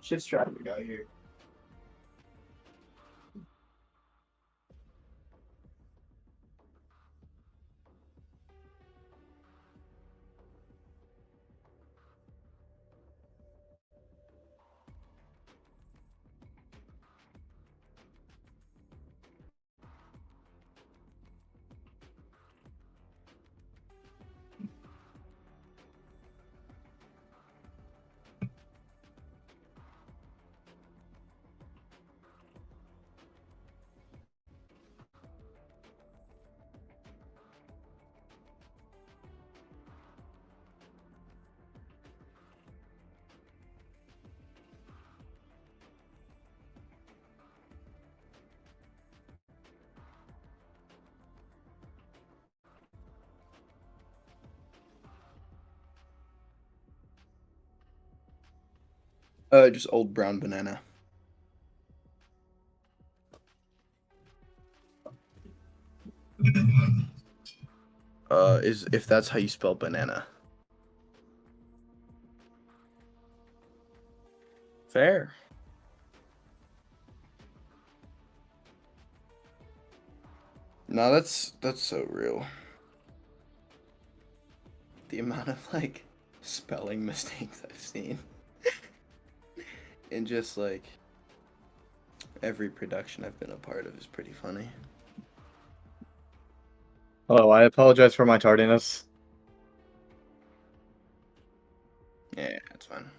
Shit's traffic out here. Just old brown banana. Is if that's how you spell banana. Fair. No, that's so real. The amount of like spelling mistakes I've seen. And just like every production I've been a part of is pretty funny. Hello, I apologize for my tardiness. Yeah, that's fine.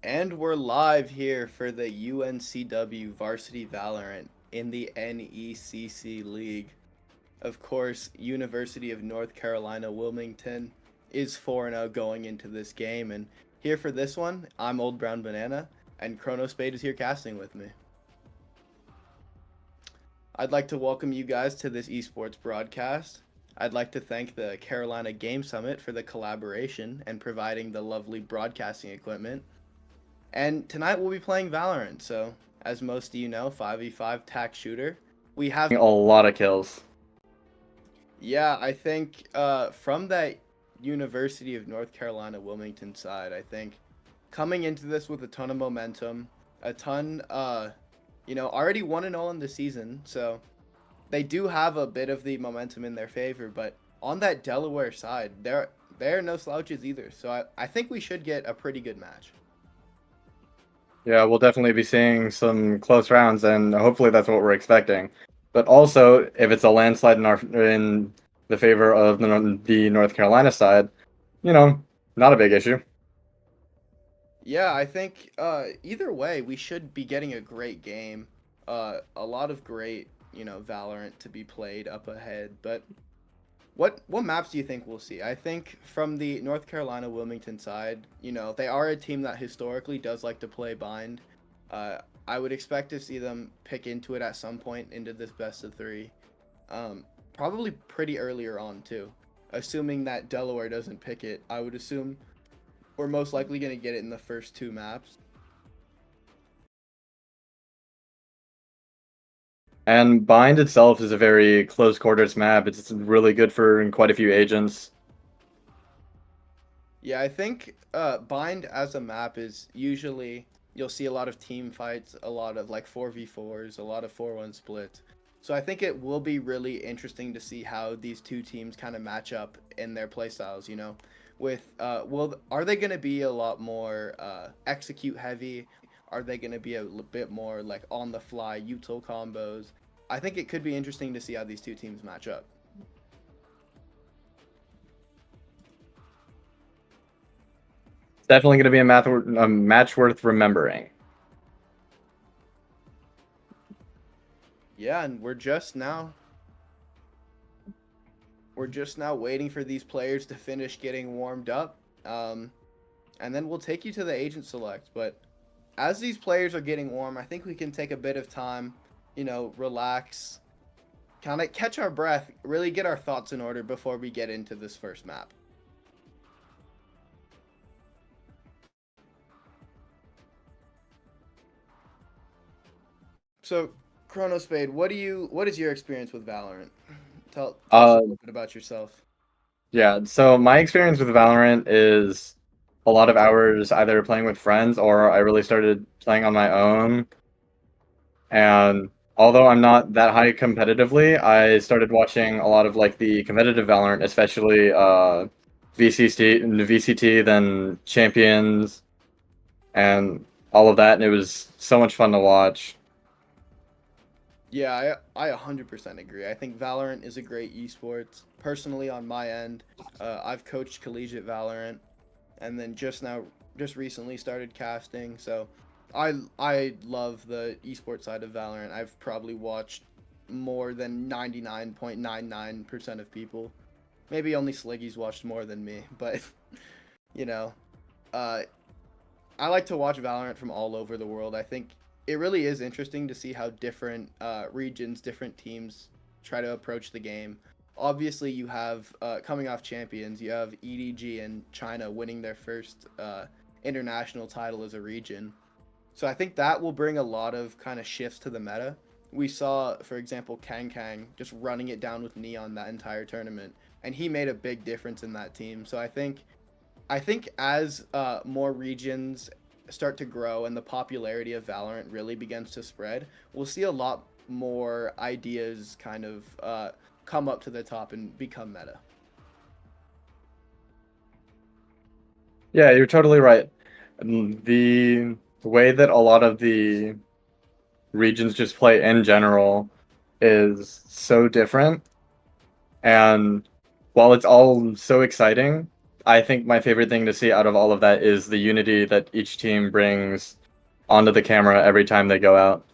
And we're live here for the UNCW Varsity Valorant in the NECC League. Of course, University of North Carolina Wilmington is 4-0 going into this game. And here for this one, I'm Old Brown Banana, and Chronospade is here casting with me. I'd like to welcome you guys to this esports broadcast. I'd like to thank the Carolina Game Summit for the collaboration and providing the lovely broadcasting equipment. And tonight we'll be playing Valorant, so as most of you know, 5v5 tac shooter. We have A lot of kills. Yeah, I think from that University of North Carolina Wilmington side, I think coming into this with a ton of momentum, a ton, already 1-0 in the season, so they do have a bit of the momentum in their favor, but on that Delaware side, they're no slouches either, so I think we should get a pretty good match. Yeah, we'll definitely be seeing some close rounds, and hopefully that's what we're expecting. But also, if it's a landslide in the favor of the North Carolina side, not a big issue. Yeah, I think either way, we should be getting a great game. A lot of great, Valorant to be played up ahead. But what maps do you think we'll see? I think from the North Carolina Wilmington side, they are a team that historically does like to play bind. I would expect to see them pick into it at some point into this best of 3. Probably pretty earlier on too. Assuming that Delaware doesn't pick it, I would assume we're most likely going to get it in the first 2 maps. And Bind itself is a very close quarters map. It's really good for quite a few agents. Yeah, I think Bind as a map is usually, you'll see a lot of team fights, a lot of like 4v4s, a lot of 4-1 splits. So I think it will be really interesting to see how these two teams kind of match up in their playstyles, with are they going to be a lot more execute heavy? Are they going to be a bit more like on the fly util combos? I think it could be interesting to see how these two teams match up. It's definitely going to be a match worth remembering. Yeah, and we're just now waiting for these players to finish getting warmed up, and then we'll take you to the agent select. But as these players are getting warm, I think we can take a bit of time, relax, kind of catch our breath, really get our thoughts in order before we get into this first map. So, Chronospade, what is your experience with Valorant? Tell us a little bit about yourself. Yeah, so my experience with Valorant is a lot of hours either playing with friends or I really started playing on my own. And although I'm not that high competitively, I started watching a lot of like the competitive Valorant, especially VCT, then Champions, and all of that, and it was so much fun to watch. Yeah, I 100% agree. I think Valorant is a great esports. Personally, on my end, I've coached collegiate Valorant, and then just recently started casting. So, I love the esports side of Valorant. I've probably watched more than 99.99% of people. Maybe only Sliggy's watched more than me, but I like to watch Valorant from all over the world. I think it really is interesting to see how different regions, different teams try to approach the game. Obviously, you have, coming off Champions, you have EDG and China winning their first international title as a region. So I think that will bring a lot of kind of shifts to the meta. We saw, for example, Kang just running it down with Neon that entire tournament, and he made a big difference in that team. So I think as more regions start to grow and the popularity of Valorant really begins to spread, we'll see a lot more ideas kind of come up to the top and become meta. Yeah, you're totally right. The way that a lot of the regions just play in general is so different, and while it's all so exciting, I think my favorite thing to see out of all of that is the unity that each team brings onto the camera every time they go out.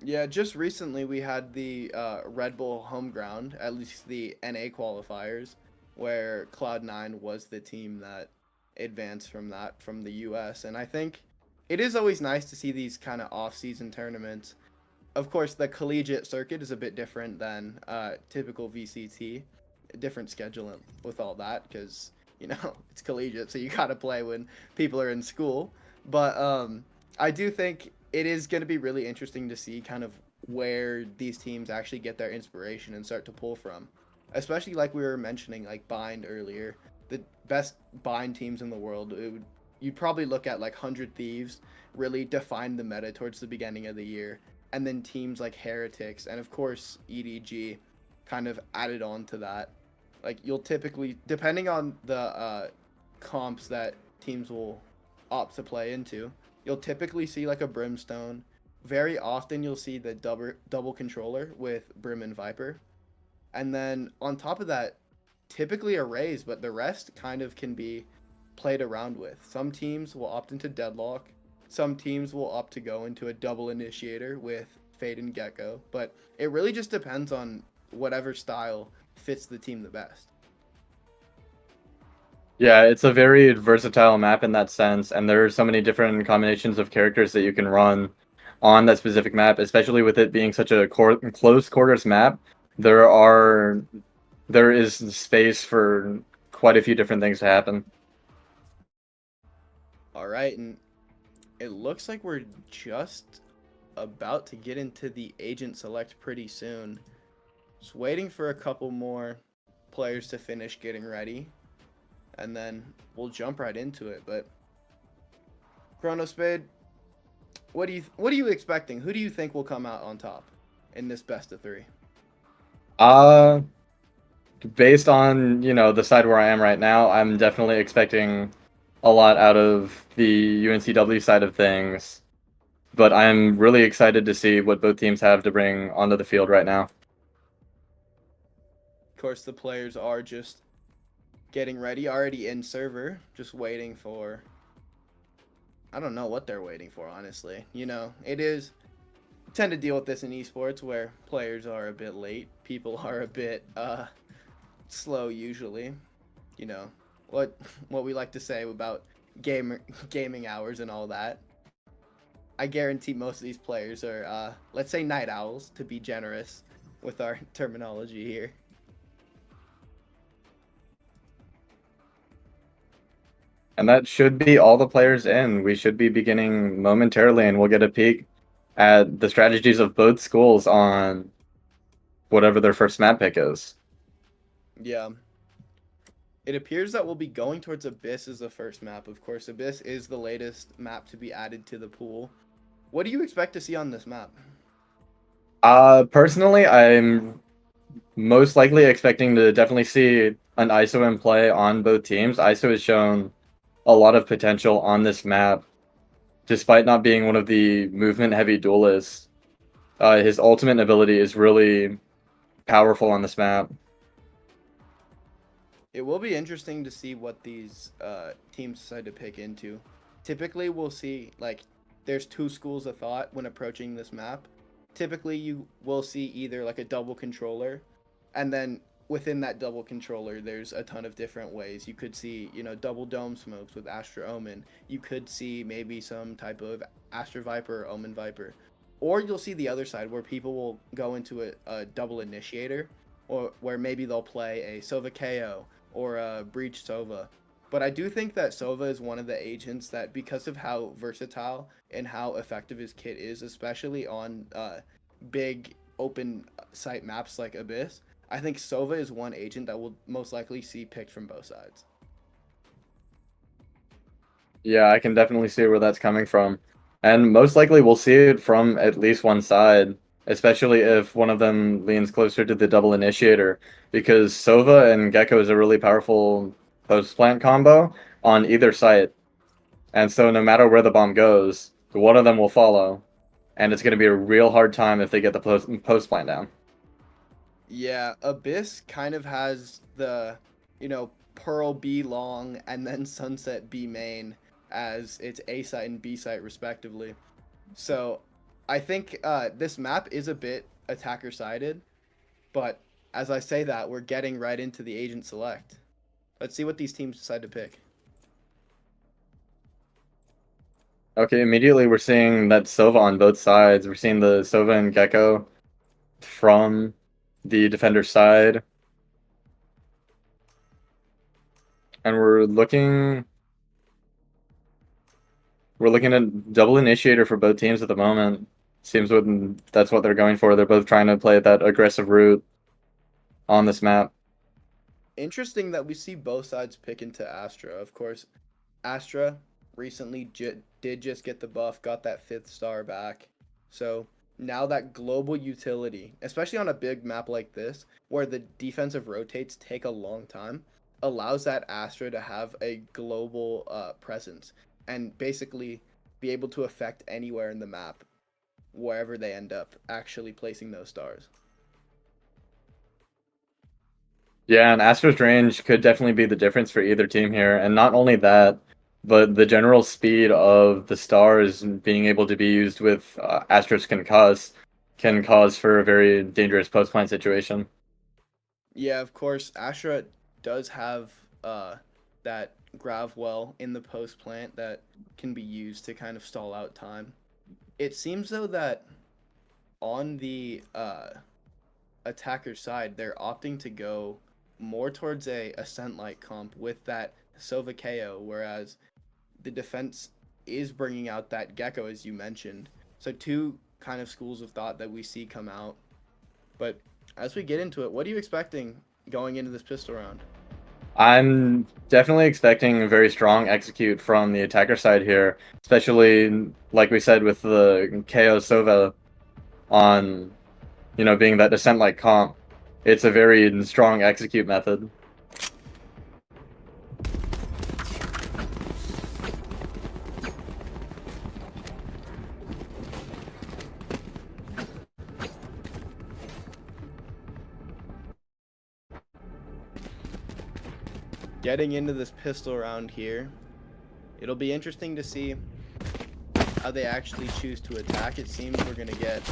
Yeah, just recently we had the Red Bull home ground, at least the NA qualifiers, where Cloud9 was the team that advanced from the US. And I think it is always nice to see these kind of off-season tournaments. Of course, the collegiate circuit is a bit different than typical VCT, a different schedule with all that because, you know, it's collegiate, so you got to play when people are in school. But I do think it is going to be really interesting to see kind of where these teams actually get their inspiration and start to pull from. Especially like we were mentioning, like Bind earlier, the best Bind teams in the world, you'd probably look at like 100 Thieves really define the meta towards the beginning of the year. And then teams like Heretics and of course EDG kind of added on to that. Like you'll typically, depending on the comps that teams will opt to play into, you'll typically see like a Brimstone. Very often you'll see the double controller with Brim and Viper. And then on top of that, typically a Raze, but the rest kind of can be played around with. Some teams will opt into Deadlock. Some teams will opt to go into a double initiator with Fade and Gecko. But it really just depends on whatever style fits the team the best. Yeah, it's a very versatile map in that sense, and there are so many different combinations of characters that you can run on that specific map, especially with it being such a close quarters map. There is space for quite a few different things to happen. All right, and it looks like we're just about to get into the agent select pretty soon. Just waiting for a couple more players to finish getting ready, and then we'll jump right into it. But Chronospade, what are you expecting? Who do you think will come out on top in this best of 3? Based on, the side where I am right now, I'm definitely expecting a lot out of the UNCW side of things. But I'm really excited to see what both teams have to bring onto the field right now. Of course, the players are just getting ready, already in server, just waiting for... I don't know what they're waiting for, honestly. It is... tend to deal with this in esports where players are a bit late. People are a bit slow usually. What we like to say about gaming hours and all that. I guarantee most of these players are, let's say, night owls, to be generous with our terminology here. And that should be all the players in. We should be beginning momentarily, and we'll get a peek at the strategies of both schools on whatever their first map pick is. Yeah. It appears that we'll be going towards Abyss as the first map. Of course, Abyss is the latest map to be added to the pool. What do you expect to see on this map? Personally, I'm most likely expecting to definitely see an ISO in play on both teams. ISO has shown a lot of potential on this map, despite not being one of the movement-heavy duelists. His ultimate ability is really powerful on this map. It will be interesting to see what these teams decide to pick into. Typically, we'll see, like, there's 2 schools of thought when approaching this map. Typically, you will see either, like, a double controller, and then within that double controller, there's a ton of different ways. You could see, double dome smokes with Astra Omen. You could see maybe some type of Astra Viper or Omen Viper. Or you'll see the other side where people will go into a double initiator, or where maybe they'll play a Sova KO or a Breach Sova. But I do think that Sova is one of the agents that, because of how versatile and how effective his kit is, especially on big open site maps like Abyss, I think Sova is one agent that we'll most likely see picked from both sides. Yeah, I can definitely see where that's coming from. And most likely we'll see it from at least one side, especially if one of them leans closer to the double initiator, because Sova and Gecko is a really powerful post-plant combo on either site. And so no matter where the bomb goes, one of them will follow. And it's going to be a real hard time if they get the post-plant down. Yeah, Abyss kind of has the, Pearl B long and then Sunset B main as its A site and B site respectively. So I think this map is a bit attacker sided, but as I say that, we're getting right into the agent select. Let's see what these teams decide to pick. Okay, immediately we're seeing that Sova on both sides. We're seeing the Sova and Gecko from the defender side. And we're looking at double initiator for both teams at the moment. Seems that's what they're going for. They're both trying to play that aggressive route on this map. Interesting that we see both sides pick into Astra. Of course, Astra recently did just get the buff, got that 5th star back. So now that global utility, especially on a big map like this, where the defensive rotates take a long time, allows that Astra to have a global presence and basically be able to affect anywhere in the map, wherever they end up actually placing those stars. Yeah, and Astra's range could definitely be the difference for either team here. And not only that, but the general speed of the stars being able to be used with Astra's Concuss can cause for a very dangerous post-plant situation. Yeah, of course, Astra does have that grav well in the post plant that can be used to kind of stall out time. It seems though that on the attacker side, they're opting to go more towards a Ascent-like comp with that Sova KO, whereas the defense is bringing out that Gecko, as you mentioned. So two kind of schools of thought that we see come out. But as we get into it, what are you expecting going into this pistol round? I'm definitely expecting a very strong execute from the attacker side here, especially, like we said, with the KO Sova on, being that Descent-like comp. It's a very strong execute method. Getting into this pistol round here, it'll be interesting to see how they actually choose to attack. It seems we're going to get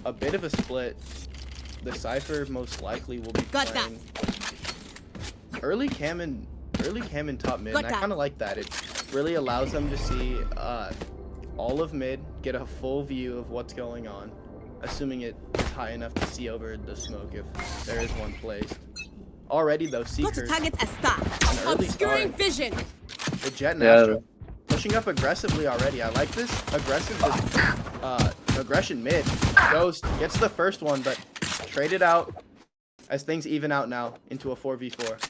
a bit of a split. The Cypher most likely will be playing early cam and top mid, and I kind of like that. It really allows them to see all of mid, get a full view of what's going on, assuming it is high enough to see over the smoke if there is one placed. Already though, Seekers, targets obscuring vision. The Jet and Astra pushing up aggressively already. I like this aggressive aggression mid. Gets the first one, but traded out as things even out now into a 4v4.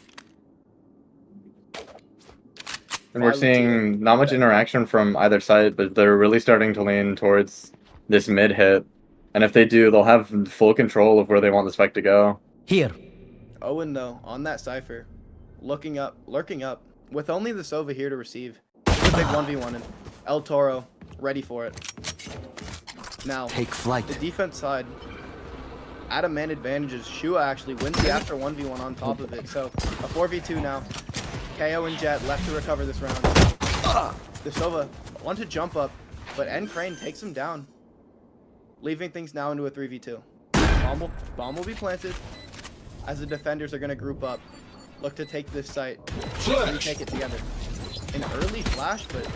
And we're seeing not much interaction from either side, but they're really starting to lean towards this mid hit. And if they do, they'll have full control of where they want the spec to go. Here. Owen though, on that Cypher, lurking up, with only the Sova here to receive. It's a big 1v1 and El Toro ready for it. Now, take flight. The defense side, at a man advantages, Shua actually wins the after 1v1 on top of it. So, a 4v2 now. KO and Jet left to recover this round. The Sova want to jump up, but NCrane takes him down, leaving things now into a 3v2. Bomb will be planted as the defenders are going to group up, look to take this site, and take it together. An early flash, but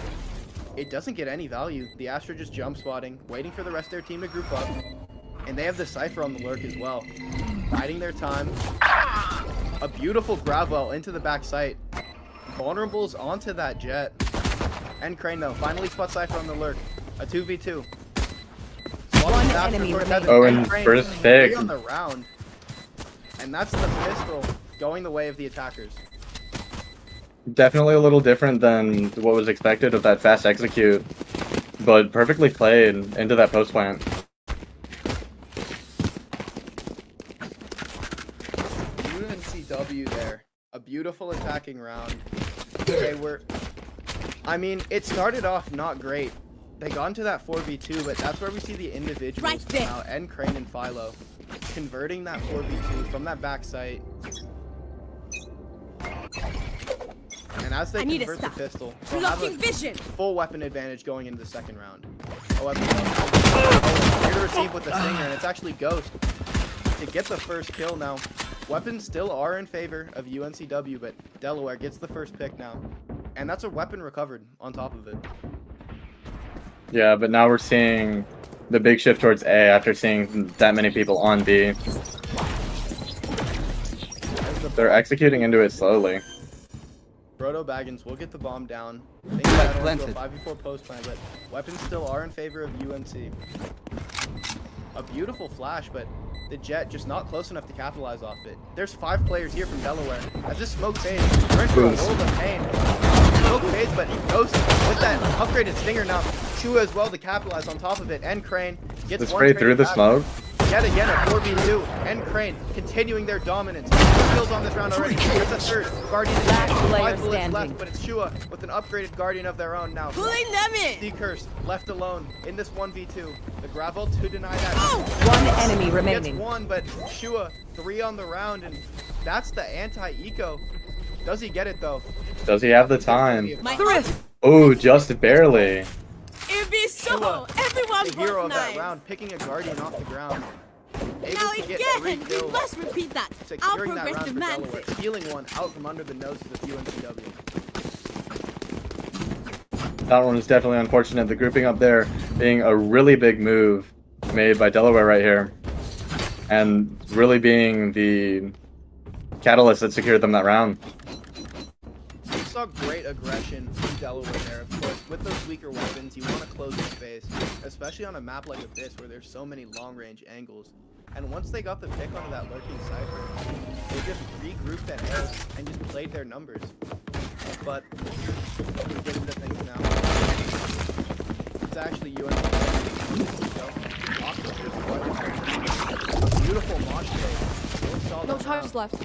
it doesn't get any value. The Astra just jump spotting, waiting for the rest of their team to group up, and they have the Cypher on the lurk as well, biding their time. A beautiful Gravwell into the back site. Vulnerables onto that Jet. NCrane though, finally spots Cypher on the lurk. A 2v2. One enemy remaining. Owen first pick. On the round. And that's the pistol going the way of the attackers. Definitely a little different than what was expected of that fast execute, but perfectly played into that post plant. UNCW there. A beautiful attacking round. It started off not great. They got into that 4v2, but that's where we see the individuals now, NCrane and Philo, converting that 4v2 from that back site as they I need a convert the stop. pistol, they'll have Blocking a vision. full weapon advantage going into the second round. However, here to receive with the stinger, and it's actually Ghost to get the first kill now. Weapons still are in favor of UNCW, but Delaware gets the first pick now. And that's a weapon recovered on top of it. Yeah, but now we're seeing the big shift towards A after seeing that many people on B. They're executing into it slowly. BrodoBaggins will get the bomb down. They settle into a 5v4 post plan, but weapons still are in favor of UNC. A beautiful flash, but the Jet just not close enough to capitalize off it. There's 5 players here from Delaware. As this smoke fades, we're in for a world of pain. Smoke fades, but Ghost with that upgraded stinger now. Chua as well to capitalize on top of it. NCrane gets Let's one spray trade through the back. smoke. Yet again, a 4v2. NCrane continuing their dominance. 2 kills on this round already. That's a third. Guardian is Last player 5 bullets standing. left, but it's Chua with an upgraded Guardian of their own now. Pulling them in. Seekers left alone in this 1v2. The Gravel to deny that. One enemy Gets remaining. 1, but Shua 3 on the round, and that's the anti-eco. Does he get it though? Does he have the time? My thrift. Oh, just barely. It'd be so. Shua, Everyone the hero was of that nice. round, picking a Guardian off the ground. Able Now to get 3 again, we kills, must repeat that. Our securing that round progressive for man Delaware, says. stealing one out from under the noses of UNCW. That one was definitely unfortunate. The grouping up there being a really big move made by Delaware right here. And really being the catalyst that secured them that round. We saw great aggression from Delaware there. Of course, with those weaker weapons, you want to close the space, especially on a map like this where there's so many long-range angles. And once they got the pick onto that lurking cipher, they just regrouped at A and just played their numbers. But we get into things now. It's actually UNC. Beautiful mosh play. No charges left.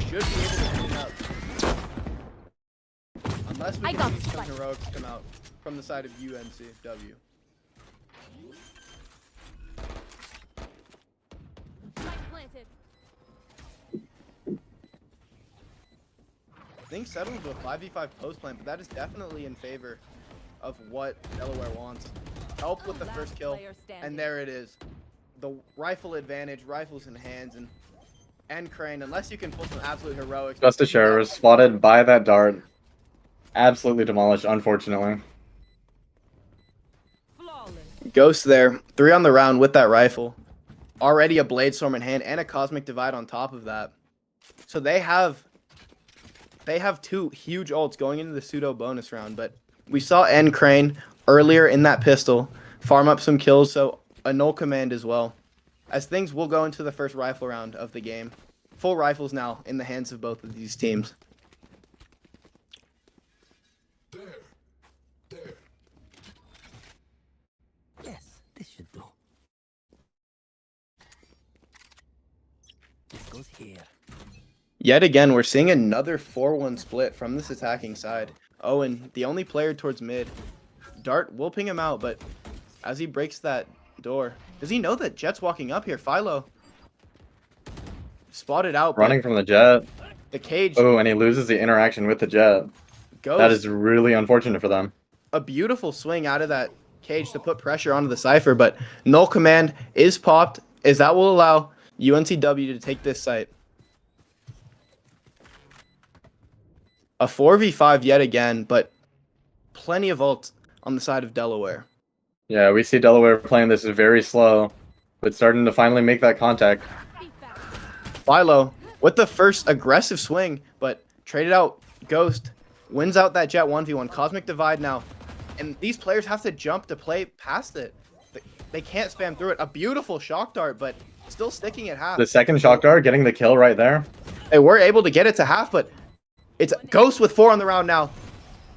Should be able to pick it up. Unless we I can got see this some fight. heroics come out from the side of UNCW. Things settled into a 5v5 post plan, but that is definitely in favor of what Delaware wants. Help with the first kill, and there it is. The rifle advantage, rifles in hands, and NCrane, unless you can pull some absolute heroics. Just a share was spotted by that dart. Absolutely demolished, unfortunately. Ghost there, 3 on the round with that rifle. Already a Blade Storm in hand and a Cosmic Divide on top of that. So they have 2 huge ults going into the pseudo bonus round, but we saw NCrane earlier in that pistol farm up some kills, so a null command as well. As things will go into the first rifle round of the game. Full rifles now in the hands of both of these teams. Yes, this should do. This goes here. Yet again, we're seeing another 4-1 split from this attacking side. Owen, the only player towards mid. Dart will ping him out, but as he breaks that door, does he know that Jet's walking up here? Philo spotted out. Running from the Jet. The cage. Oh, and he loses the interaction with the Jet. Goes That is really unfortunate for them. a beautiful swing out of that cage to put pressure onto the Cypher, but null command is popped, as that will allow UNCW to take this site. A 4v5 yet again, but plenty of ults on the side of Delaware. Yeah, we see Delaware playing this very slow, but starting to finally make that contact. Philo with the first aggressive swing, but traded out Ghost, wins out that Jet 1v1. Cosmic Divide now. And these players have to jump to play past it. They can't spam through it. A beautiful shock dart, but still sticking at half. The second shock dart getting the kill right there. They were able to get it to half, but it's Ghost with 4 on the round now.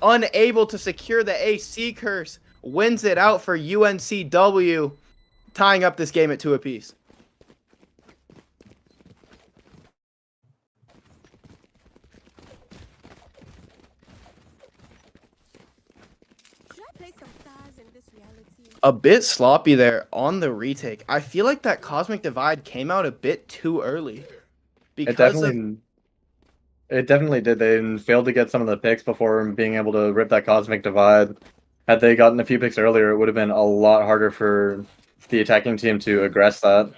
Unable to secure the AC curse. Wins it out for UNCW, tying up this game at 2 apiece. I play some stars in this reality? A bit sloppy there on the retake. I feel like that Cosmic Divide came out a bit too early. It Because of definitely did. They failed to get some of the picks before being able to rip that Cosmic Divide. Had they gotten a few picks earlier, it would have been a lot harder for the attacking team to aggress that.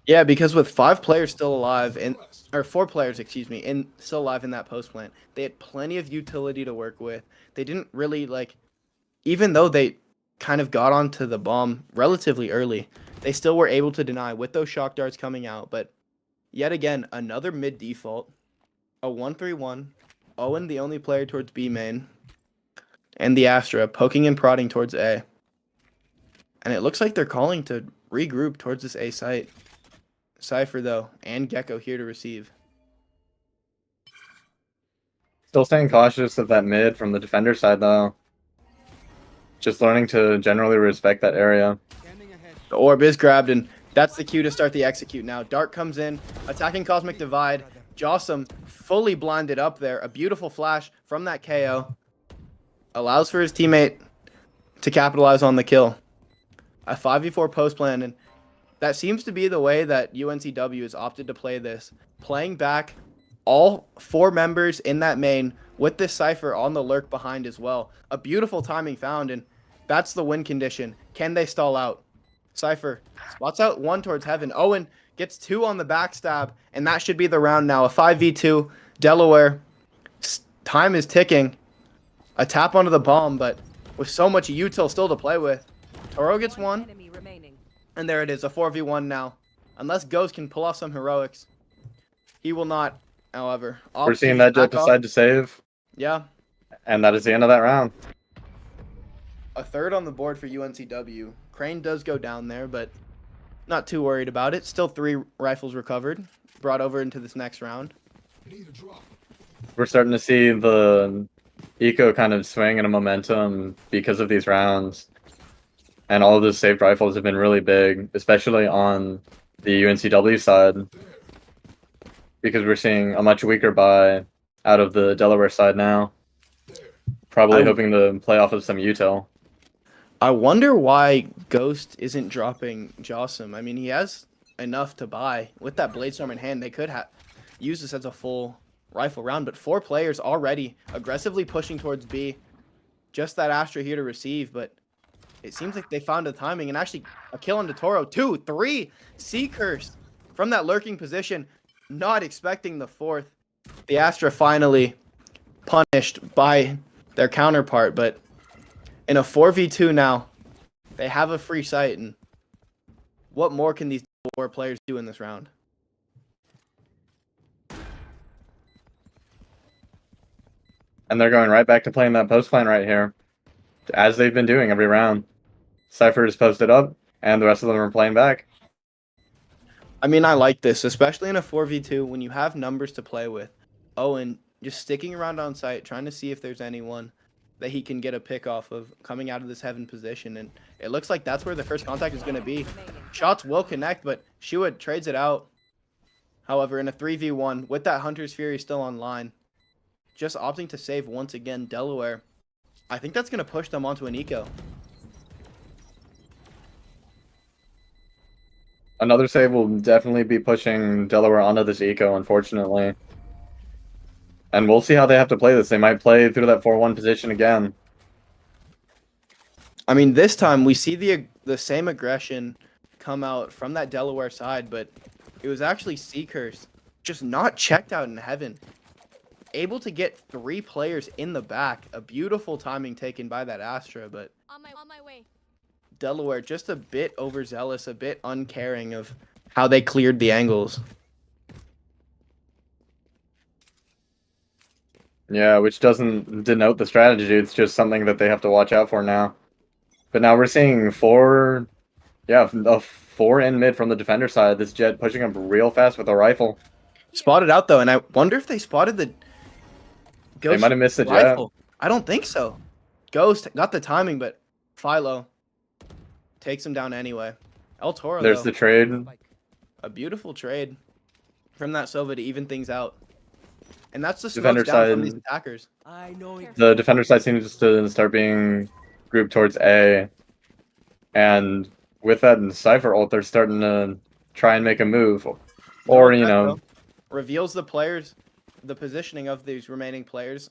Yeah, because with 5 players still alive or 4 players, excuse me, still alive in that post plant, they had plenty of utility to work with. They didn't really even though they kind of got onto the bomb relatively early, they still were able to deny with those shock darts coming out. But yet again, another mid default, a 1-3-1, Owen the only player towards B main, and the Astra poking and prodding towards A. And it looks like they're calling to regroup towards this A site. Cypher, though, and Gecko here to receive. Still staying cautious of that mid from the defender side, though. Just learning to generally respect that area. The orb is grabbed, and that's the cue to start the execute now. Dart comes in, attacking Cosmic Divide. Jossum fully blinded up there. A beautiful flash from that KO. Allows for his teammate to capitalize on the kill. A 5v4 post plan, and that seems to be the way that UNCW has opted to play this. Playing back all 4 members in that main with this Cypher on the lurk behind as well. A beautiful timing found, and that's the win condition. Can they stall out? Cypher spots out 1 towards Heaven. Owen gets 2 on the backstab, and that should be the round now. A 5v2. Delaware. Time is ticking. A tap onto the bomb, but with so much util still to play with. Toro gets 1. Enemy remaining. And there it is, a 4v1 now. Unless Ghost can pull off some heroics. He will not, however. We're seeing that Jet decide to save. Yeah. And that is the end of that round. A 3rd on the board for UNCW. Crane does go down there, but not too worried about it. Still 3 rifles recovered. Brought over into this next round. We're starting to see the eco kind of swing in a momentum because of these rounds. And all of those saved rifles have been really big, especially on the UNCW side. Because we're seeing a much weaker buy out of the Delaware side now. Probably hoping to play off of some util. I wonder why Ghost isn't dropping Jossum. I mean, he has enough to buy. With that Bladestorm in hand, they could use this as a full rifle round. But 4 players already aggressively pushing towards B. Just that Astra here to receive, but it seems like they found the timing. And actually, a kill on Toro. 2, 3. Seekers from that lurking position. Not expecting the 4th. The Astra finally punished by their counterpart, but in a 4v2 now, they have a free site, and what more can these 4 players do in this round? And they're going right back to playing that post plan right here, as they've been doing every round. Cypher is posted up, and the rest of them are playing back. I mean, I like this, especially in a 4v2 when you have numbers to play with. Owen just sticking around on site, trying to see if there's anyone that he can get a pick off of coming out of this Heaven position. And it looks like that's where the first contact is going to be. Shots will connect, but Shua trades it out. However, in a 3v1, with that Hunter's Fury still online, just opting to save once again Delaware. I think that's going to push them onto an eco. Another save will definitely be pushing Delaware onto this eco, unfortunately. And we'll see how they have to play this. They might play through that 4-1 position again. I mean, this time we see the same aggression come out from that Delaware side, but it was actually Seekers just not checked out in Heaven. Able to get 3 players in the back. A beautiful timing taken by that Astra, but On my way. Delaware just a bit overzealous, a bit uncaring of how they cleared the angles. Yeah, which doesn't denote the strategy. It's just something that they have to watch out for now. But now we're seeing 4 in mid from the defender side. This Jet pushing up real fast with a rifle. Spotted out, though, and I wonder if they spotted the Ghost They might have missed the rifle. Jet. I don't think so. Ghost got the timing, but Philo takes him down anyway. El Toro, There's though, the trade. a beautiful trade from that Sova to even things out. And that's the Defender smokes down from side. these attackers. I know it. The defender side seems to start being grouped towards A. And with that Cypher ult, they're starting to try and make a move. Or, you know, Reveals the players, the positioning of these remaining players,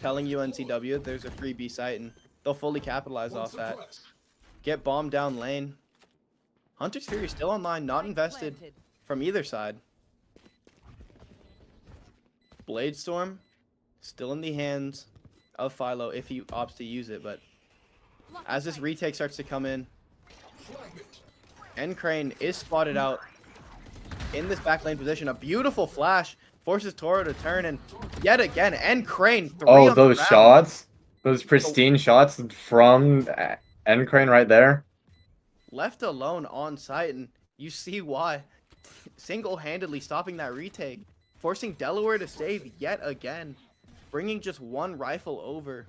telling UNCW there's a free B site, and they'll fully capitalize off that. Get bombed down lane. Hunter's Fury still online, not invested from either side. Blade Storm still in the hands of Philo if he opts to use it, but as this retake starts to come in, NCrane is spotted out in this back lane position. A beautiful flash forces Toro to turn, and yet again, NCrane. Oh, those shots, those pristine shots from NCrane right there. Left alone on site, and you see why. Single-handedly stopping that retake, forcing Delaware to save yet again, bringing just one rifle over.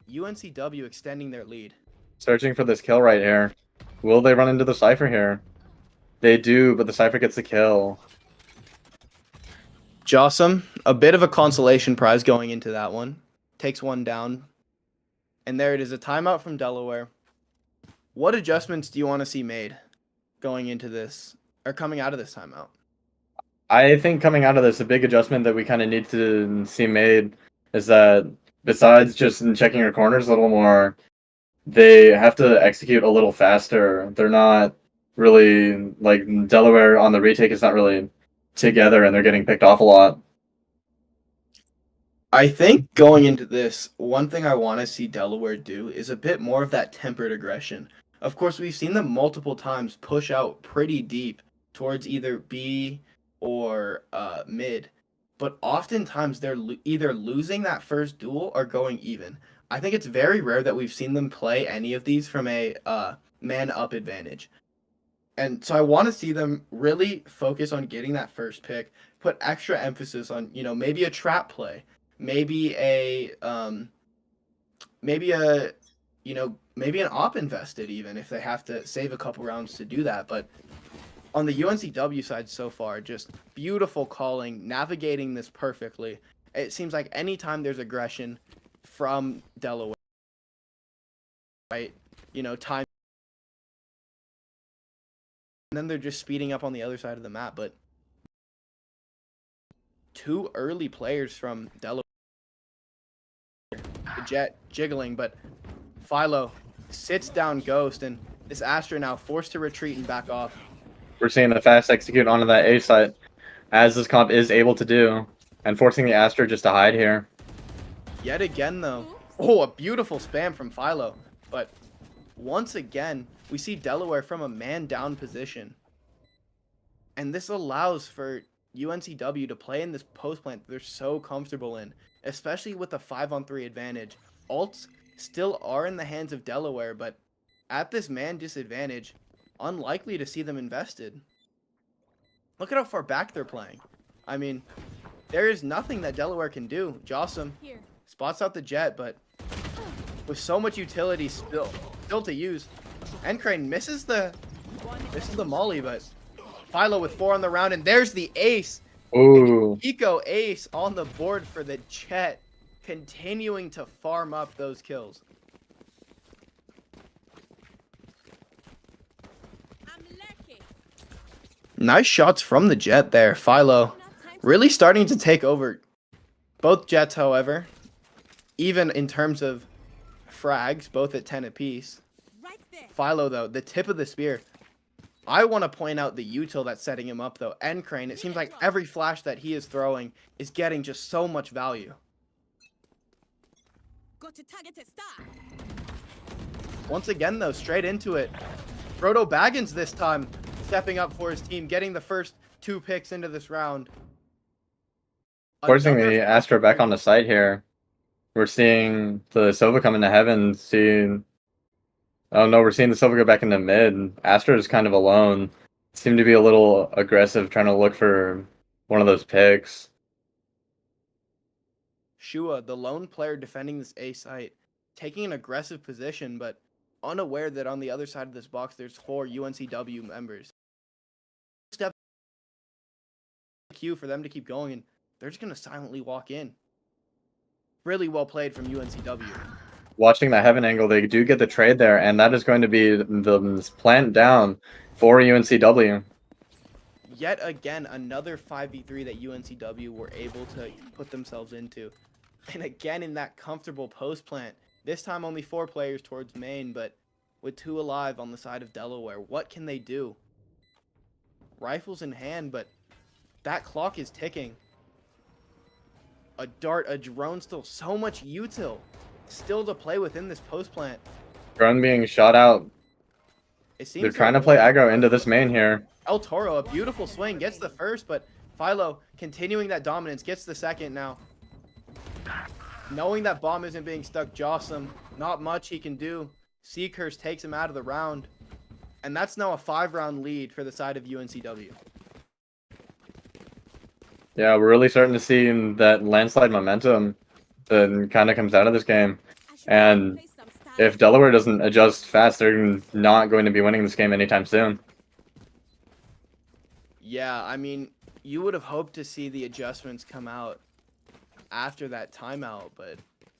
UNCW extending their lead. Searching for this kill right here. Will they run into the Cypher here? They do, but the Cypher gets the kill. Jossum, a bit of a consolation prize going into that one. Takes one down. And there it is, a timeout from Delaware. What adjustments do you want to see made going into this, or coming out of this timeout? I think coming out of this, a big adjustment that we kind of need to see made is that besides just checking your corners a little more, they have to execute a little faster. They're not really, like, Delaware on the retake is not really together, and they're getting picked off a lot. I think going into this, one thing I want to see Delaware do is a bit more of that tempered aggression. Of course, we've seen them multiple times push out pretty deep towards either B or mid, but oftentimes they're either losing that first duel or going even. I think it's very rare that we've seen them play any of these from a man-up advantage. And so I want to see them really focus on getting that first pick, put extra emphasis on, you know, maybe a trap play, maybe an op invested even if they have to save a couple rounds to do that. But on the UNCW side so far, just beautiful calling, navigating this perfectly. It seems like anytime there's aggression from Delaware, right? You know, time. And then they're just speeding up on the other side of the map. But two early players from Delaware. The Jet jiggling, but Philo sits down Ghost, and this Astra now forced to retreat and back off. We're seeing the fast execute onto that A site, as this comp is able to do, and forcing the Astra just to hide here. Yet again, though. Oh, a beautiful spam from Philo. But once again, we see Delaware from a man-down position. And this allows for UNCW to play in this post plant that they're so comfortable in, especially with a 5-on-3 advantage. Ults still are in the hands of Delaware, but at this man disadvantage, unlikely to see them invested. Look at how far back they're playing. I mean, there is nothing that Delaware can do. Jossum spots out the Jet, but with so much utility still to use, NCrane misses the molly, but Philo with 4 on the round, and there's the ace. Ooh. Eco ace on the board for the Jet, continuing to farm up those kills. Nice shots from the Jet there. Philo really starting to take over. Both Jets, however, even in terms of frags, both at 10 apiece. Philo, though, the tip of the spear. I want to point out the util that's setting him up, though. NCrane, it seems like every flash that he is throwing is getting just so much value. Once again, though, straight into it. BrodoBaggins this time stepping up for his team, getting the first 2 picks into this round. Forcing the Astra back on the site here. We're seeing the Sova come into heaven, oh no, we're seeing the Silver go back into mid. Astra is kind of alone. Seem to be a little aggressive, trying to look for one of those picks. Shua, the lone player defending this A site, taking an aggressive position, but unaware that on the other side of this box, there's 4 UNCW members. Step cue for them to keep going, and they're just going to silently walk in. Really well played from UNCW. Watching that heaven angle, they do get the trade there, and that is going to be the plant down for UNCW. Yet again, another 5v3 that UNCW were able to put themselves into. And again, in that comfortable post plant. This time only 4 players towards main, but with 2 alive on the side of Delaware. What can they do? Rifles in hand, but that clock is ticking. A dart, a drone, still so much util still to play within this post plant. Drone being shot out. It seems They're trying to play aggro into this main here. El Toro, a beautiful swing, gets the first, but Philo continuing that dominance, gets the second now. Knowing that bomb isn't being stuck, Jossum, not much he can do. Seekers takes him out of the round. And that's now a 5-round lead for the side of UNCW. Yeah, we're really starting to see that landslide momentum that kind of comes out of this game. And if Delaware doesn't adjust fast, they're not going to be winning this game anytime soon. Yeah, I mean, you would have hoped to see the adjustments come out after that timeout, but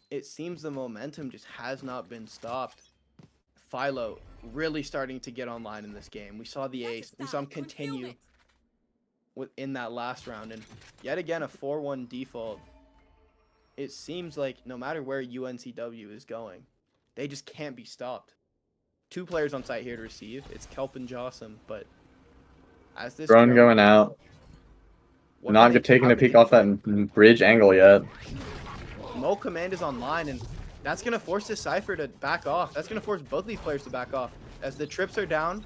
it seems the momentum just has not been stopped. Philo really starting to get online in this game. We saw the ace. We saw him continue in that last round, and yet again a 4-1 default. It seems like no matter where UNCW is going, they just can't be stopped. 2 players on site here to receive. It's Kelp and Jossum, but as this Drone going out. Not taking a peek off that bridge angle yet. Mo Command is online, and that's going to force this Cypher to back off. That's going to force both these players to back off. As the trips are down,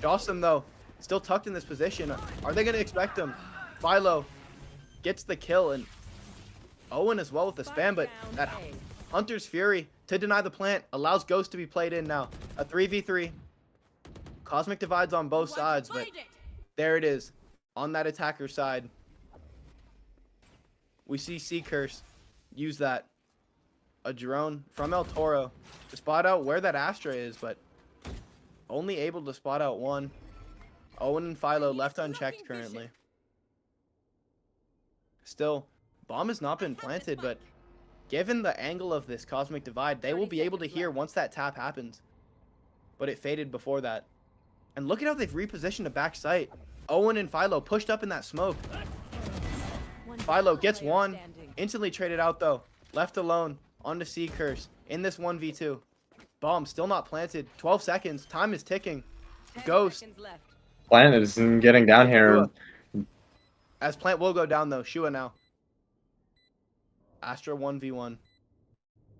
Jossum, though, still tucked in this position. Are they going to expect him? Philo gets the kill, and Owen as well with the spam, but that Hunter's Fury to deny the plant allows Ghost to be played in now. A 3v3. Cosmic Divides on both sides, but there it is on that attacker side. We see Sea-Curse use that. A drone from El Toro to spot out where that Astra is, but only able to spot out one. Owen and Philo left unchecked currently. Still, bomb has not been planted, but given the angle of this Cosmic Divide, they will be able to hear once that tap happens. But it faded before that. And look at how they've repositioned a back site. Owen and Philo pushed up in that smoke. Philo gets one. Instantly traded out though. Left alone. Onto Sea-Curse. In this 1v2. Bomb still not planted. 12 seconds. Time is ticking. Ghost. Plant is getting down here. As Plant will go down though. Shua now. Astra 1v1.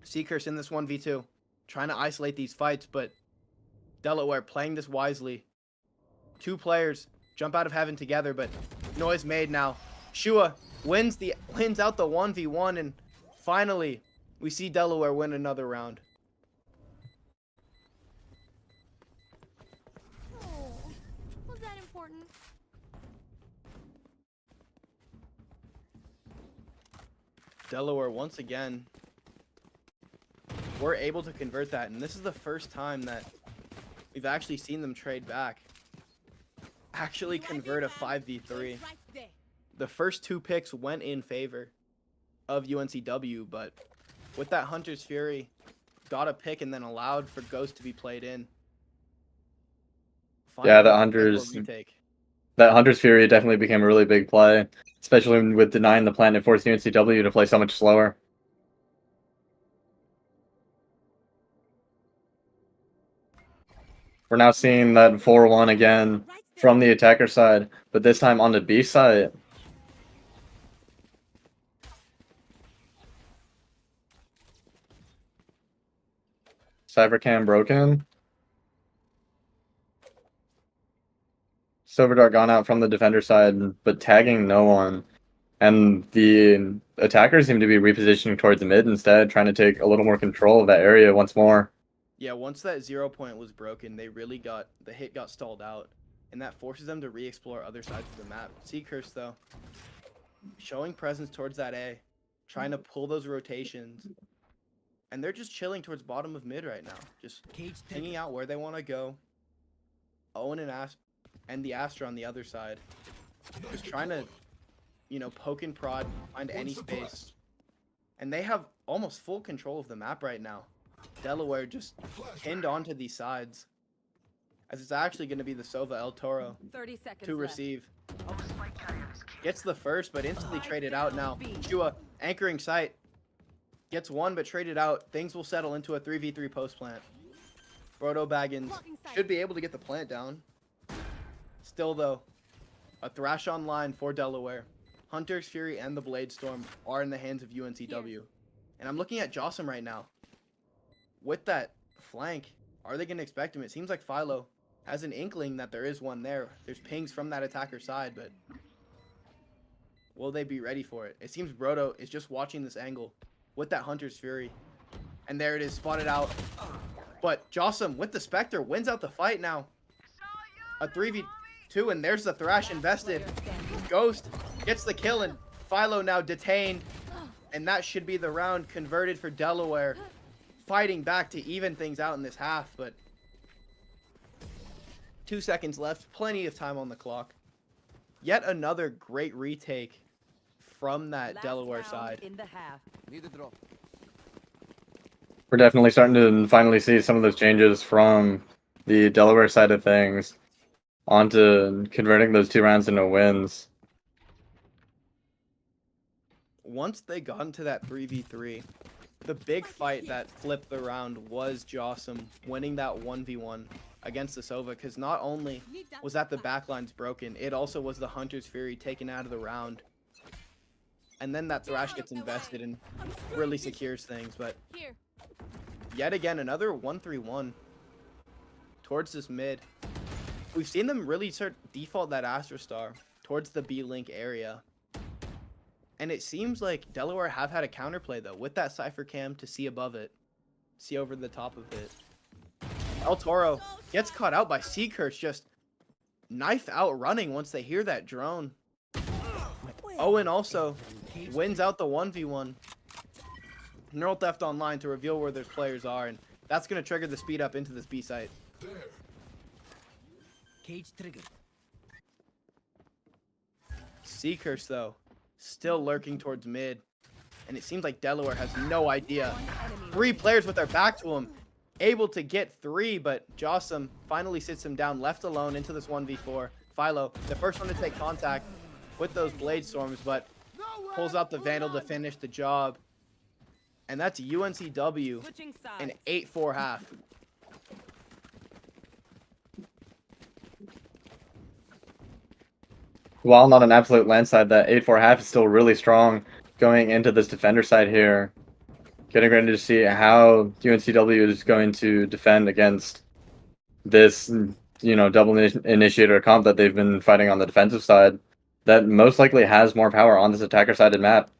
Sea-Curse in this 1v2. Trying to isolate these fights, but Delaware playing this wisely. 2 players jump out of heaven together, but noise made now. Shua wins out the 1v1, and finally we see Delaware win another round. Oh, was that important? Delaware once again were able to convert that, and this is the first time that we've actually seen them trade back. Actually convert a 5v3. The first 2 picks went in favor of UNCW, but with that Hunter's Fury, got a pick and then allowed for Ghost to be played in. Finally, yeah, that Hunter's Fury definitely became a really big play, especially with denying the plant. It forced UNCW to play so much slower. We're now seeing that 4-1 again from the attacker side, but this time on the B side. Cybercam broken. Silver Dart gone out from the defender side, but tagging no one. And the attackers seem to be repositioning towards the mid instead, trying to take a little more control of that area once more. Yeah, once that 0 point was broken, they really the hit got stalled out. And that forces them to re-explore other sides of the map. Sea-Curse, though, showing presence towards that A, trying to pull those rotations. And they're just chilling towards bottom of mid right now. Just hanging out where they want to go. Owen and the Astra on the other side. Just trying to poke and prod, find any space. And they have almost full control of the map right now. Delaware just pinned onto these sides. As it's actually going to be the Sova El Toro 30 seconds to left. receive. Gets the first, but instantly traded out now. Shua anchoring sight. Gets one, but traded out. Things will settle into a 3v3 post plant. BrodoBaggins should be able to get the plant down. Still, though, a thrash online for Delaware. Hunter's Fury and the Blade Storm are in the hands of UNCW. And I'm looking at Jossum right now. With that flank, are they going to expect him? It seems like Philo has an inkling that there is one there. There's pings from that attacker side, but will they be ready for it? It seems Brodo is just watching this angle with that Hunter's Fury. And there it is, spotted out. But Jossum with the Spectre wins out the fight now. A 3v2, and there's the Thrash invested. Ghost gets the kill, and Philo now detained. And that should be the round converted for Delaware. Fighting back to even things out in this half, but 2 seconds left. Plenty of time on the clock. Yet another great retake from that Last Delaware round side. in the half. We're definitely starting to finally see some of those changes from the Delaware side of things onto converting those 2 rounds into wins. Once they got into that 3v3, the big fight that flipped the round was Jossum winning that 1v1 against the Sova, because not only was that the backlines broken, it also was the Hunter's Fury taken out of the round. And then that Thrash gets invested and really secures things, but Here. yet again, another 1-3-1 towards this mid. We've seen them really start default that Astrostar towards the B-Link area. And it seems like Delaware have had a counterplay, though, with that Cypher Cam to see above it. See over the top of it. El Toro gets caught out by Seakurch, just knife out running once they hear that drone. Owen also wins out the 1v1. Neural Theft Online to reveal where their players are, and that's going to trigger the speed up into this B site. Cage triggered. Seakurch, though, still lurking towards mid. And it seems like Delaware has no idea. 3 players with their back to him. Able to get 3, but Jossum finally sits him down, left alone into this 1v4. Philo, the first one to take contact with those Blade Storms, but pulls out the Vandal to finish the job. And that's UNCW Switching an sides. 8-4 half. While not an absolute landslide, that 8-4 half is still really strong going into this defender side here. Getting ready to see how UNCW is going to defend against this, double initiator comp that they've been fighting on the defensive side that most likely has more power on this attacker-sided map.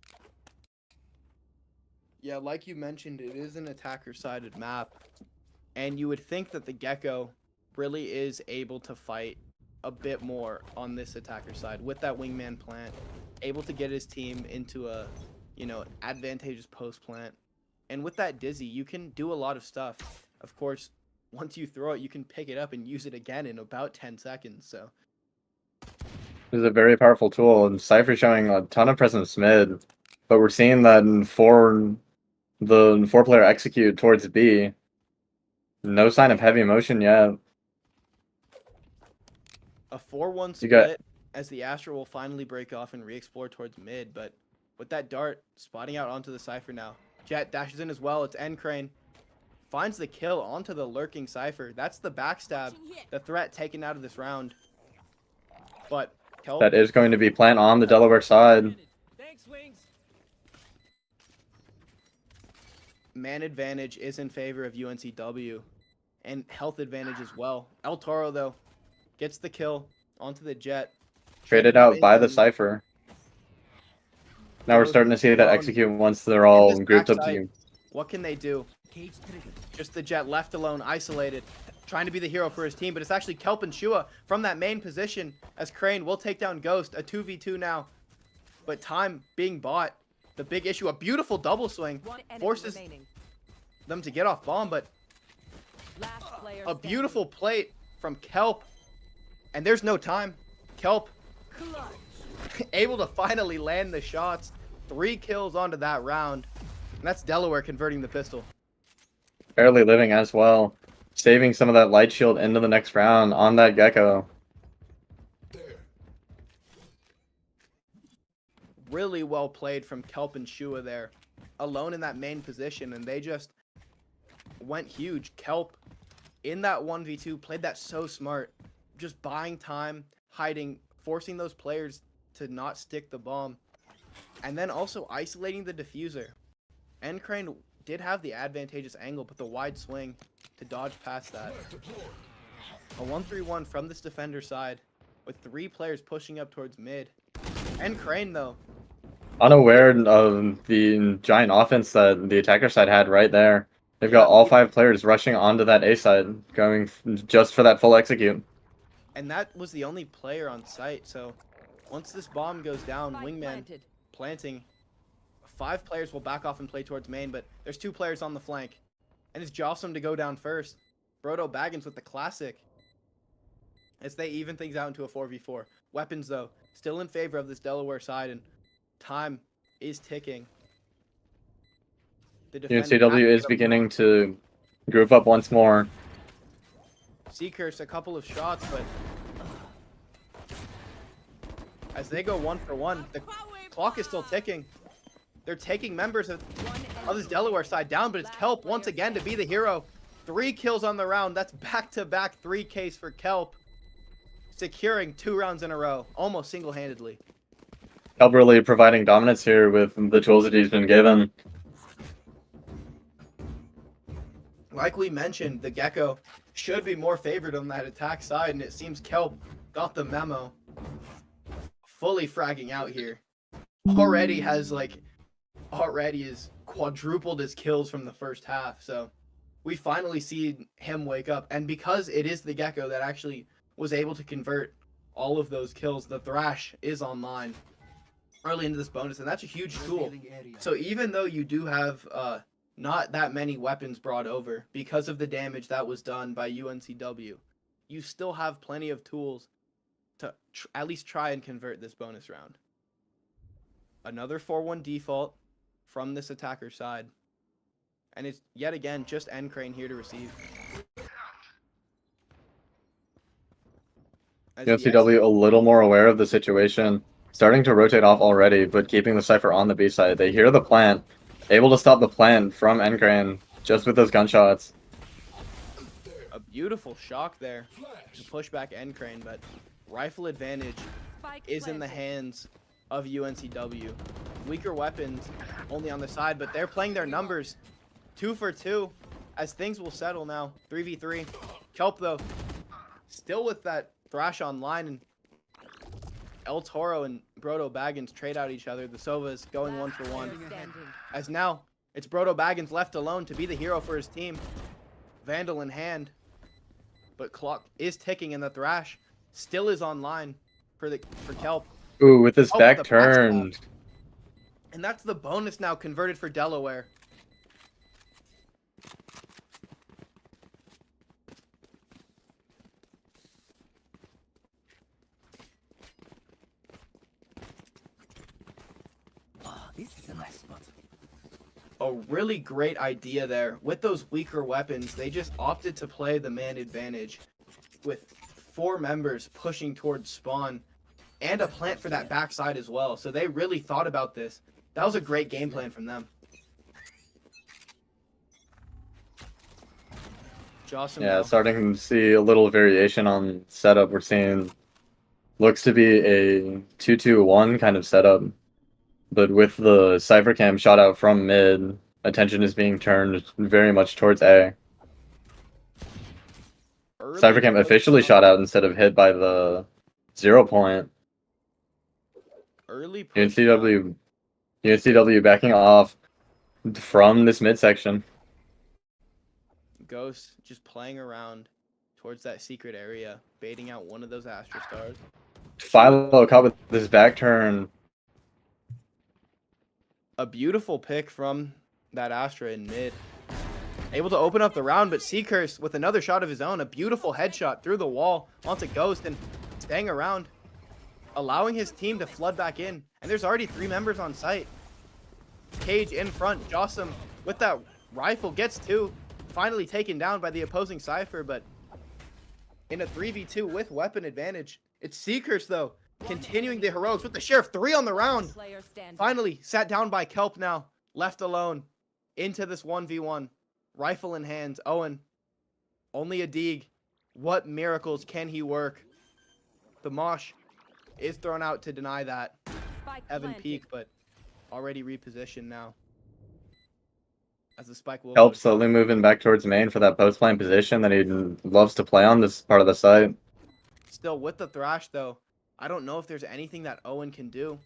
Yeah, like you mentioned, it is an attacker-sided map. And you would think that the Gecko really is able to fight a bit more on this attacker side with that wingman plant, able to get his team into a, advantageous post plant. And with that Dizzy, you can do a lot of stuff. Of course, once you throw it, you can pick it up and use it again in about 10 seconds. So This is a very powerful tool, and Cypher showing a ton of presence mid, but we're seeing that in the 4-player execute towards B. No sign of heavy motion yet. a 4-1 You split got- as the Astra will finally break off and re-explore towards mid. But with that dart spotting out onto the Cypher now. Jet dashes in as well. It's NCrane. Finds the kill onto the lurking Cypher. That's the backstab. The threat taken out of this round. But Kelp, That is going to be plant on the Delaware side. Thanks, Wings. man advantage is in favor of UNCW. And health advantage as well. El Toro, though, gets the kill onto the Jet. Traded out by the Cypher. Now we're starting to see that execute once they're all grouped up to you. What can they do? Cage triggered. Just the Jet left alone, isolated, trying to be the hero for his team, but it's actually Kelp and Shua from that main position as Crane will take down Ghost, a 2v2 now. But time being bought, the big issue, a beautiful double swing, One enemy forces remaining. them to get off bomb, but Last player a beautiful plate from Kelp, and there's no time. Kelp able to finally land the shots. 3 kills onto that round. And that's Delaware converting the pistol. Barely living as well. Saving some of that light shield into the next round on that Gecko. Really well played from Kelp and Shua there. Alone in that main position, and they just went huge. Kelp in that 1v2 played that so smart. Just buying time, hiding, forcing those players to not stick the bomb. And then also isolating the diffuser. NCrane did have the advantageous angle, but the wide swing to dodge past that. A 1-3-1 from this defender side with 3 players pushing up towards mid. NCrane though, Unaware of the giant offense that the attacker side had right there. They've got all 5 players rushing onto that A side, going just for that full execute. and that was the only player on site. So once this bomb goes down, Spike Wingman planted. planting, 5 players will back off and play towards main, but there's 2 players on the flank. And it's Jocelyn to go down first. BrodoBaggins with the classic. As they even things out into a 4v4. Weapons, though, still in favor of this Delaware side, and time is ticking. The UNCW is beginning to group up once more. Seekers a couple of shots, but as they go 1-for-1, the clock is still ticking. They're taking members of this Delaware side down, but it's Kelp once again to be the hero. 3 kills on the round. That's back-to-back 3Ks for Kelp. Securing 2 rounds in a row, almost single-handedly. Kelp really providing dominance here with the tools that he's been given. Like we mentioned, the Gecko should be more favored on that attack side, and it seems Kelp got the memo. Fully fragging out here. Already has quadrupled his kills from the first half, so we finally see him wake up. And because it is the Gecko that actually was able to convert all of those kills, the Thrash is online early into this bonus, and that's a huge tool. So even though you do have not that many weapons brought over because of the damage that was done by UNCW, you still have plenty of tools to at least try and convert this bonus round. Another 4-1 default from this attacker side. And it's yet again just NCrane here to receive. As the UNCW a little more aware of the situation. Starting to rotate off already, but keeping the Cypher on the B side. They hear the plant. Able to stop the plant from NCrane just with those gunshots. A beautiful shock there to push back NCrane, but rifle advantage Spike is in the planted. hands of UNCW. Weaker weapons only on the side, but they're playing their numbers 2 for 2 as things will settle now. 3v3. Kelp, though, still with that Thrash online, and El Toro and BrodoBaggins trade out each other. The Sovas going 1-for-1. Standing. As now, it's BrodoBaggins left alone to be the hero for his team. Vandal in hand. But clock is ticking, and the Thrash still is online for Kelp. Ooh, with this Oh, back the turned. backstab. And that's the bonus now converted for Delaware. This is a nice spot. A really great idea there. With those weaker weapons, they just opted to play the man advantage with 4 members pushing towards spawn and a plant for that backside as well. So they really thought about this. That was a great game plan from them. Jocelyn, Yeah, starting to see a little variation on setup. We're seeing looks to be a 2-2-1 kind of setup. But with the Cypher Cam shot out from mid, attention is being turned very much towards A. early Cypher Cam push officially from- shot out instead of hit by the 0 point. Early push UNCW backing off from this midsection. Ghost just playing around towards that secret area, baiting out one of those Astra Stars. Philo caught with this back turn. A beautiful pick from that Astra in mid. Able to open up the round, but Seacurse with another shot of his own. A beautiful headshot through the wall onto Ghost and staying around. allowing his team to flood back in. And there's already 3 members on site. Cage in front. Jossum with that rifle gets 2. Finally taken down by the opposing Cypher, but in a 3v2 with weapon advantage. It's Seekers, though, continuing the heroics with the Sheriff. 3 on the round. Player standing. Finally sat down by Kelp now. Left alone into this 1v1. Rifle in hands. Owen, only a Deeg. What miracles can he work? The Mosh is thrown out to deny that. Spike Evan planted. Peak, but already repositioned now. As the spike will Help slowly moving back towards main for that post lane position that he loves to play on this part of the site. Still with the Thrash, though. I don't know if there's anything that Owen can do.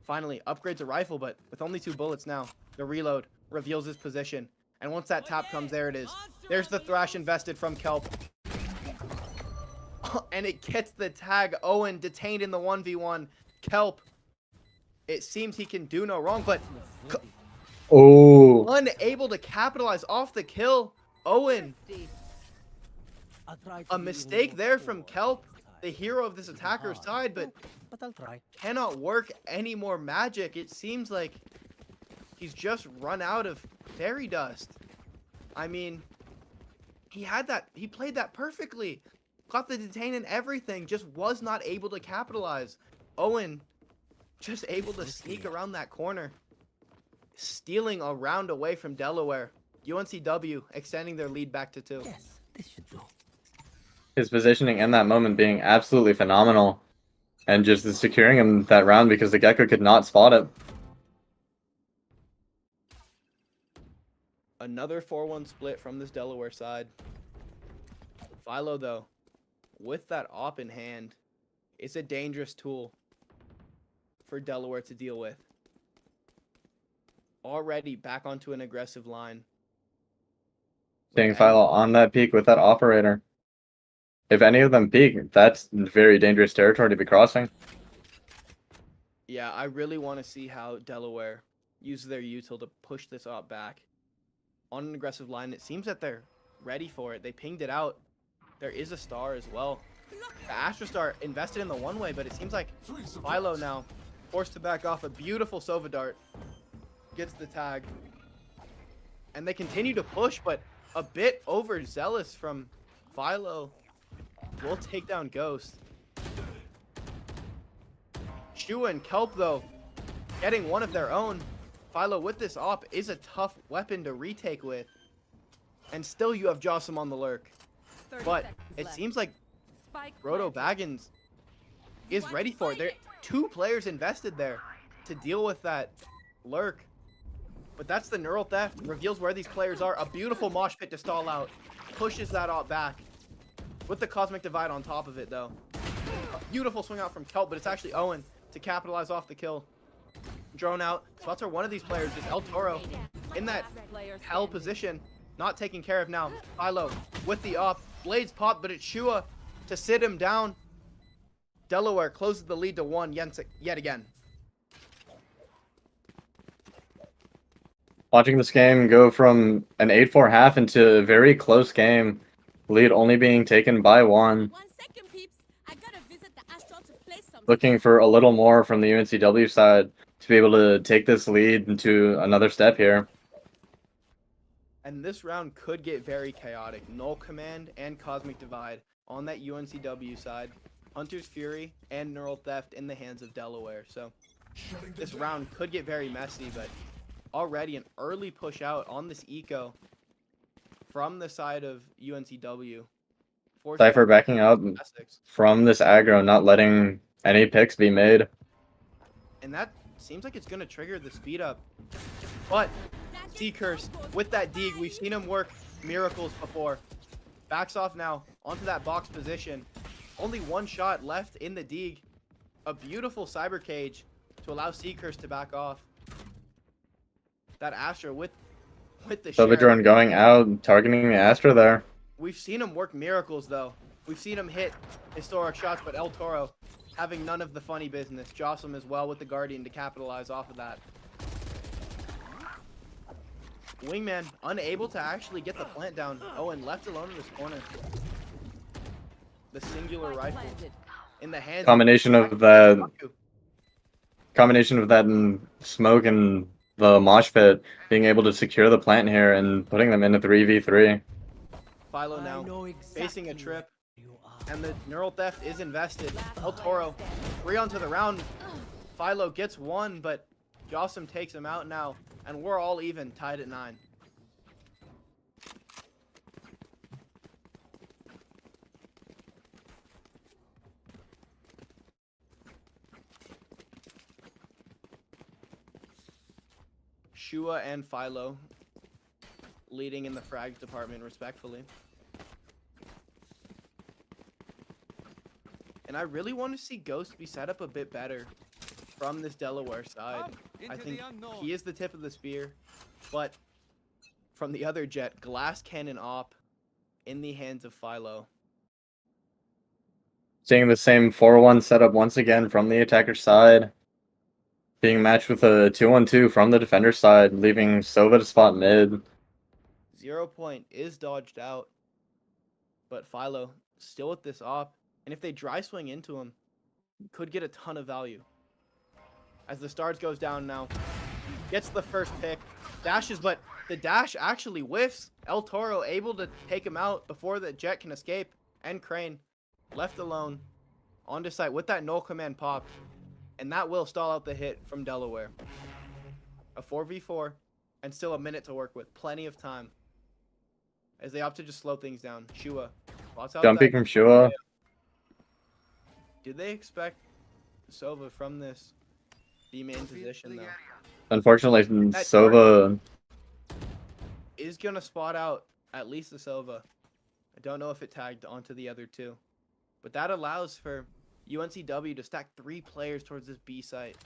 Finally, upgrades a rifle, but with only 2 bullets now. The reload reveals his position. And once that tap comes, there it is. There's the Thrash invested from Kelp. And it gets the tag. Owen detained in the 1v1. Kelp, it seems he can do no wrong, but Oh, unable to capitalize off the kill. Owen, a mistake there from Kelp, the hero of this attacker's side, but I'll try. cannot work any more magic. It seems like he's just run out of fairy dust. I mean, he played that perfectly. Got the detain and everything, just was not able to capitalize. Owen just able to sneak around that corner. Stealing a round away from Delaware. UNCW extending their lead back to 2. Yes, this should do. his positioning in that moment being absolutely phenomenal. And just securing him that round because the Gecko could not spot it. Another 4-1 split from this Delaware side. Philo, though, with that op in hand, it's a dangerous tool for Delaware to deal with. Already back onto an aggressive line. Seeing Philo on that peak with that operator. If any of them peak, that's very dangerous territory to be crossing. Yeah, I really want to see how Delaware uses their util to push this op back. On an aggressive line, it seems that they're ready for it. They pinged it out. There is a star as well. The Astra Star invested in the one-way, but it seems like Philo now forced to back off. A beautiful Sova Dart gets the tag. And they continue to push, but a bit overzealous from Philo. Will take down Ghost. Shua and Kelp, though, getting one of their own. Philo with this op is a tough weapon to retake with. And still you have Jossum on the lurk. 30 But seconds it left. seems like Spike planted. BrodoBaggins is ready for it. There are 2 players invested there to deal with that lurk. But that's the neural theft. Reveals where these players are. A beautiful mosh pit to stall out. Pushes that op back. With the Cosmic Divide on top of it, though. A beautiful swing out from Kelp, but it's actually Owen to capitalize off the kill. Drone out. Spots are one of these players. Just El Toro in that Last player hell standing. position. Not taken care of now. Philo with the op. Blades pop, but it's Shua to sit him down. Delaware closes the lead to 1 yet again. Watching this game go from an 8-4 half into a very close game. Lead only being taken by 1. 1 second, peeps. I gotta visit the Astral to play some. Looking for a little more from the UNCW side to be able to take this lead into another step here. And this round could get very chaotic. Null Command and Cosmic Divide on that UNCW side. Hunter's Fury and Neural Theft in the hands of Delaware. So this round could get very messy, but already an early push out on this eco from the side of UNCW. Cypher backing up from this aggro, not letting any picks be made. And that seems like it's going to trigger the speed up. But Seekers with that Deeg, we've seen him work miracles before. Backs off now onto that box position. Only 1 shot left in the Deeg. A beautiful cyber cage to allow Seekers to back off. That Astra with the Sova Sheriff. drone going out, targeting the Astra there. We've seen him work miracles, though. We've seen him hit historic shots, but El Toro having none of the funny business. Jossum as well with the Guardian to capitalize off of that. Wingman unable to actually get the plant down. Owen left alone in this corner. The singular Spike rifle planted. in the hands. Combination of that and smoke and the mosh pit being able to secure the plant here and putting them into 3v3. Philo now facing a trip, and the neural theft is invested. El Toro, 3 onto the round. Philo gets 1, but Jossum takes him out now, and we're all even, tied at 9. Shua and Philo leading in the frags department respectfully. And I really want to see Ghost be set up a bit better from this Delaware side. I think he is the tip of the spear, but from the other jet, glass cannon op in the hands of Philo. Seeing the same 4-1 setup once again from the attacker side. Being matched with a 2-1-2 from the defender side, leaving Sova to spot mid. 0 point is dodged out, but Philo still with this op. And if they dry swing into him, could get a ton of value. As the stars goes down now, gets the first pick, dashes, but the dash actually whiffs. El Toro able to take him out before the jet can escape. NCrane left alone onto site with that null command popped. And that will stall out the hit from Delaware. A 4v4 and still a minute to work with. Plenty of time. As they opt to just slow things down. Shua. Jumping from Shua. Did they expect Sova from this B main position though? Unfortunately, Sova is gonna spot out at least the Sova. I don't know if it tagged onto the other 2. But that allows for UNCW to stack 3 players towards this B site.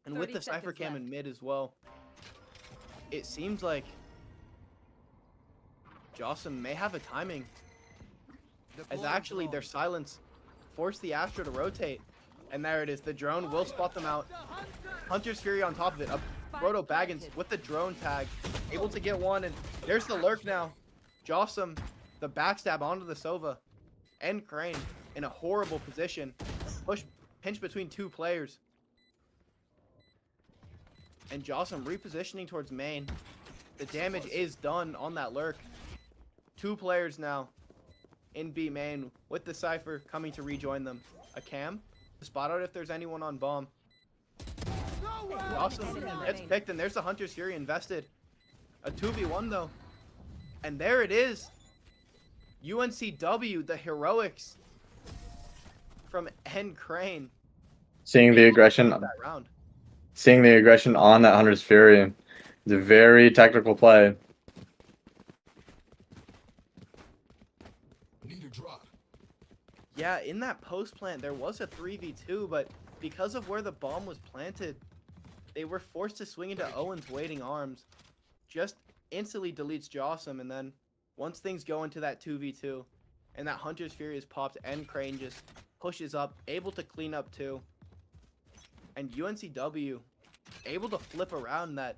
And with the Cypher Cam in mid as well, it seems like Jossum may have a timing. As actually their silence forced the Astra to rotate. And there it is. The drone will spot them out. Hunter's Fury on top of it. BrodoBaggins with the drone tag. Able to get 1. And there's the lurk now. Jossum, the backstab onto the Sova. NCrane in a horrible position. Pinch between 2 players. And Jossum repositioning towards main. The damage is done on that lurk. 2 players now in B main with the Cypher coming to rejoin them. A cam to spot out if there's anyone on bomb. Jossum gets picked, and there's the Hunter's Fury invested. A 2v1 though. And there it is. UNCW, the heroics from NCrane. seeing the aggression on that Hunter's Fury. It's a very tactical play. Yeah, in that post plant, there was a 3v2, but because of where the bomb was planted, they were forced to swing into Owen's waiting arms. Just instantly deletes Jossum, and then once things go into that 2v2, and that Hunter's Fury is popped, NCrane just pushes up, able to clean up too. And UNCW able to flip around that.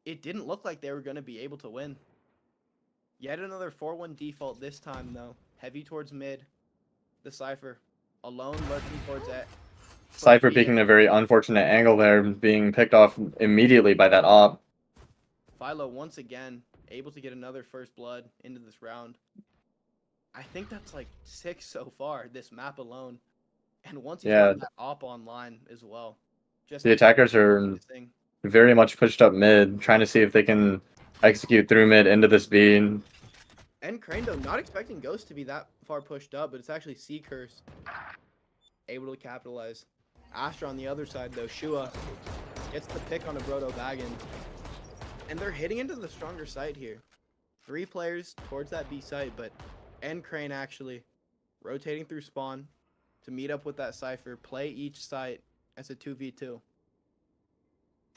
It didn't look like they were going to be able to win. Yet another 4-1 default this time, though. Heavy towards mid. The Cypher alone lurking towards it. Cypher picking a very unfortunate angle there, being picked off immediately by that op. Philo once again able to get another first blood into this round. I think that's like 6 so far, this map alone. And once he's got that op online as well. Just the attackers are very much pushed up mid, trying to see if they can execute through mid into this B. NCrane, though, not expecting Ghost to be that far pushed up, but it's actually C-Curse able to capitalize. Astra on the other side, though. Shua gets the pick on a BrodoBaggins. And they're hitting into the stronger side here. 3 players towards that B site, but NCrane actually rotating through spawn to meet up with that Cypher, play each site as a 2v2.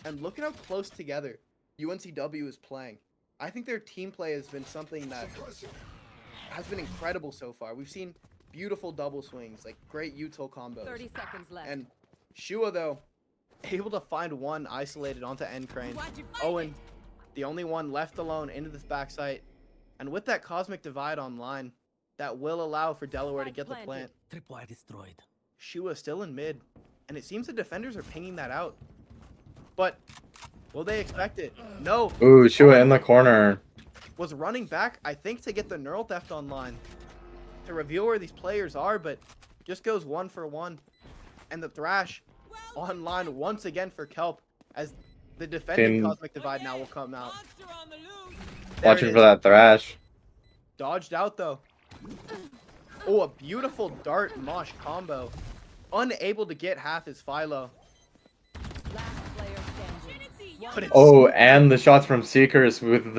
And look at how close together UNCW is playing. I think their team play has been something that has been incredible so far. We've seen beautiful double swings, like great util combos. 30 seconds left. And Shua, though, able to find one isolated onto NCrane. Owen, the only one left alone into this backside. And with that Cosmic Divide online, that will allow for Delaware to Spike get the planted. plant. Tripwire destroyed. Shua still in mid, and it seems the defenders are pinging that out. But will they expect it? No. Ooh, Shua in the corner. Was running back, I think, to get the neural theft online to reveal where these players are, but just goes 1 for 1. And the Thrash online once again for Kelp as the defending Cosmic Divide now will come out. There Watching it for is. that Thrash. Dodged out though. Oh, a beautiful dart mosh combo. Unable to get half his Philo. Last player standing. But it's Oh, and the shots from Seekers with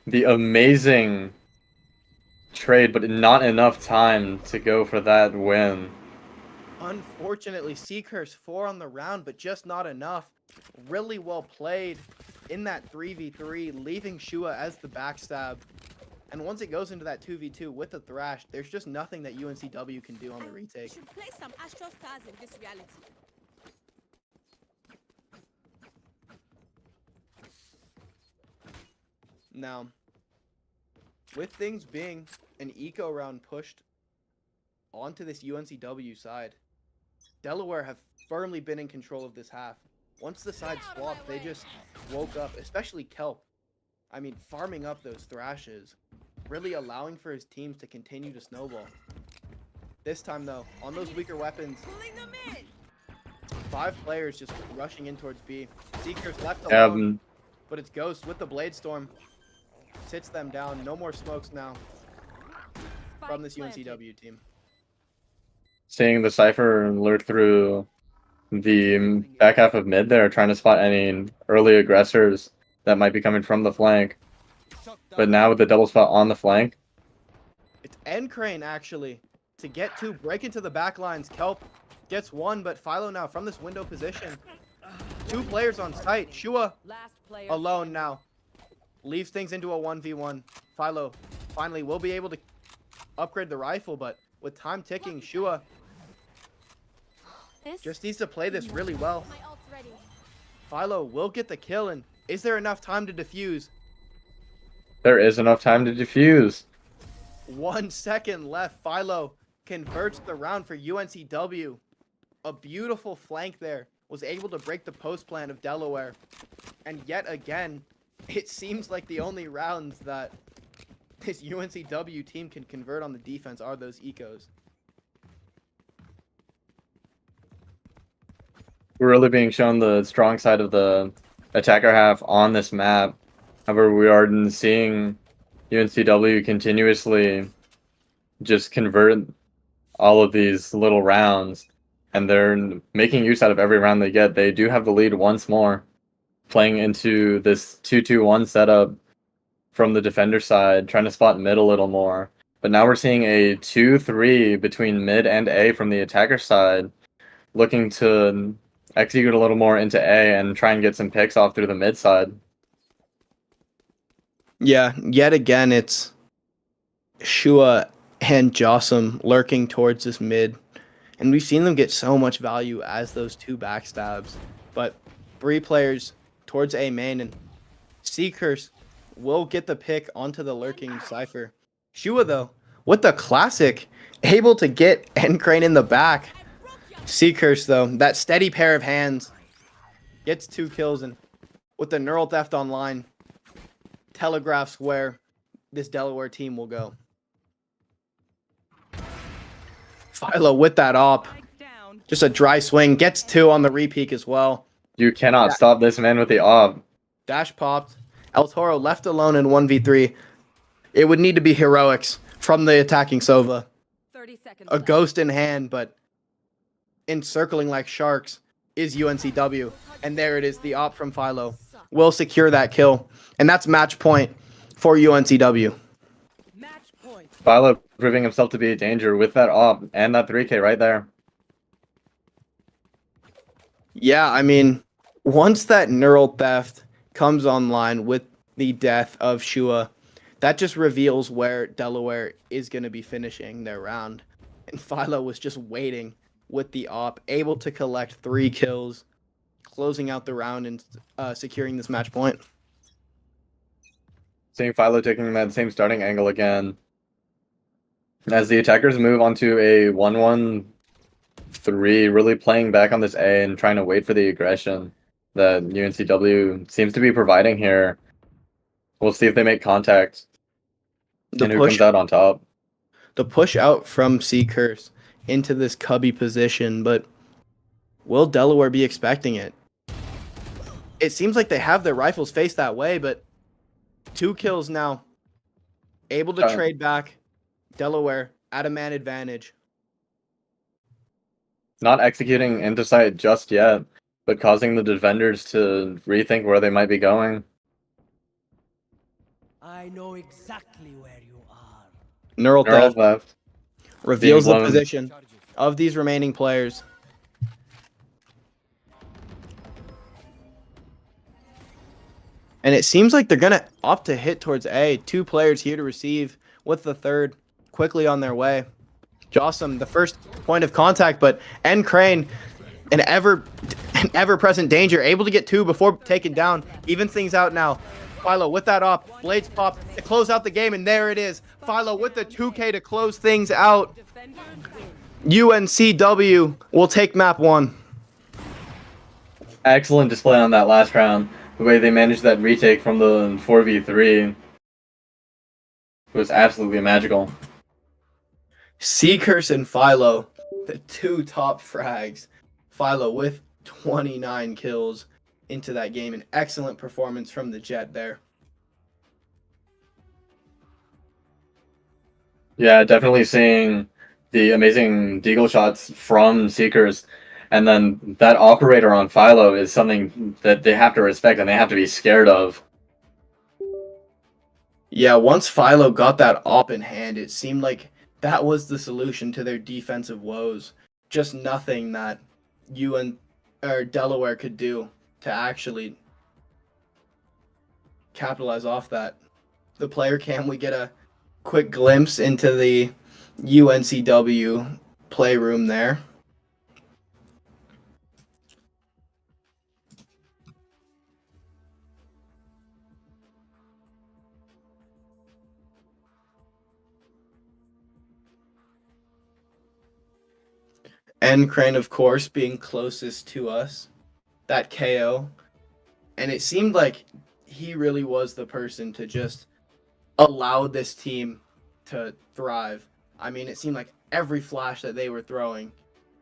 the amazing trade, but not enough time to go for that win. unfortunately Seekers 4 on the round, but just not enough. Really well played in that 3v3, leaving Shua as the backstab. And once it goes into that 2v2 with the Thrash, there's just nothing that UNCW can do on the retake. Should play some Astral Stars in this reality. Now, with things being an eco round pushed onto this UNCW side, Delaware have firmly been in control of this half. Once the side swapped, they just woke up, especially Kelp. I mean, farming up those Thrashes, really allowing for his teams to continue to snowball. This time, though, on those weaker weapons, 5 players just rushing in towards B. Seekers left alone, but it's Ghost with the Blade Storm. Sits them down. No more smokes now from this UNCW team. Seeing the Cypher lurk through the back half of mid there, trying to spot any early aggressors that might be coming from the flank. But now with the double spot on the flank, It's NCrane, actually, to get 2, break into the back lines. Kelp gets 1, but Philo now from this window position. 2 players on site. Shua Last player alone now. Leaves things into a 1v1. Philo finally will be able to upgrade the rifle, but with time ticking, Shua just needs to play this really well. My ult's ready. Philo will get the kill, and is there enough time to defuse? there is enough time to defuse. 1 second left. Philo converts the round for UNCW. A beautiful flank there. Was able to break the post plan of Delaware. And yet again, it seems like the only rounds that this UNCW team can convert on the defense are those ecos. We're really being shown the strong side of the attacker half on this map. However, we are seeing UNCW continuously just convert all of these little rounds, and they're making use out of every round they get. They do have the lead once more, playing into this 2-2-1 setup from the defender side, trying to spot mid a little more. But now we're seeing a 2-3 between mid and A from the attacker side, looking to execute a little more into A and try and get some picks off through the mid side. Yeah, yet again, it's Shua and Jossum lurking towards this mid. And we've seen them get so much value as those 2 backstabs. But 3 players towards A main, and Seekers will get the pick onto the lurking Cypher. Shua, though, with the classic, able to get NCrane in the back. Seekers, though, that steady pair of hands, gets 2 kills, and with the neural theft online, telegraphs where this Delaware team will go. Philo with that op. down. Just a dry swing. Gets 2 on the repeat as well. You cannot stop this man with the op. Dash popped. El Toro left alone in 1v3. It would need to be heroics from the attacking Sova. 30 seconds. A left. ghost in hand, but encircling like sharks is UNCW. And there it is, the op from Philo. Will secure that kill. And that's match point for UNCW. Match point. Philo proving himself to be a danger with that op and that 3K right there. Yeah, I mean, once that neural theft comes online with the death of Shua, that just reveals where Delaware is going to be finishing their round. And Philo was just waiting with the op, able to collect 3 kills, closing out the round and securing this match point. Seeing Philo taking that same starting angle again. As the attackers move onto a 1-1-3, really playing back on this A and trying to wait for the aggression that UNCW seems to be providing here. We'll see if they make contact The and who comes out on top. the push out from C Curse into this cubby position, but will Delaware be expecting it? It seems like they have their rifles faced that way, but 2 kills now. Able to trade back. Delaware at a man advantage. Not executing into sight just yet, but causing the defenders to rethink where they might be going. I know exactly where you are. Neural Neural theft left. reveals the blown. position of these remaining players. And it seems like they're going to opt to hit towards A. 2 players here to receive with the third quickly on their way. Jossum, the first point of contact, but NCrane, an ever-present danger, able to get 2 before taken down. Even things out now. Philo with that op. Blades pop to close out the game, and there it is. Philo with the 2K to close things out. Defenders win. UNCW will take map 1. Excellent display on that last round. The way they managed that retake from the 4v3 was absolutely magical. Seacurse and Philo, the 2 top frags. Philo with 29 kills into that game. An excellent performance from the Jet there. Yeah, definitely seeing the amazing deagle shots from Seekers. And then that operator on Philo is something that they have to respect and they have to be scared of. Yeah, once Philo got that op in hand, it seemed like that was the solution to their defensive woes. Just nothing that Delaware could do to actually capitalize off that. The player cam, we get a quick glimpse into the UNCW playroom there. NCrane, of course, being closest to us. That KO. And it seemed like he really was the person to just allow this team to thrive. I mean, it seemed like every flash that they were throwing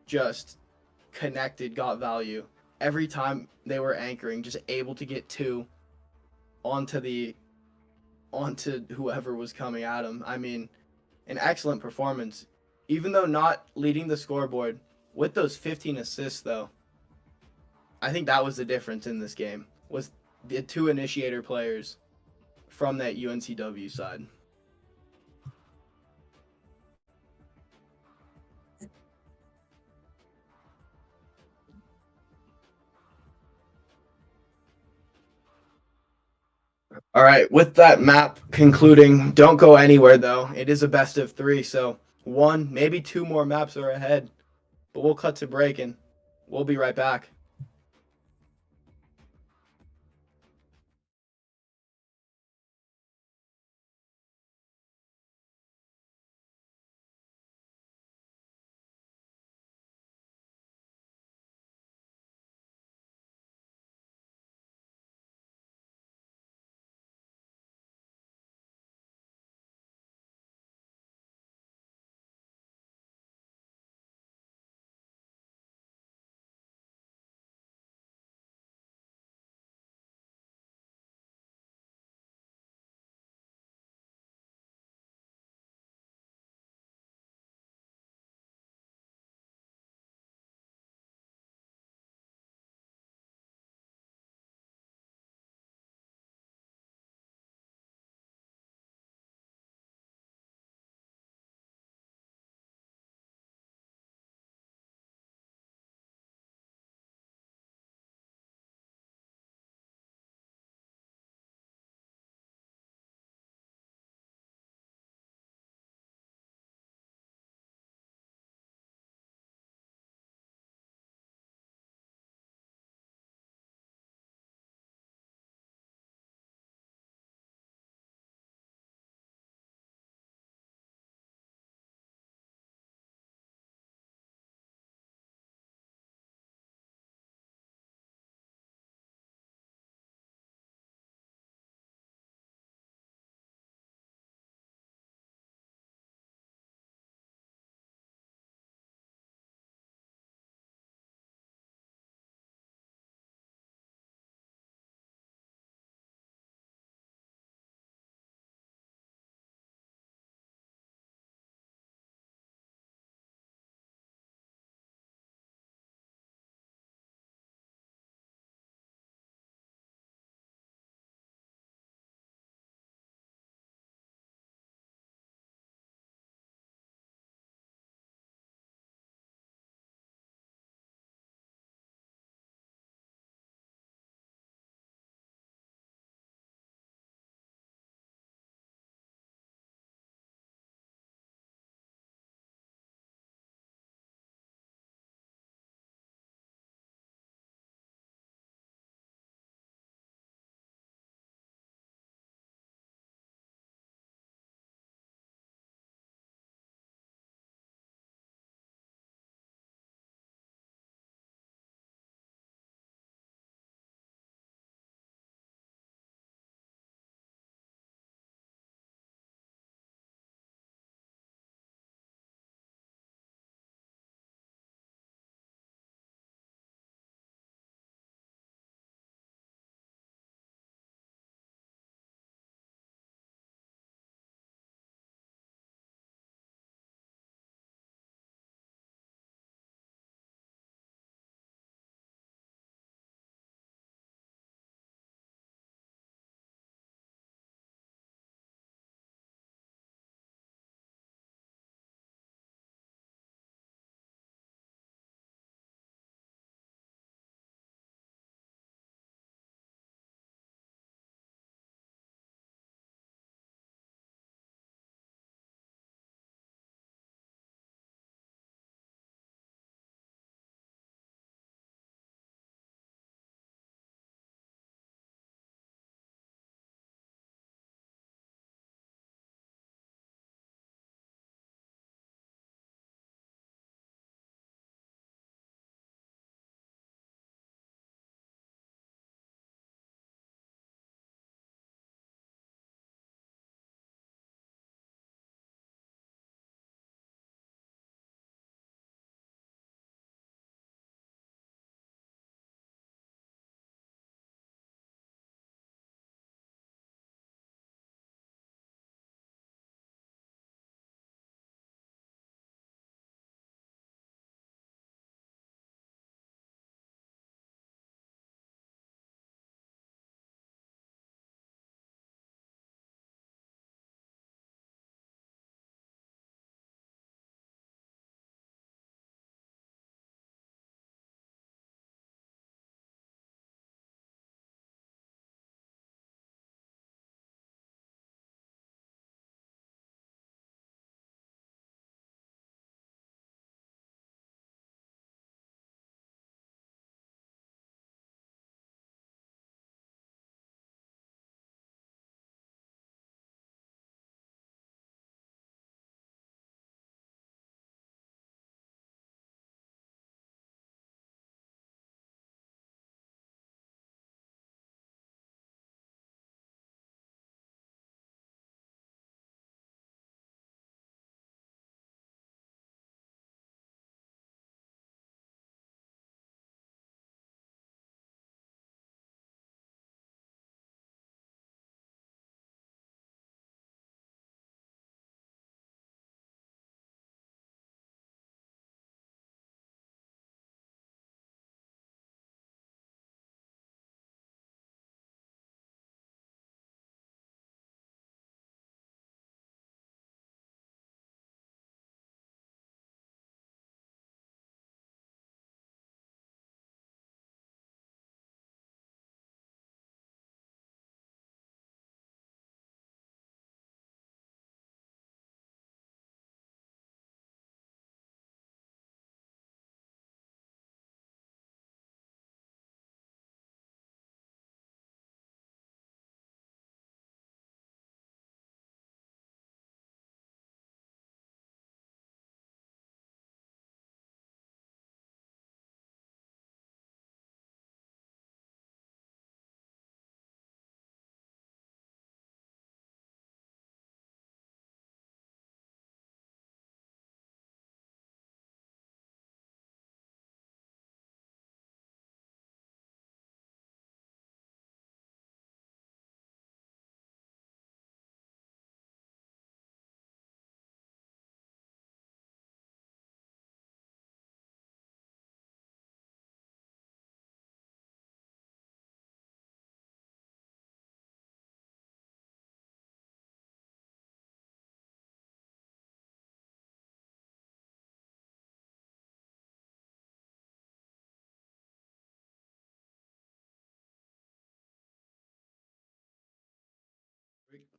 just connected, got value. Every time they were anchoring, just able to get 2 onto whoever was coming at them. I mean, an excellent performance. Even though not leading the scoreboard, with those 15 assists, though, I think that was the difference in this game, was the 2 initiator players from that UNCW side. All right, with that map concluding, don't go anywhere, though. It is a best of 3, so 1, maybe 2 more maps are ahead. But we'll cut to break, and we'll be right back.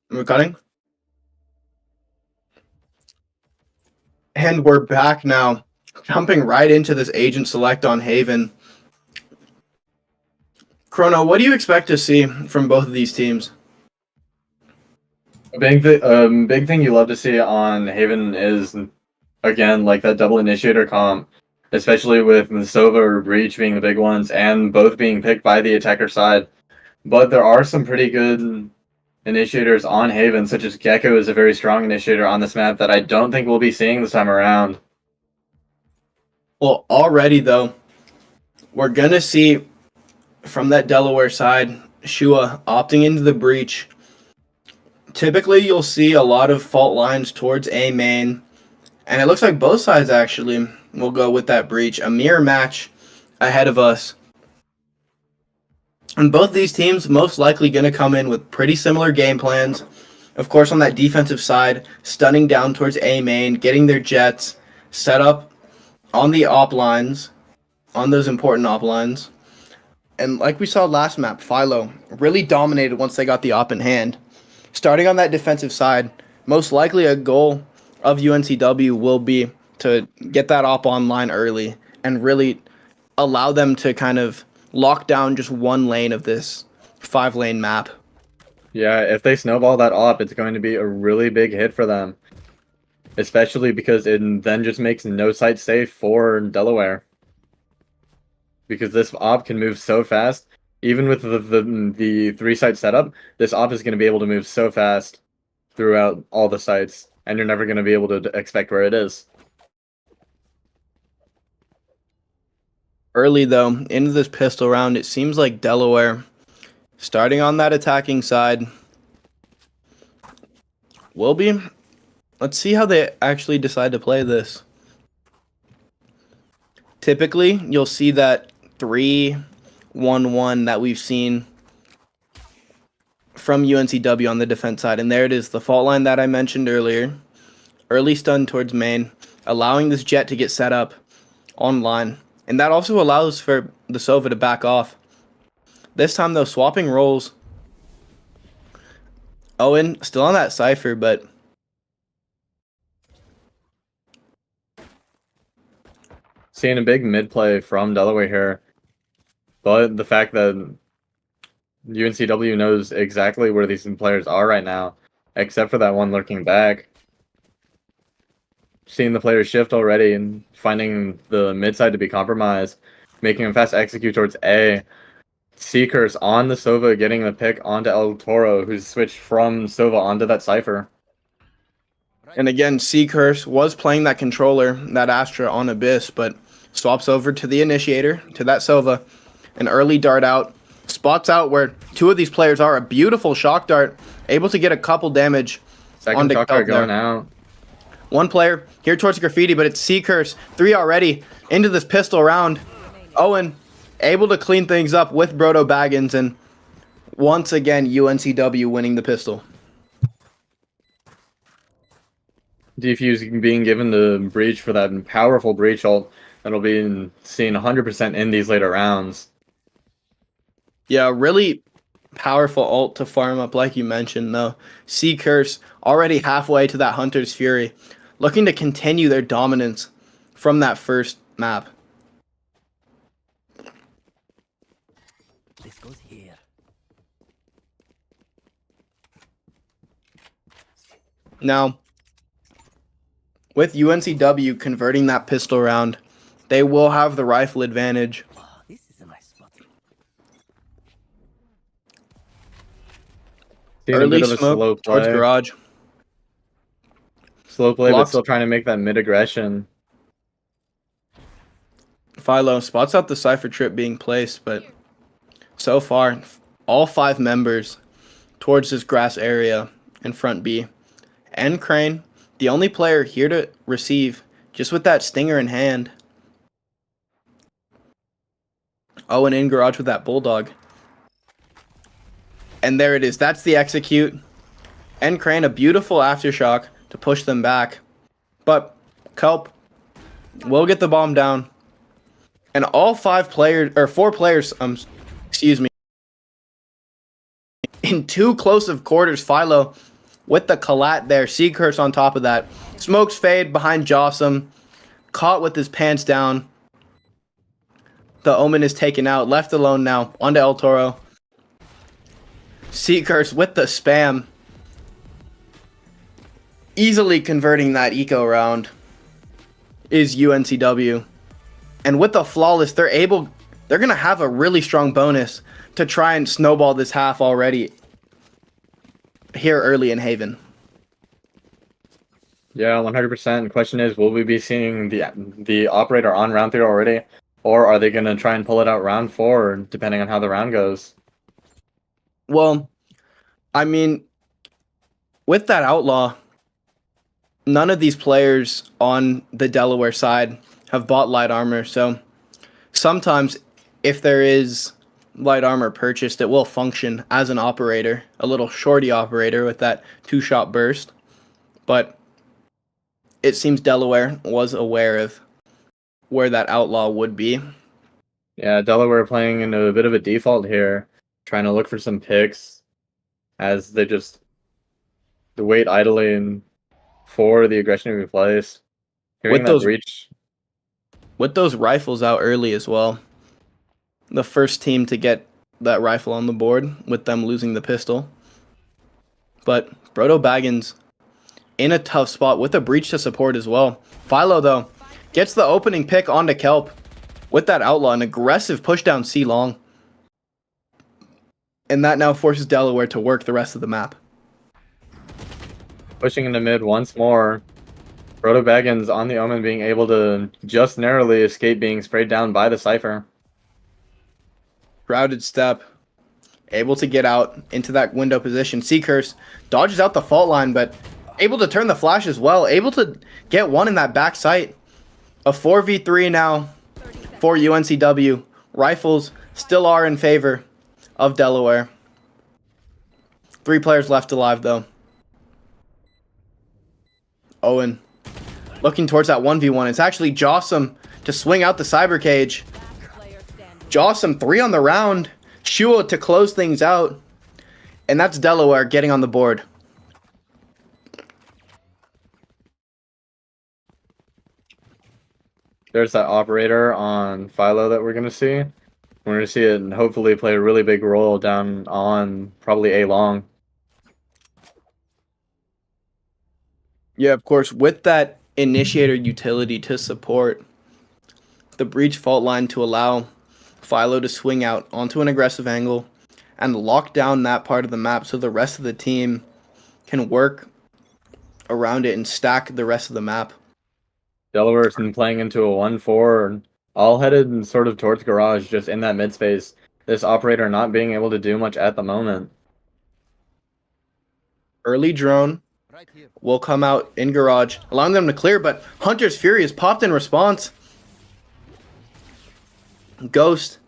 Recording. And we're back now, jumping right into this agent select on Haven. Chrono, what do you expect to see from both of these teams? A big thing you love to see on Haven is, again, like that double initiator comp, especially with the Sova or Breach being the big ones, and both being picked by the attacker side. But there are some pretty good initiators on Haven, such as Gecko is a very strong initiator on this map that I don't think we'll be seeing this time around. Well, already though, we're gonna see from that Delaware side, Shua opting into the Breach. Typically, you'll see a lot of fault lines towards A main, and it looks like both sides actually will go with that Breach. A mirror match ahead of us. And both these teams most likely going to come in with pretty similar game plans. Of course, on that defensive side, stunning down towards A main, getting their jets set up on the op lines, on those important op lines. And like we saw last map, Philo really dominated once they got the op in hand. Starting on that defensive side, most likely a goal of UNCW will be to get that op online early and really allow them to kind of lock down just one lane of this 5-lane map. Yeah, if they snowball that op, it's going to be a really big hit for them. Especially because it then just makes no site safe for Delaware. Because this op can move so fast. Even with the 3-site setup, this op is going to be able to move so fast throughout all the sites. And you're never going to be able to expect where it is. Early, though, into this pistol round, it seems like Delaware, starting on that attacking side, will be. Let's see how they actually decide to play this. Typically, you'll see that 3-1-1 that we've seen from UNCW on the defense side. And there it is, the fault line that I mentioned earlier. Early stun towards main, allowing this jet to get set up online. And that also allows for the Sova to back off. This time, though, swapping roles. Owen still on that Cypher, but seeing a big mid play from Delaware here. But the fact that UNCW knows exactly where these players are right now, except for that one lurking back. Seeing the players shift already and finding the mid side to be compromised, making him fast execute towards A. Seekers on the Sova, getting the pick onto El Toro, who's switched from Sova onto that Cypher. and again, Seekers was playing that controller, that Astra on Abyss, but swaps over to the Initiator, to that Sova. An early dart out, spots out where two of these players are. A beautiful shock dart, able to get a couple damage. Second shock dart going out. One player here towards Graffiti, but it's Seekers. 3 already into this pistol round. Owen able to clean things up with BrodoBaggins, and once again, UNCW winning the pistol. Defuse being given the breach for that powerful breach ult that'll be seen 100% in these later rounds. Yeah, really powerful ult to farm up, like you mentioned, though. Seekers already halfway to that Hunter's Fury, looking to continue their dominance from that first map. This goes here. Now, with UNCW converting that pistol round, they will have the rifle advantage. Oh, this is a nice spot. Seeing Early a bit of a slow smoke play. towards garage. Slow play, Blocks. but still trying to make that mid-aggression. Philo spots out the Cypher trip being placed, but so far, all 5 members towards this grass area in front B. NCrane, the only player here to receive, just with that stinger in hand. Owen in garage with that Bulldog. And there it is. That's the execute. NCrane, a beautiful aftershock to push them back. But Kelp will get the bomb down. And all 4 players, excuse me, in too close of quarters. Philo with the collat there. Sea Curse on top of that. Smokes fade behind Jossum. Caught with his pants down. The Omen is taken out. Left alone now. Onto El Toro. Sea Curse with the spam. Easily converting that eco round is UNCW. And with the flawless, they're going to have a really strong bonus to try and snowball this half already here early in Haven. Yeah, 100%. The question is, will we be seeing the operator on round 3 already? Or are they going to try and pull it out round 4, depending on how the round goes? Well, I mean, with that outlaw, none of these players on the Delaware side have bought light armor, so sometimes if there is light armor purchased, it will function as an operator, a little shorty operator with that 2-shot burst. But it seems Delaware was aware of where that outlaw would be. Yeah, Delaware playing into a bit of a default here, trying to look for some picks as they just wait idly for the aggression to be placed. With those rifles out early as well. The first team to get that rifle on the board with them losing the pistol. But BrodoBaggins in a tough spot with a breach to support as well. Philo, though, gets the opening pick onto Kelp with that outlaw, an aggressive push down C long. And that now forces Delaware to work the rest of the map. Pushing into mid once more. BrodoBaggins on the Omen being able to just narrowly escape being sprayed down by the Cypher. Crowded step. Able to get out into that window position. Sea Curse dodges out the fault line, but able to turn the flash as well. Able to get one in that back sight. A 4v3 now for UNCW. Rifles still are in favor of Delaware. 3 players left alive, though. Owen looking towards that 1v1. It's actually Jossum to swing out the cyber cage. Jossum 3 on the round. Shua to close things out. And that's Delaware getting on the board. There's that operator on Philo that we're going to see. We're going to see it and hopefully play a really big role down on probably A long. Yeah, of course, with that initiator utility to support the breach fault line to allow Philo to swing out onto an aggressive angle and lock down that part of the map so the rest of the team can work around it and stack the rest of the map. Delaware's been playing into a 1-4, all headed and sort of towards garage, just in that mid space. This operator not being able to do much at the moment. Early drone will come out in garage, allowing them to clear, but Hunter's Fury is popped in response. Ghost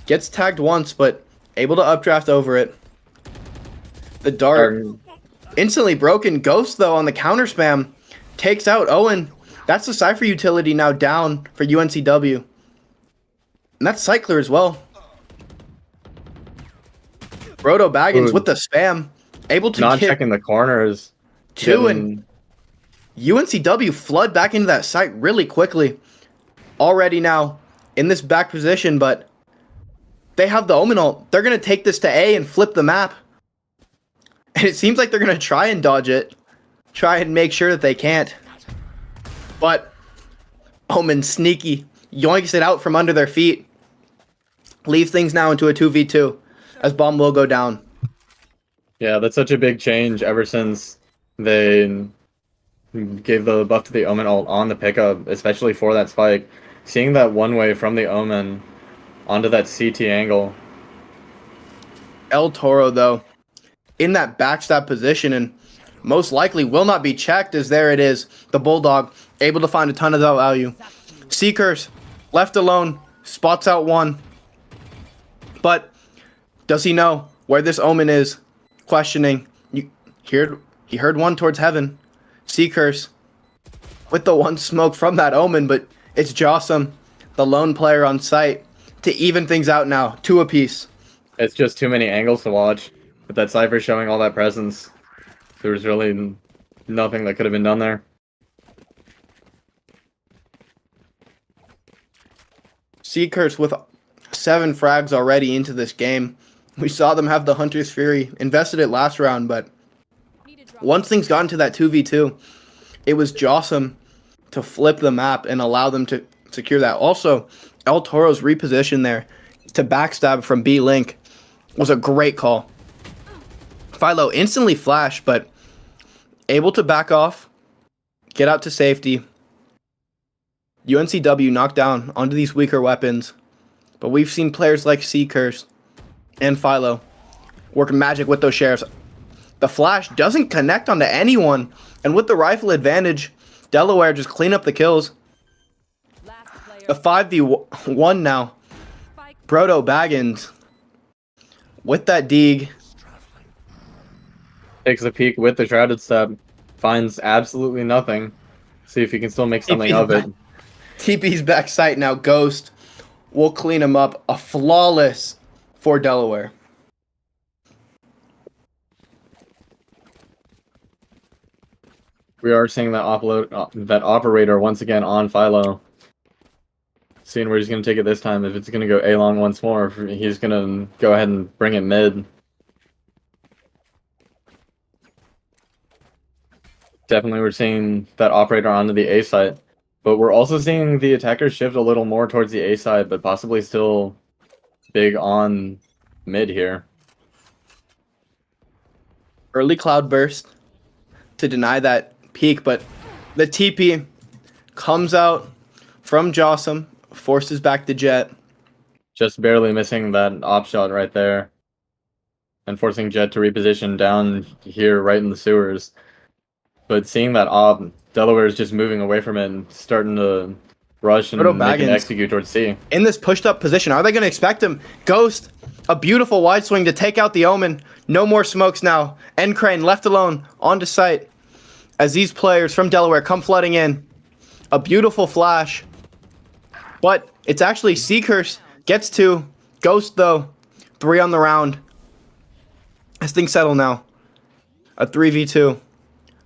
gets tagged once, but able to updraft over it. The dart instantly broken. Ghost, though, on the counter spam, takes out Owen. That's the Cypher utility now down for UNCW. And that's Cycler as well. BrodoBaggins with the spam. Able to not get checking the corners. 2 and UNCW flood back into that site really quickly. Already now in this back position, but they have the Omen ult. They're going to take this to A and flip the map. And it seems like they're going to try and dodge it. Try and make sure that they can't. But Omen sneaky. Yoinks it out from under their feet. Leaves things now into a 2v2 as bomb will go down. Yeah, that's such a big change ever since they gave the buff to the Omen ult on the pickup, especially for that spike. Seeing that one way from the Omen onto that CT angle. El Toro, though, in that backstab position and most likely will not be checked, as there it is. The Bulldog able to find a ton of value. Seekers left alone, spots out one. But does he know where this Omen is? Questioning. He heard one towards heaven. Seekers with the one smoke from that Omen, but it's Jossum, the lone player on site, to even things out now. 2 apiece. It's just too many angles to watch. With that Cypher showing all that presence, there was really nothing that could have been done there. Seekers with 7 frags already into this game. We saw them have the Hunter's Fury, invested it last round, but once things got into that 2v2, it was Jossum to flip the map and allow them to secure that. Also, El Toro's reposition there to backstab from B-Link was a great call. Philo instantly flashed, but able to back off, get out to safety. UNCW knocked down onto these weaker weapons, but we've seen players like Seekers and Philo working magic with those sheriffs. The flash doesn't connect onto anyone, and with the rifle advantage, Delaware just clean up the kills. A 5v1 now. BrodoBaggins with that Deeg. Takes a peek with the Shrouded Step. Finds absolutely nothing. See if he can still make something of it. TP's back sight now. Ghost will clean him up. A flawless for Delaware. We are seeing that operator once again on Philo. Seeing where he's going to take it this time. If it's going to go A-long once more, he's going to go ahead and bring it mid. Definitely we're seeing that operator onto the A side. But we're also seeing the attackers shift a little more towards the A side, but possibly still big on mid here. Early cloud burst to deny that peek, but the TP comes out from Jossum, forces back the Jet. Just barely missing that op shot right there. And forcing Jet to reposition down here right in the sewers. But seeing that op, Delaware is just moving away from it and starting to rush and make an execute towards C. In this pushed up position, are they going to expect him? Ghost, a beautiful wide swing to take out the Omen. No more smokes now. NCrane left alone onto site as these players from Delaware come flooding in. A beautiful flash. But it's actually Seekers gets 2. Ghost, though, 3 on the round. As things settle now. A 3v2.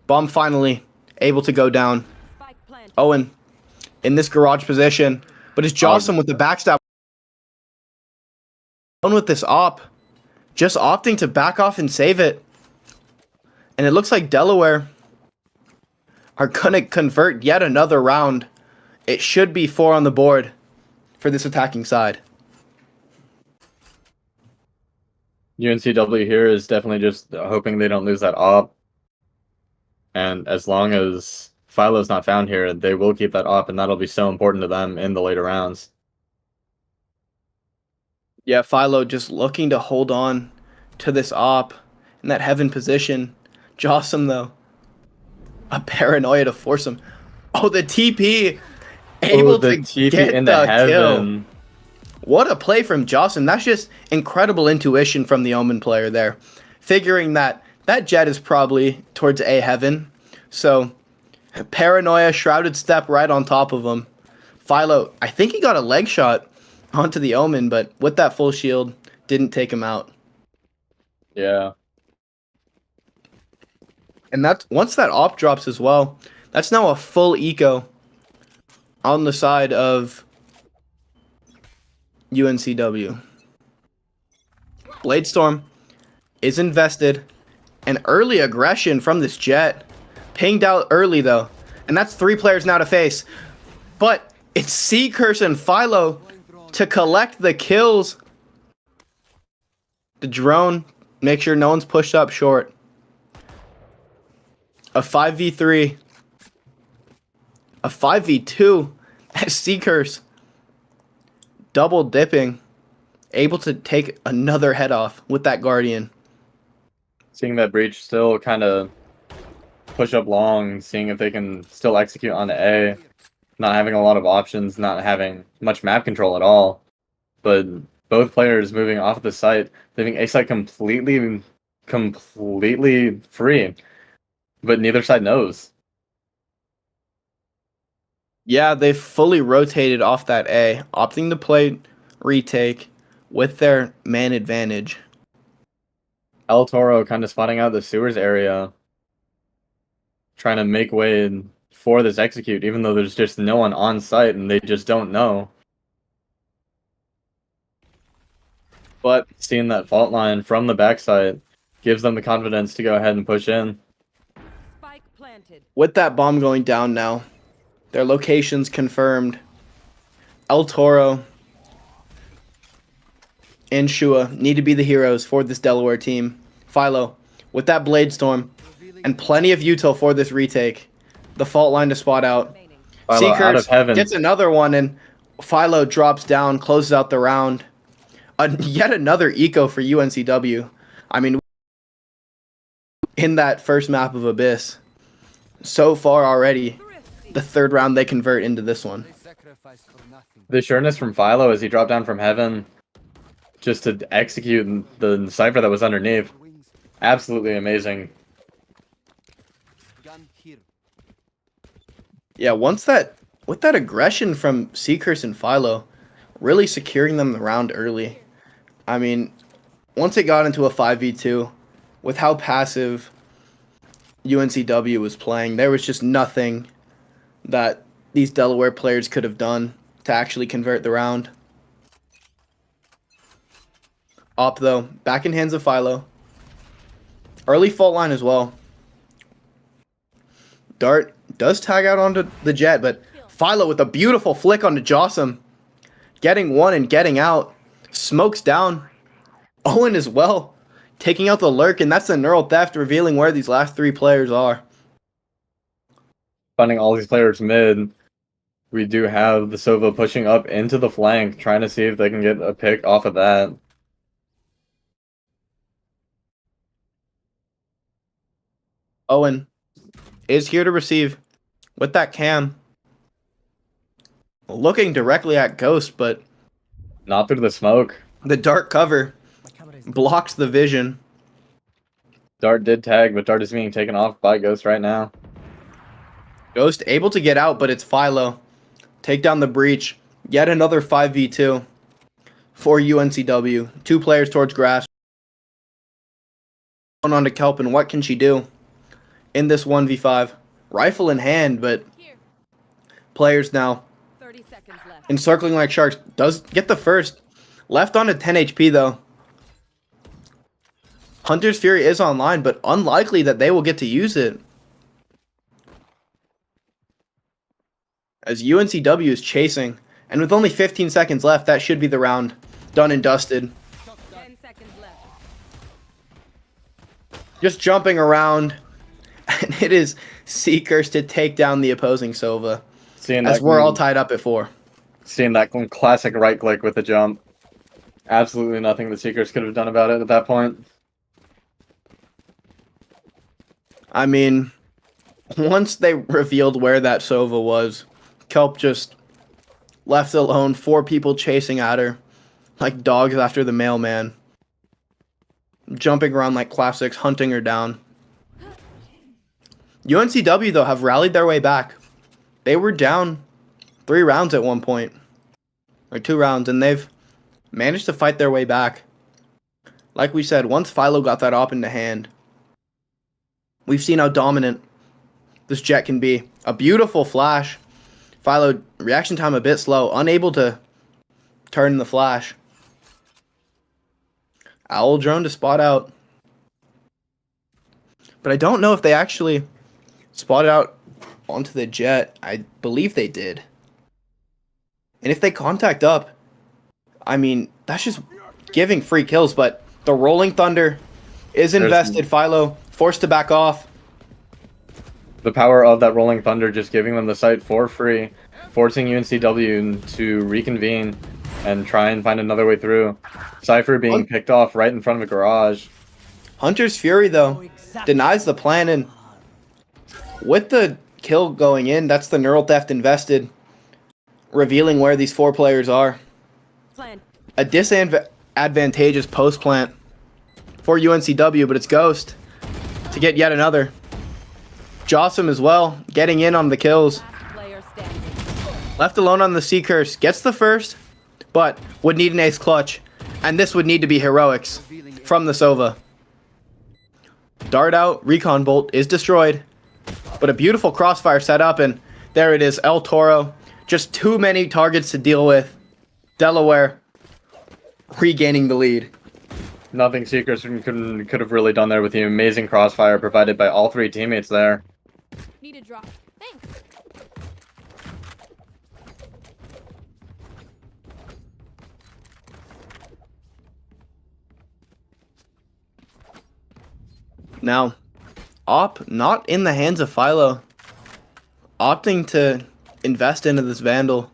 Bomb finally able to go down. Owen in this garage position. But it's Jossum with the backstab. Owen with this op. Just opting to back off and save it. And it looks like Delaware are going to convert yet another round. It should be 4 on the board for this attacking side. UNCW here is definitely just hoping they don't lose that op. And as long as Philo's not found here, they will keep that op, and that'll be so important to them in the later rounds. Yeah, Philo just looking to hold on to this op in that heaven position. Jossum, though. A paranoia to force him. Oh, the TP able to TP get in the heaven. kill. What a play from Jossum. That's just incredible intuition from the Omen player there. Figuring that Jet is probably towards A heaven. So, paranoia, shrouded step right on top of him. Philo, I think he got a leg shot onto the Omen, but with that full shield, didn't take him out. Yeah. And that's once that op drops as well, that's now a full eco on the side of UNCW. Bladestorm is invested. An early aggression from this Jet. Pinged out early, though. And that's 3 players now to face. But it's Seekers and Philo to collect the kills. The drone, make sure no one's pushed up short. A 5v3. A 5v2. Seekers double dipping. Able to take another head off with that Guardian. Seeing that Breach still kind of push up long, seeing if they can still execute on A. Not having a lot of options, not having much map control at all. But both players moving off the site, leaving A site completely free. But neither side knows. Yeah, they fully rotated off that A, opting to play retake with their man advantage. El Toro kind of spotting out the sewers area, trying to make way for this execute, even though there's just no one on site and they just don't know. But seeing that fault line from the backside gives them the confidence to go ahead and push in. Spike planted. With that bomb going down now, their location's confirmed. El Toro and Shua need to be the heroes for this Delaware team. Philo, with that Blade Storm, and plenty of util for this retake. The fault line to spot out. Philo out of heaven. Gets another one, and Philo drops down, closes out the round. Yet another eco for UNCW. I mean, in that first map of Abyss, so far already, the third round they convert into this one. The sureness from Philo as he dropped down from heaven just to execute the cipher that was underneath. Absolutely amazing. Yeah, with that aggression from Seacurse and Philo, really securing them the round early. I mean, once it got into a 5v2, with how passive UNCW was playing, there was just nothing that these Delaware players could have done to actually convert the round. Op though, back in hands of Philo. Early fault line as well. Dart does tag out onto the jet, but Philo with a beautiful flick onto Jossum. Getting one and getting out. Smokes down. Owen as well. Taking out the lurk, and that's the neural theft, revealing where these last three players are. Finding all these players mid. We do have the Sova pushing up into the flank, trying to see if they can get a pick off of that. Owen is here to receive with that cam. Looking directly at Ghost, but Not through the smoke. the dark cover blocks the vision. Dart did tag, but Dart is being taken off by Ghost right now. Ghost able to get out, but it's Philo. Take down the breach. Yet another 5v2 for UNCW. Two players towards grass. Going on to Kelpin. What can she do in this 1v5? Rifle in hand, but players now 30 seconds left. encircling like sharks. Does get the first. Left on to 10 HP though. Hunter's Fury is online, but unlikely that they will get to use it. As UNCW is chasing. And with only 15 seconds left, that should be the round. Done and dusted. 10 seconds left. Just jumping around. And it is Seekers to take down the opposing Sova. As we're all tied up at 4. Seeing that classic right click with the jump. Absolutely nothing the Seekers could have done about it at that point. I mean, once they revealed where that Sova was, Kelp just left alone. 4 people chasing at her like dogs after the mailman. Jumping around like classics, hunting her down. UNCW, though, have rallied their way back. They were down 3 rounds at one point. Or 2 rounds, and they've managed to fight their way back. Like we said, once Philo got that op into hand, we've seen how dominant this jet can be. A beautiful flash. Philo, reaction time a bit slow, unable to turn the flash. Owl drone to spot out. But I don't know if they actually spotted out onto the jet. I believe they did. And if they contact up, I mean, that's just giving free kills, but the Rolling Thunder is invested. Philo forced to back off. The power of that Rolling Thunder just giving them the site for free, forcing UNCW to reconvene and try and find another way through. Cypher being picked off right in front of a garage. Hunter's Fury, though, denies the plan, and with the kill going in, that's the neural theft invested, revealing where these 4 players are. Plan. A disadvantageous post plant for UNCW, but it's Ghost to get yet another. Jossum as well, getting in on the kills. Last player standing. Left alone on the Sea Curse, gets the first, but would need an ace clutch, and this would need to be heroics from the Sova. Dart out, recon bolt is destroyed. But a beautiful crossfire set up, and there it is, El Toro. Just too many targets to deal with. Delaware regaining the lead. Nothing Seekers could have really done there with the amazing crossfire provided by all three teammates there. Need a drop. Thanks. Now, Op not in the hands of Philo. Opting to invest into this Vandal.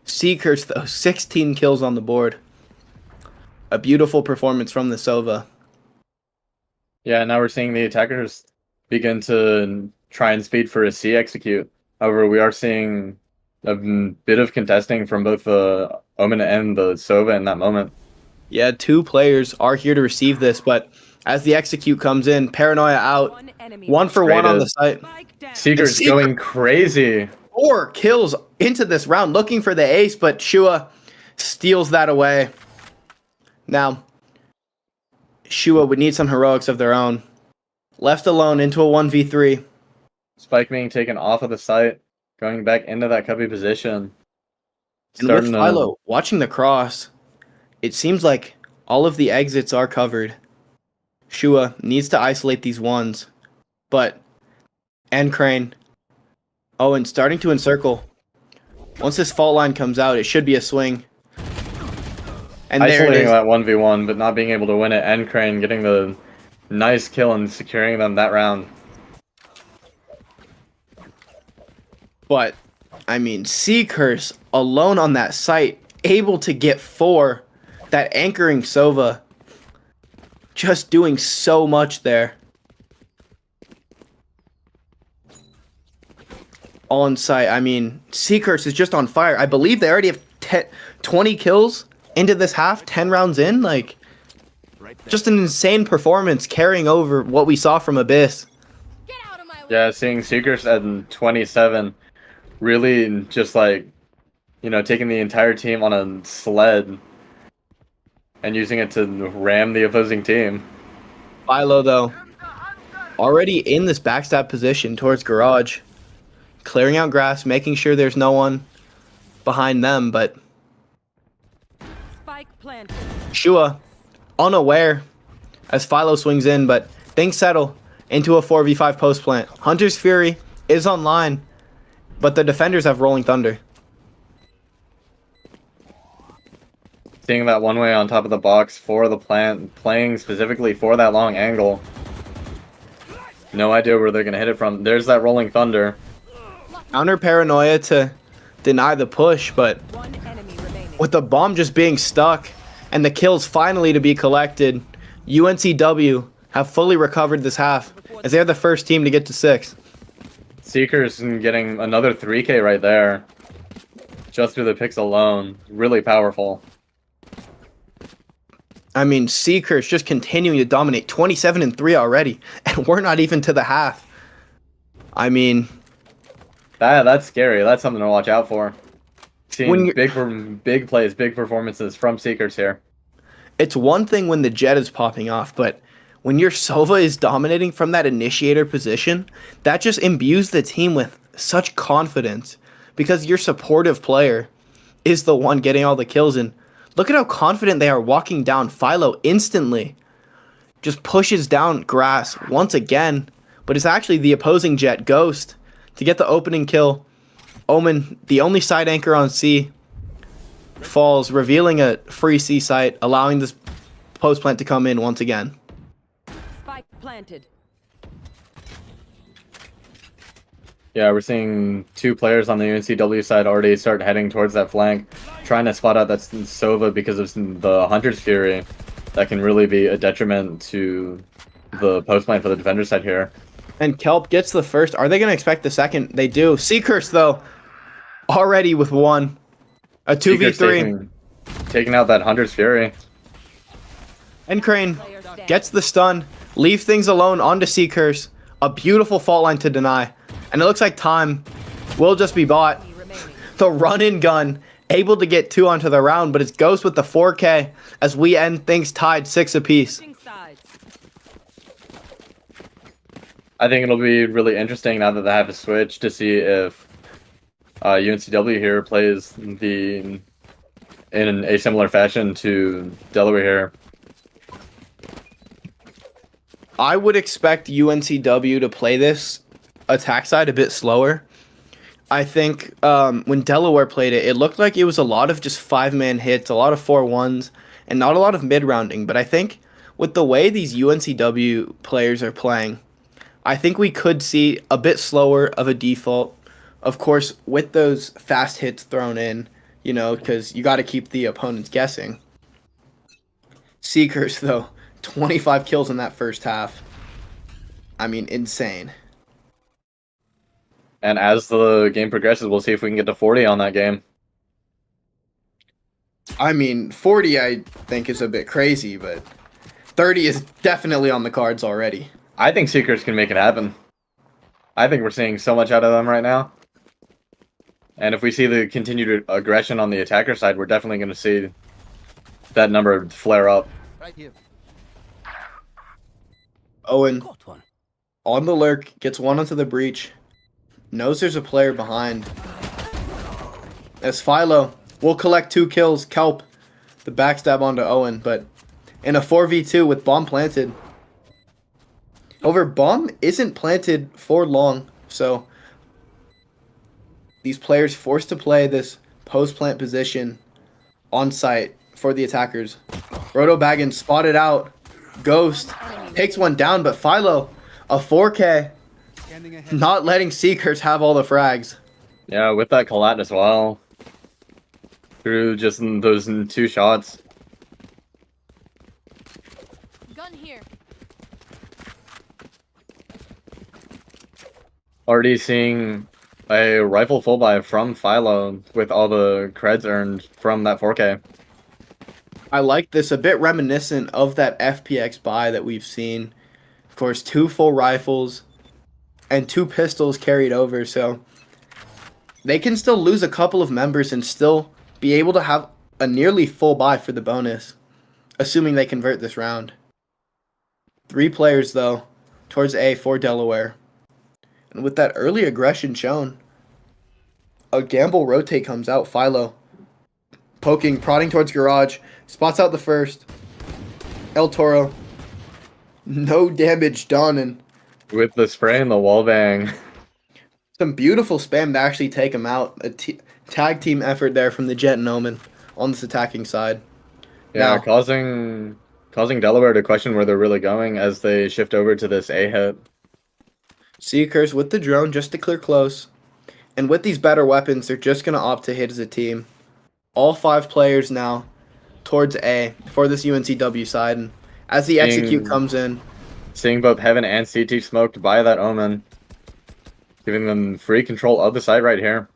Seekers, though, 16 kills on the board. A beautiful performance from the Sova. Yeah, now we're seeing the attackers begin to try and speed for a C execute. However, we are seeing a bit of contesting from both the Omen and the Sova in that moment. Yeah, 2 players are here to receive this, but as the execute comes in, Paranoia out. One enemy. 1 for 1 on the site. Spike down. Seekers Seeker- going crazy. 4 kills into this round, looking for the ace, but Shua steals that away. Now, Shua would need some heroics of their own. Left alone into a 1v3. Spike being taken off of the site, going back into that cubby position. And with Philo watching the cross, it seems like all of the exits are covered. Shua needs to isolate these ones, but NCrane, Owen starting to encircle. Once this fault line comes out, it should be a swing. And there it isolating is. that 1v1, but not being able to win it. NCrane getting the nice kill and securing them that round. But, I mean, Seekers alone on that site, able to get 4. That anchoring Sova, just doing so much there. On site, I mean, Seekers is just on fire. I believe they already have 20 kills into this half, 10 rounds in. Like, just an insane performance carrying over what we saw from Abyss. Get out of my way. Yeah, seeing Seekers at 27, really just like, you know, taking the entire team on a sled and using it to ram the opposing team. Philo, though, already in this backstab position towards Garage. Clearing out grass, making sure there's no one behind them, but Spike planted. Shua, unaware as Philo swings in, but things settle into a 4v5 post plant. Hunter's Fury is online, but the defenders have Rolling Thunder. Seeing that one way on top of the box for the plant, playing specifically for that long angle. No idea where they're going to hit it from. There's that Rolling Thunder. Counter Paranoia to deny the push, but One enemy remaining. with the bomb just being stuck and the kills finally to be collected, UNCW have fully recovered this half as they're the first team to get to 6. Seekers getting another 3K right there. Just through the picks alone. Really powerful. I mean, Seekers just continuing to dominate, 27-3 already, and we're not even to the half. I mean, That's scary. That's something to watch out for. When Seeing big plays, big performances from Seekers here. it's one thing when the jet is popping off, but when your Sova is dominating from that initiator position, that just imbues the team with such confidence because your supportive player is the one getting all the kills. And look at how confident they are walking down. Philo instantly just pushes down grass once again, but it's actually the opposing jet, Ghost, to get the opening kill. Omen, the only side anchor on C, falls, revealing a free C site, allowing this post plant to come in once again. Spike planted. Yeah, we're seeing 2 players on the UNCW side already start heading towards that flank, trying to spot out that Sova because of the Hunter's Fury. That can really be a detriment to the post plant for the defender side here. And Kelp gets the first. Are they going to expect the second? They do. Seekers, though, already with 1. A 2v3. Taking out that Hunter's Fury. NCrane Player standing. gets the stun. Leave things alone onto Seekers. A beautiful fault line to deny. And it looks like time will just be bought. Enemy remaining. The run-in gun, able to get 2 onto the round, but it's Ghost with the 4K as we end things tied 6 apiece. Switching sides. I think it'll be really interesting now that they have a switch to see if UNCW here plays in a similar fashion to Delaware here. I would expect UNCW to play this attack side a bit slower. I think when Delaware played it, it looked like it was a lot of just 5-man hits, a lot of 4-1s, and not a lot of mid-rounding. But I think with the way these UNCW players are playing, I think we could see a bit slower of a default. Of course, with those fast hits thrown in, you know, because you got to keep the opponents guessing. Seekers, though, 25 kills in that first half. I mean, insane. And as the game progresses, we'll see if we can get to 40 on that game. I mean, 40 I think is a bit crazy, but 30 is definitely on the cards already. I think Seekers can make it happen. I think we're seeing so much out of them right now. And if we see the continued aggression on the attacker side, we're definitely going to see that number flare up. Right here. Owen, Got one. on the lurk, gets one onto the breach. Knows there's a player behind. As Philo will collect 2 kills, Kelp, the backstab onto Owen, but in a 4v2 with bomb planted. However, bomb isn't planted for long, so these players forced to play this post-plant position on site for the attackers. BrodoBaggins spotted out. Ghost takes one down, but Philo, a 4K, not letting Seekers have all the frags. Yeah, with that collat as well. Through just those 2 shots. Gun here. Already seeing a rifle full buy from Philo with all the creds earned from that 4K. I like this, a bit reminiscent of that FPX buy that we've seen. Of course, 2 full rifles and 2 pistols carried over, so they can still lose a couple of members and still be able to have a nearly full buy for the bonus, assuming they convert this round. 3 players, though, towards A for Delaware. And with that early aggression shown, a gamble rotate comes out. Philo poking, prodding towards garage, spots out the first. El Toro, no damage done, and With the spray and the wallbang. some beautiful spam to actually take him out. A tag team effort there from the Jet and Omen on this attacking side. Yeah, Now- causing Delaware to question where they're really going as they shift over to this A hit. Seekers with the drone just to clear close. And with these better weapons, they're just going to opt to hit as a team. All 5 players now towards A for this UNCW side. And as the execute comes in, Seeing both Heaven and CT smoked by that Omen. Giving them free control of the site right here.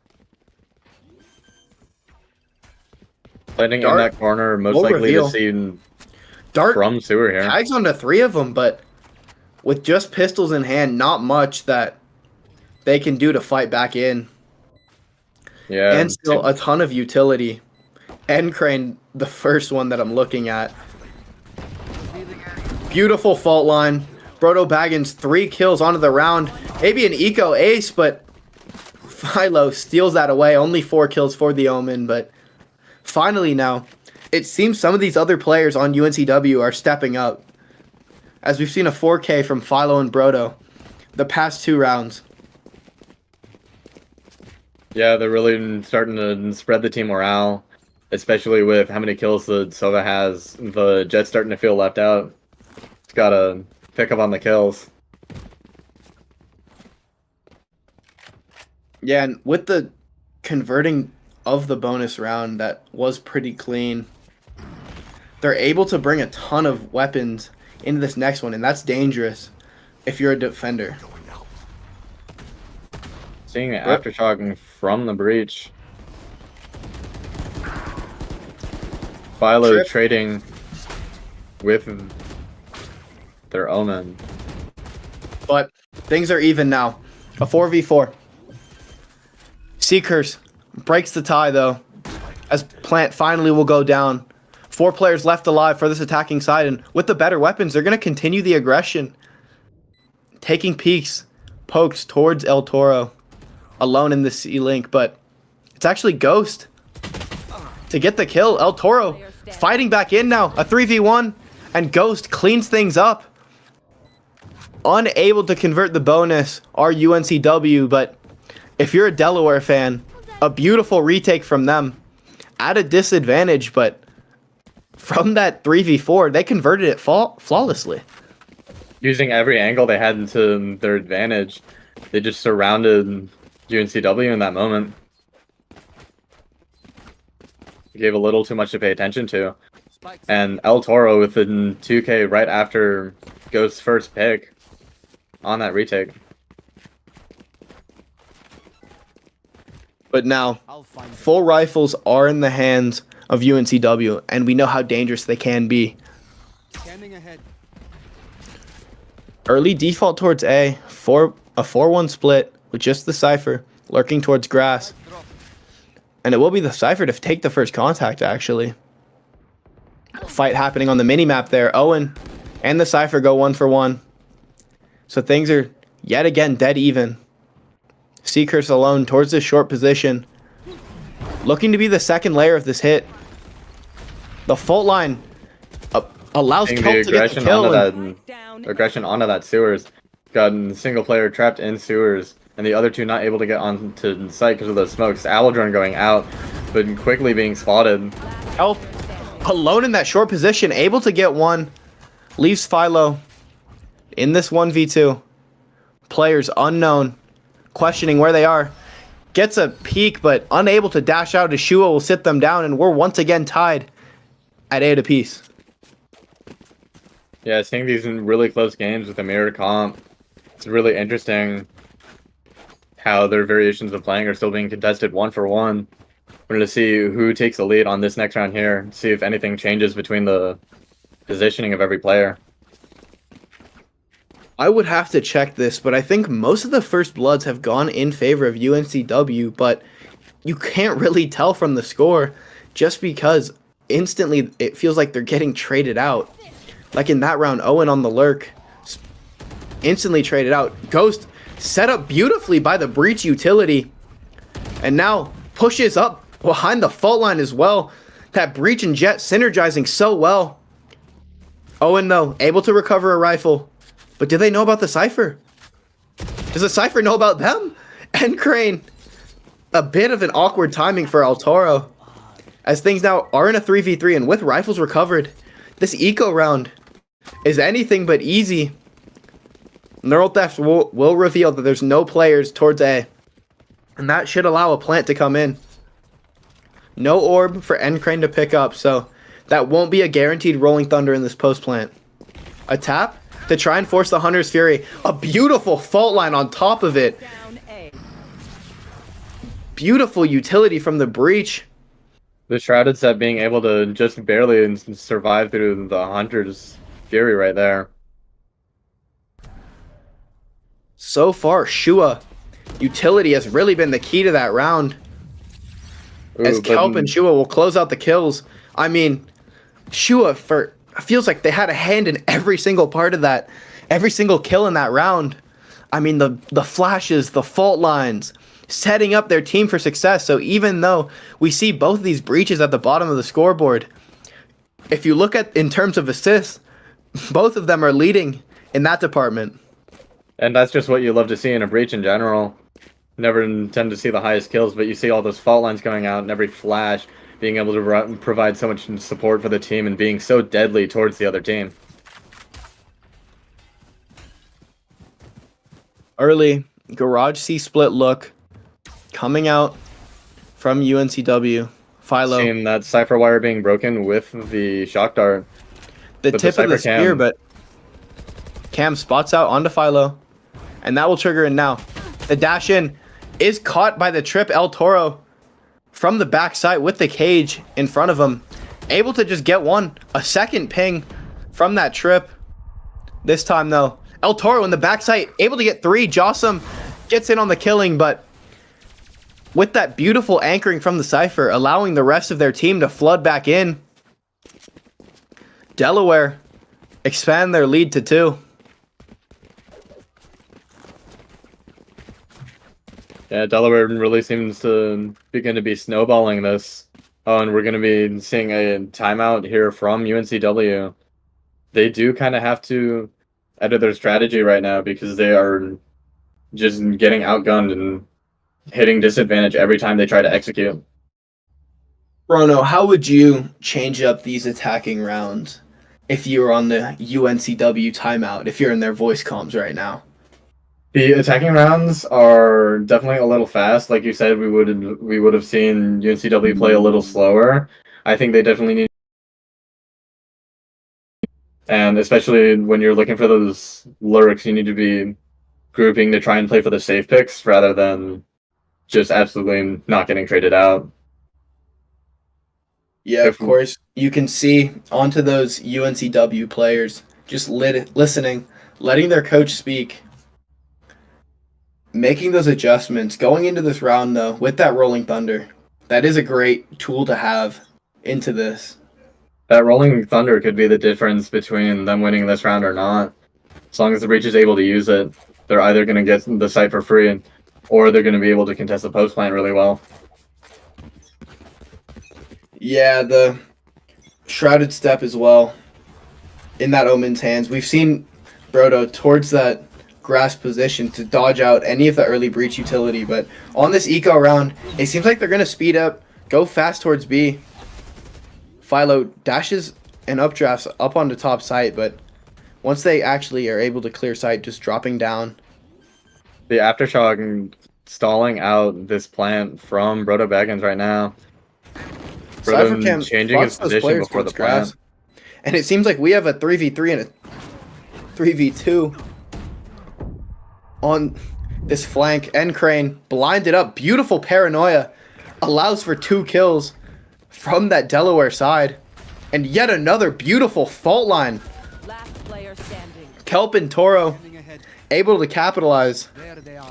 Landing in Dart that corner, most will likely reveal. to see Dart from Sewer here. tags onto 3 of them, but with just pistols in hand, not much that they can do to fight back in. Yeah, And still a ton of utility. NCrane, the first one that I'm looking at. Beautiful fault line. BrodoBaggins 3 kills onto the round. Maybe an eco ace, but Philo steals that away. Only 4 kills for the Omen, but finally now, it seems some of these other players on UNCW are stepping up. As we've seen a 4K from Philo and Brodo the past 2 rounds. Yeah, they're really starting to spread the team morale, especially with how many kills the Sova has. The Jet's starting to feel left out. It's got to pick up on the kills. Yeah, and with the converting of the bonus round, that was pretty clean. They're able to bring a ton of weapons into this next one, and that's dangerous if you're a defender. Seeing the aftershock from the breach. Philo Trip. trading with their Omen. But things are even now. A 4v4. Seekers breaks the tie, though, as Plant finally will go down. 4 players left alive for this attacking side, and with the better weapons, they're going to continue the aggression. taking peeks, pokes towards El Toro, alone in the C-Link, but it's actually Ghost to get the kill. El Toro fighting back in now, a 3v1, and Ghost cleans things up. Unable to convert the bonus, are UNCW, but if you're a Delaware fan, a beautiful retake from them. At a disadvantage, but from that 3v4, they converted it flawlessly. Using every angle they had to their advantage, they just surrounded UNCW in that moment. Gave a little too much to pay attention to. And El Toro within 2K right after Ghost's first pick on that retake. But now, full rifles are in the hands of UNCW, and we know how dangerous they can be. Early default towards A, a 4-1 split with just the Cypher lurking towards grass. And it will be the Cypher to take the first contact, actually. Fight happening on the mini-map there. Owen and the Cypher go 1-for-1. So things are yet again dead even. Seekers alone towards this short position. Looking to be the second layer of this hit. The fault line allows Kelp to get the kill. Aggression onto that sewers. Got a single player trapped in sewers, and the other two not able to get onto site because of the smokes. Owl drone going out, but quickly being spotted. Kelp alone in that short position, able to get one. Leaves Philo in this 1v2. Players unknown, questioning where they are. Gets a peek, but unable to dash out. Shua will sit them down, and we're once again tied at 8 apiece. Yeah, seeing these in really close games with a mirrored comp, it's really interesting how their variations of playing are still being contested 1-for-1. We're going to see who takes the lead on this next round here, see if anything changes between the positioning of every player. I would have to check this, but I think most of the first bloods have gone in favor of UNCW, but you can't really tell from the score just because instantly it feels like they're getting traded out. Like in that round, Owen on the lurk, instantly traded out. Ghost set up beautifully by the breach utility, and now pushes up behind the fault line as well. That breach and jet synergizing so well. Owen, though, able to recover a rifle. But do they know about the Cypher? Does the Cypher know about them? NCrane, a bit of an awkward timing for El Toro, as things now are in a 3v3, and with rifles recovered, this eco round is anything but easy. Neural Theft will reveal that there's no players towards A, and that should allow a plant to come in. No orb for NCrane to pick up, so that won't be a guaranteed Rolling Thunder in this post plant. A tap to try and force the Hunter's Fury. A beautiful fault line on top of it. Beautiful utility from the breach. The Shrouded set being able to just barely survive through the Hunter's Fury right there. So far, Shua utility has really been the key to that round. As Kelp and Shua will close out the kills. I mean, Shua feels like they had a hand in every single part of that. Every single kill in that round. I mean, the flashes, the fault lines, setting up their team for success. So even though we see both of these breaches at the bottom of the scoreboard, if you look at in terms of assists, both of them are leading in that department. And that's just what you love to see in a breach in general. Never tend to see the highest kills, but you see all those fault lines going out and every flash being able to provide so much support for the team and being so deadly towards the other team. Early Garage C split look coming out from UNCW. Philo. Seeing that Cypher wire being broken with the shock dart. The tip of the spear, but Cam spots out onto Philo. And that will trigger in now. The dash in is caught by the trip El Toro from the backside with the cage in front of him. Able to just get a second ping from that trip. This time though, El Toro in the backside, able to get 3. Jossum gets in on the killing, but with that beautiful anchoring from the Cypher, allowing the rest of their team to flood back in. Delaware expand their lead to 2. Yeah, Delaware really seems to begin to be snowballing this. Oh, and we're going to be seeing a timeout here from UNCW. They do kind of have to edit their strategy right now because they are just getting outgunned and hitting disadvantage every time they try to execute. Bruno, how would you change up these attacking rounds if you were on the UNCW timeout, if you're in their voice comms right now? The attacking rounds are definitely a little fast. Like you said, we would have seen UNCW play a little slower. I think they definitely need, and especially when you're looking for those lurks, you need to be grouping to try and play for the safe picks rather than just absolutely not getting traded out. Yeah, of course. You can see onto those UNCW players just listening, letting their coach speak, making those adjustments. Going into this round, though, with that Rolling Thunder, that is a great tool to have into this. That Rolling Thunder could be the difference between them winning this round or not. As long as the Breach is able to use it, they're either going to get the site for free, or they're going to be able to contest the post plant really well. Yeah, the Shrouded Step as well in that Omen's hands. We've seen Brodo towards that grass position to dodge out any of the early Breach utility, but on this eco round, it seems like they're going to speed up, go fast towards B. Philo dashes and updrafts up on the top site, but once they actually are able to clear sight, just dropping down. The Aftershock stalling out this plant from BrodoBaggins right now. Brodo changing his position before the plant. And it seems like we have a 3v3 and a 3v2 on this flank. NCrane blinded up. Beautiful paranoia. Allows for 2 kills from that Delaware side. And yet another beautiful fault line. Last player standing. Kelp and Toro able to capitalize.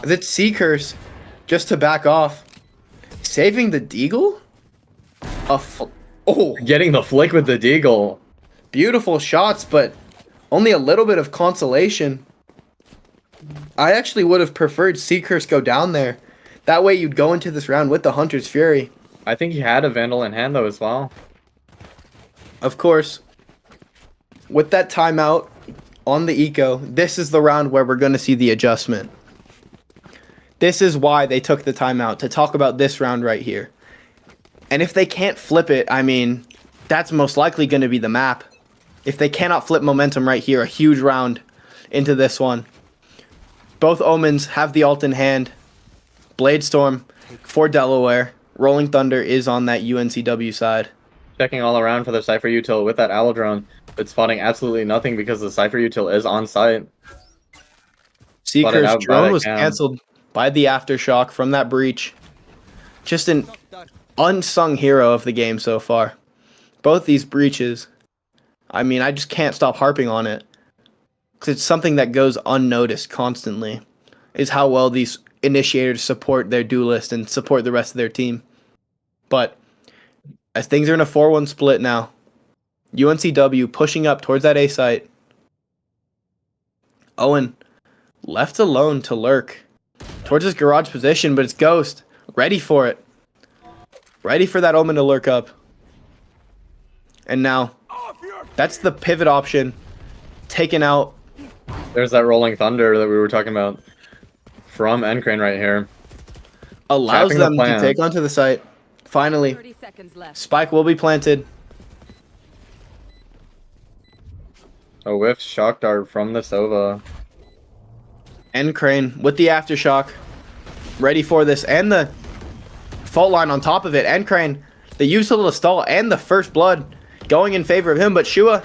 As it's Seekers just to back off. Saving the Deagle? Getting the flick with the Deagle. Beautiful shots, but only a little bit of consolation. I actually would have preferred Seekers go down there. That way you'd go into this round with the Hunter's Fury. I think he had a Vandal in hand though as well. Of course, with that timeout on the eco, this is the round where we're going to see the adjustment. This is why they took the timeout, to talk about this round right here. And if they can't flip it, I mean, that's most likely going to be the map. If they cannot flip momentum right here, a huge round into this one. Both Omens have the ult in hand. Bladestorm for Delaware. Rolling Thunder is on that UNCW side. Checking all around for the Cypher util with that Owl drone, but spotting absolutely nothing because the Cypher util is on site. Seeker's drone was cancelled by the Aftershock from that breach. Just an unsung hero of the game so far. Both these breaches, I mean, I just can't stop harping on it. Because it's something that goes unnoticed constantly, is how well these initiators support their duelist and support the rest of their team. But as things are in a 4-1 split now, UNCW pushing up towards that A site. Owen left alone to lurk towards his garage position, but it's Ghost ready for it. Ready for that Omen to lurk up. And now, that's the pivot option. Taken out. There's that Rolling Thunder that we were talking about from NCrane right here. Allows them to take onto the site. Finally, 30 seconds left. Spike will be planted. A whiffed shock dart from the Sova. NCrane with the Aftershock. Ready for this. And the fault line on top of it. NCrane, they used a little stall and the first blood going in favor of him. But Shua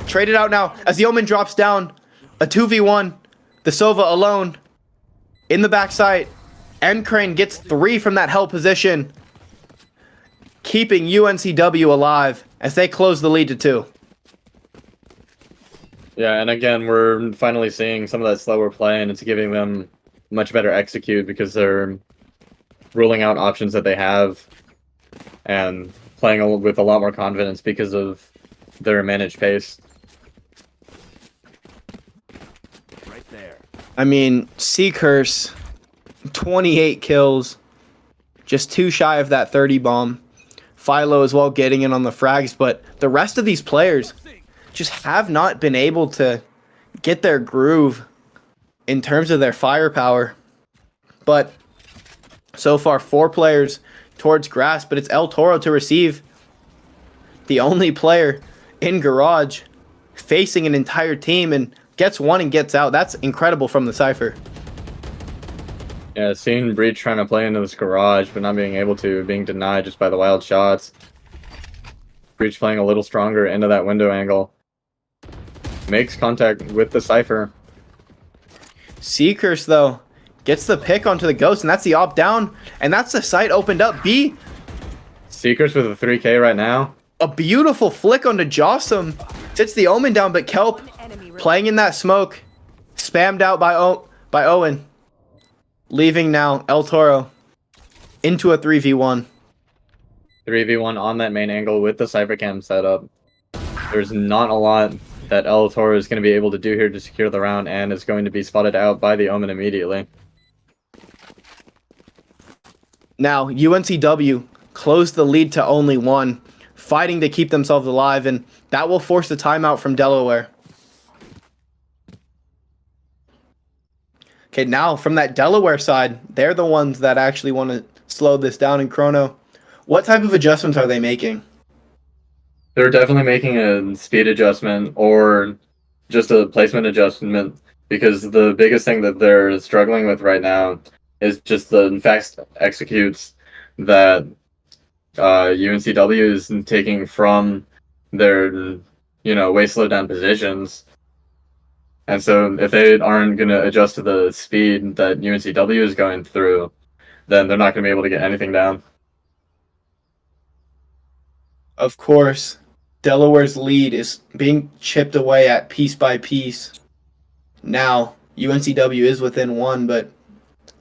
traded out now as the Omen drops down. A 2v1. The Sova alone in the backside. NCrane gets 3 from that hell position. Keeping UNCW alive as they close the lead to 2. Yeah, and again, we're finally seeing some of that slower play, and it's giving them much better execute because they're ruling out options that they have and playing with a lot more confidence because of their managed pace. Right there. I mean, Seekers, 28 kills. Just 2 shy of that 30 bomb. Philo as well getting in on the frags, but the rest of these players just have not been able to get their groove in terms of their firepower. But so far, 4 players towards grass, but it's El Toro to receive. The only player in garage facing an entire team and gets one and gets out. That's incredible from the Cypher. Yeah, seeing Breach trying to play into this garage, but not being able to, being denied just by the wild shots. Breach playing a little stronger into that window angle. Makes contact with the Cypher. Seekers, though, gets the pick onto the Ghost, and that's the op down, and that's the site opened up. B, Seekers with a 3K right now. a beautiful flick onto Jossum. Sits the Omen down, but Kelp playing in that smoke. Spammed out by Owen. Leaving now El Toro into a 3v1. 3v1 on that main angle with the Cypher cam setup. There's not a lot that El Toro is going to be able to do here to secure the round, and is going to be spotted out by the Omen immediately. Now, UNCW closed the lead to only 1, fighting to keep themselves alive, and that will force the timeout from Delaware. Okay, now from that Delaware side, they're the ones that actually want to slow this down in Chrono. What type of adjustments are they making? They're definitely making a speed adjustment or just a placement adjustment, because the biggest thing that they're struggling with right now is just the fast executes that UNCW is taking from their, way slow down positions. And so if they aren't going to adjust to the speed that UNCW is going through, then they're not going to be able to get anything down. Of course, Delaware's lead is being chipped away at piece by piece. Now, UNCW is within 1, but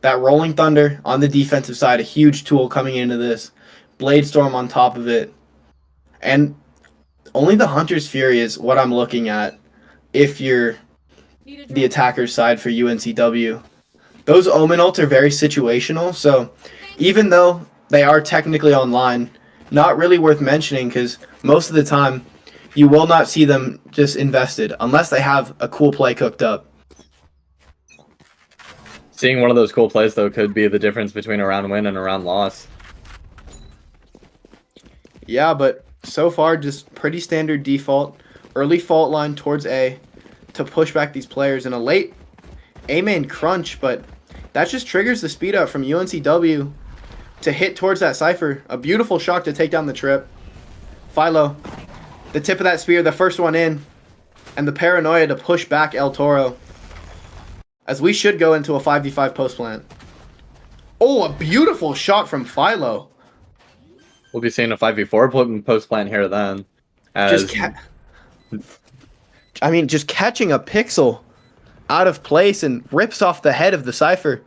that Rolling Thunder on the defensive side, a huge tool coming into this. Blade Storm on top of it. And only the Hunter's Fury is what I'm looking at if you're the attacker's side for UNCW. Those Omen ults are very situational, so even though they are technically online, not really worth mentioning, because most of the time you will not see them just invested unless they have a cool play cooked up. Seeing one of those cool plays, though, could be the difference between a round win and a round loss. Yeah, but so far just pretty standard default. Early fault line towards A to push back these players in a late A-main crunch, but that just triggers the speed up from UNCW to hit towards that Cypher. A beautiful shot to take down the trip. Philo, the tip of that spear, the first one in, and the paranoia to push back El Toro. As we should go into a 5v5 post plant. Oh, a beautiful shot from Philo. We'll be seeing a 5v4 post plant here then. As just catching a pixel out of place and rips off the head of the Cypher.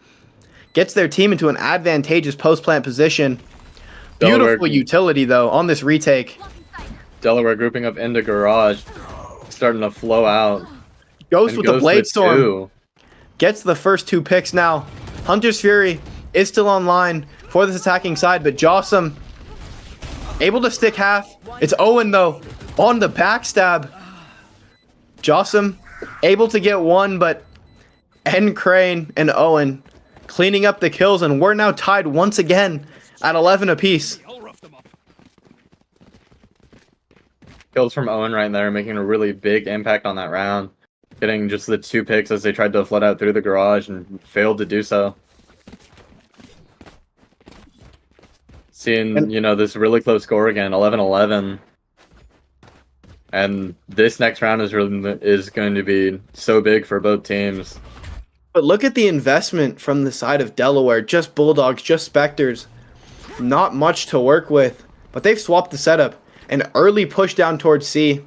Gets their team into an advantageous post-plant position. Beautiful utility, though, on this retake. Delaware grouping up into garage. Starting to flow out. Goes with the Blade Storm. Gets the first 2 picks now. Hunter's Fury is still online for this attacking side, but Jossum able to stick half. It's Owen, though, on the backstab. Jossum able to get 1, but NCrane and Owen cleaning up the kills, and we're now tied once again at 11 apiece. Kills from Owen right there, making a really big impact on that round. Getting just the 2 picks as they tried to flood out through the garage and failed to do so. Seeing, this really close score again, 11-11. And this next round is going to be so big for both teams. But look at the investment from the side of Delaware. Just Bulldogs, just Spectres. Not much to work with. But they've swapped the setup. An early push down towards C.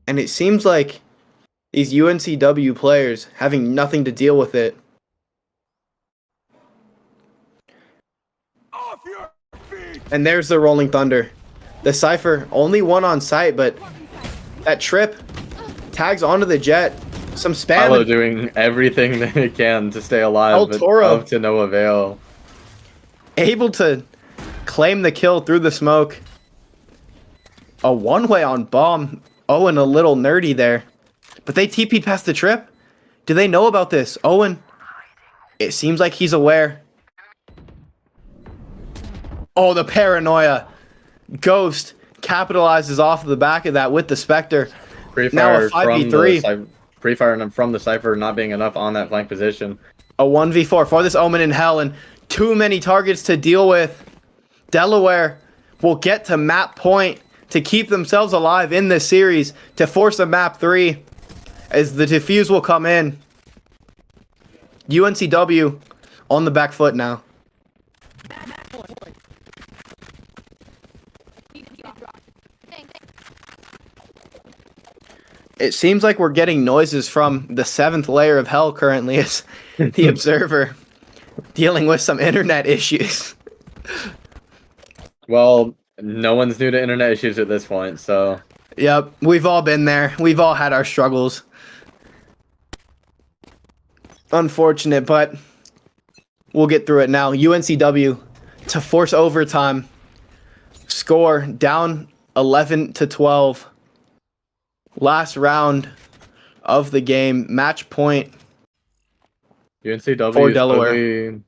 And it seems like these UNCW players having nothing to deal with it. And there's the Rolling Thunder. The Cypher, only 1 on site, but that trip tags onto the Jet. Some Philo spam. doing everything that he can to stay alive, but Toro. of to no avail. Able to claim the kill through the smoke. A one-way on bomb. Owen a little nerdy there. But they TP'd past the trip. Do they know about this? Owen, it seems like he's aware. Oh, the paranoia. Ghost capitalizes off of the back of that with the Spectre. Now a 5v3. Pre-fire from the Cypher not being enough on that flank position. A 1v4 for this Omen in hell, and too many targets to deal with. Delaware will get to map point to keep themselves alive in this series to force a map 3 as the defuse will come in. UNCW on the back foot now. It seems like we're getting noises from the 7th layer of hell currently as the observer dealing with some internet issues. Well, no one's new to internet issues at this point, so... Yep, we've all been there. We've all had our struggles. Unfortunate, but we'll get through it now. UNCW to force overtime. Score down 11-12. Last round of the game. Match point. UNCW For is Delaware.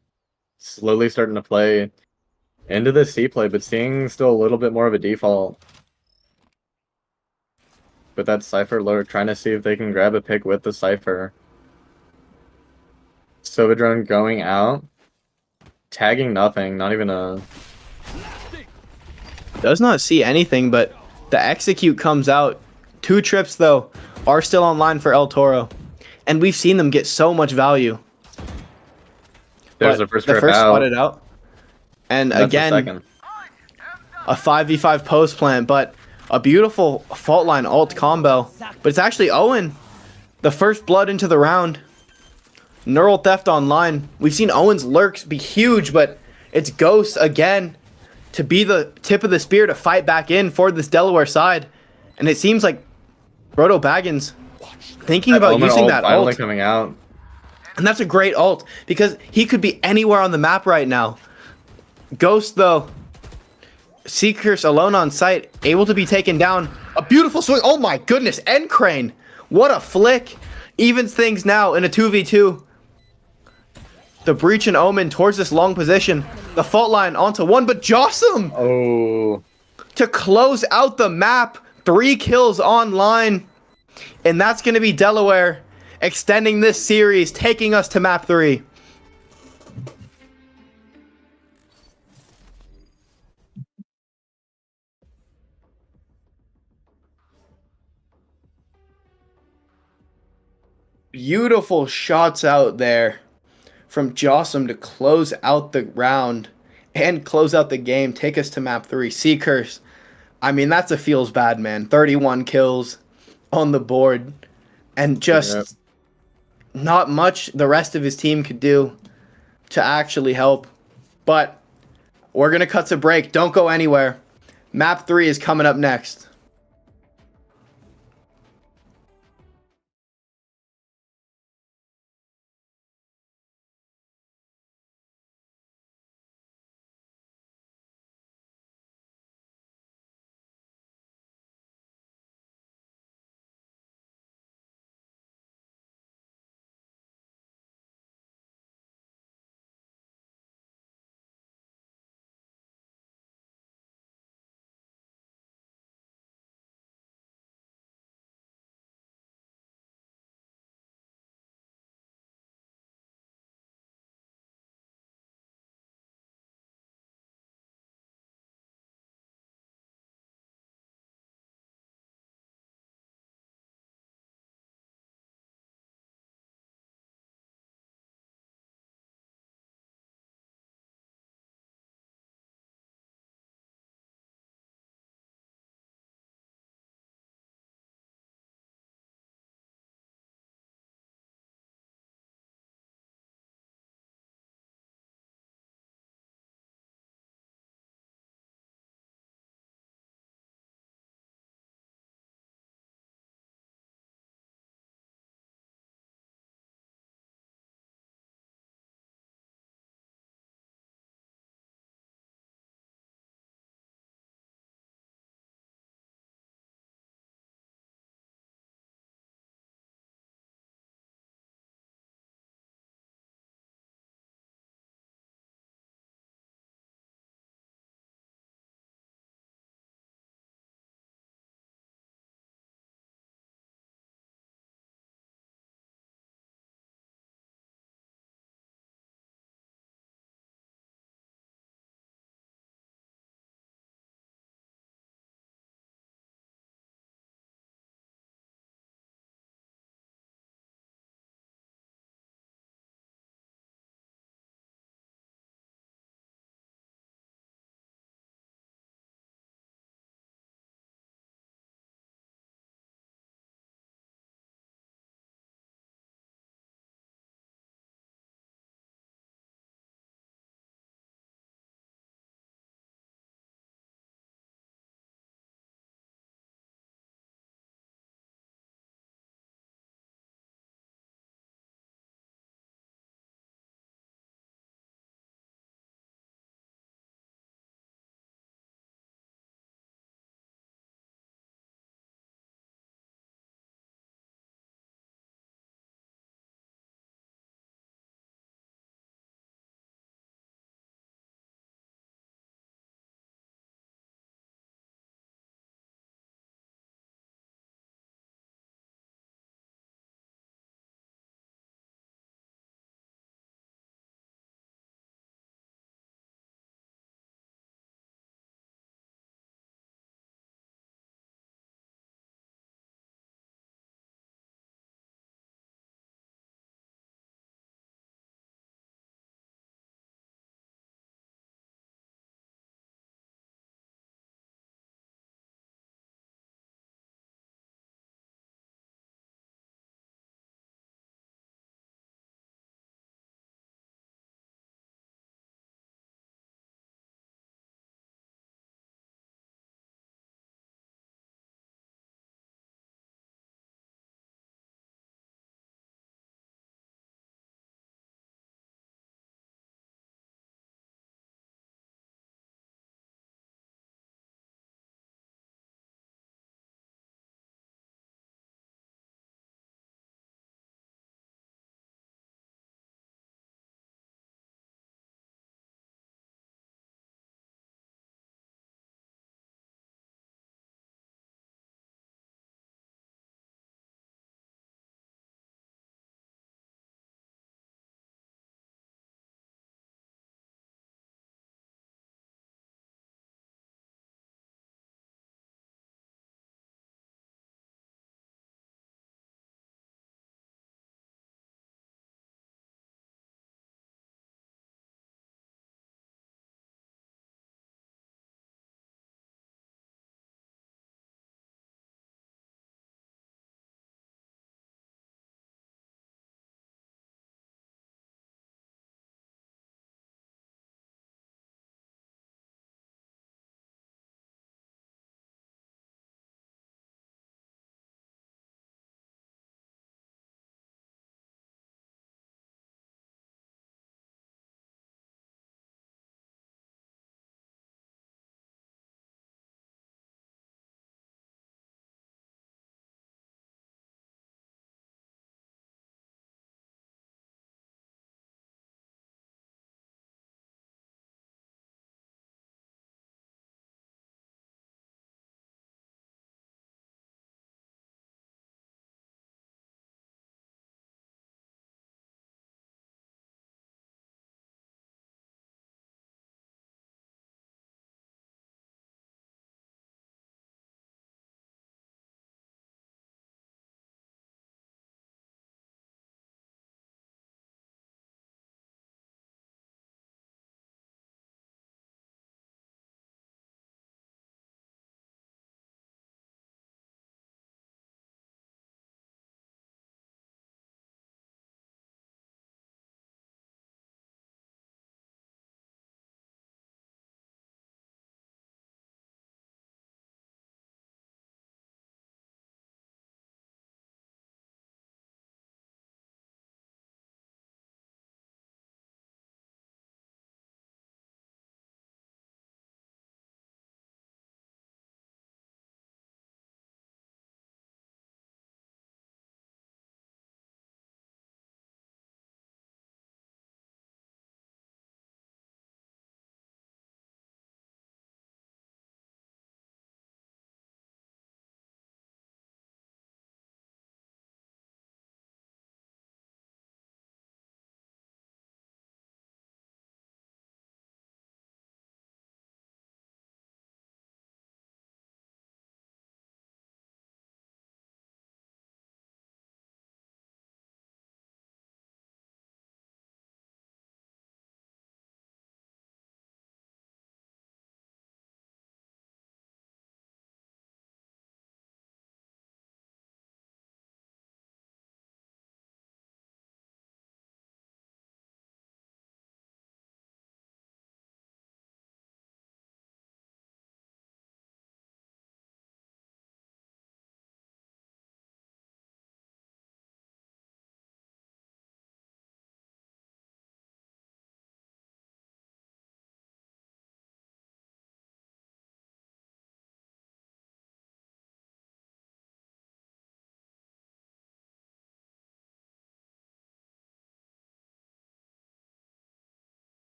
slowly starting to play into the C play, but seeing still a little bit more of a default. But that Cypher lure, trying to see if they can grab a pick with the Cypher. Silverdrone going out. Tagging nothing, not even a... Does not see anything, but the execute comes out. 2 trips, though, are still online for El Toro. And we've seen them get so much value. There's But the first the trip first out. spotted out. And That's the again, second. a 5v5 post plant, but a beautiful fault line ult combo. But it's actually Owen, the first blood into the round. Neural theft online. We've seen Owen's lurks be huge, but it's Ghost again to be the tip of the spear to fight back in for this Delaware side. And it seems like BrodoBaggins thinking about Omen using ult that finally ult. coming out. And that's a great ult because he could be anywhere on the map right now. Ghost, though, Seekers alone on site, able to be taken down. A beautiful swing. Oh my goodness, NCrane. What a flick. Evens things now in a 2v2. The Breach and Omen towards this long position. The fault line onto one, but Jossum Oh, to close out the map. 3 kills online. And that's going to be Delaware extending this series, taking us to map 3. Beautiful shots out there from Jossum to close out the round and close out the game, take us to map 3. Seekers. I mean, that's a feels bad, man. 31 kills on the board. And just Yep. not much the rest of his team could do to actually help. But we're going to cut to break. Don't go anywhere. Map 3 is coming up next.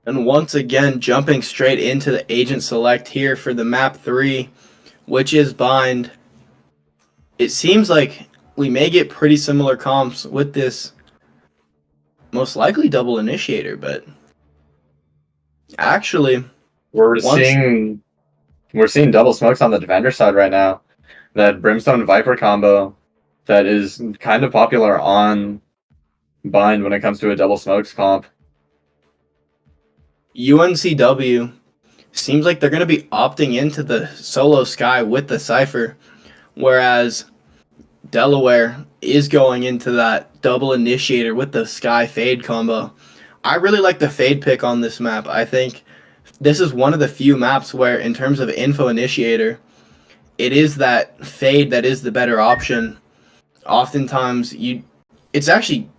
And once again, jumping straight into the agent select here for the map 3, which is bind. It seems like we may get pretty similar comps with this most likely double initiator, but actually We're seeing double smokes on the defender side right now. That Brimstone Viper combo that is kind of popular on bind when it comes to a double smokes comp. UNCW seems like they're going to be opting into the solo sky with the Cypher, whereas Delaware is going into that double initiator with the sky fade combo. I really like the fade pick on this map. I think this is one of the few maps where, in terms of info initiator, it is that fade that is the better option. Oftentimes, it's actually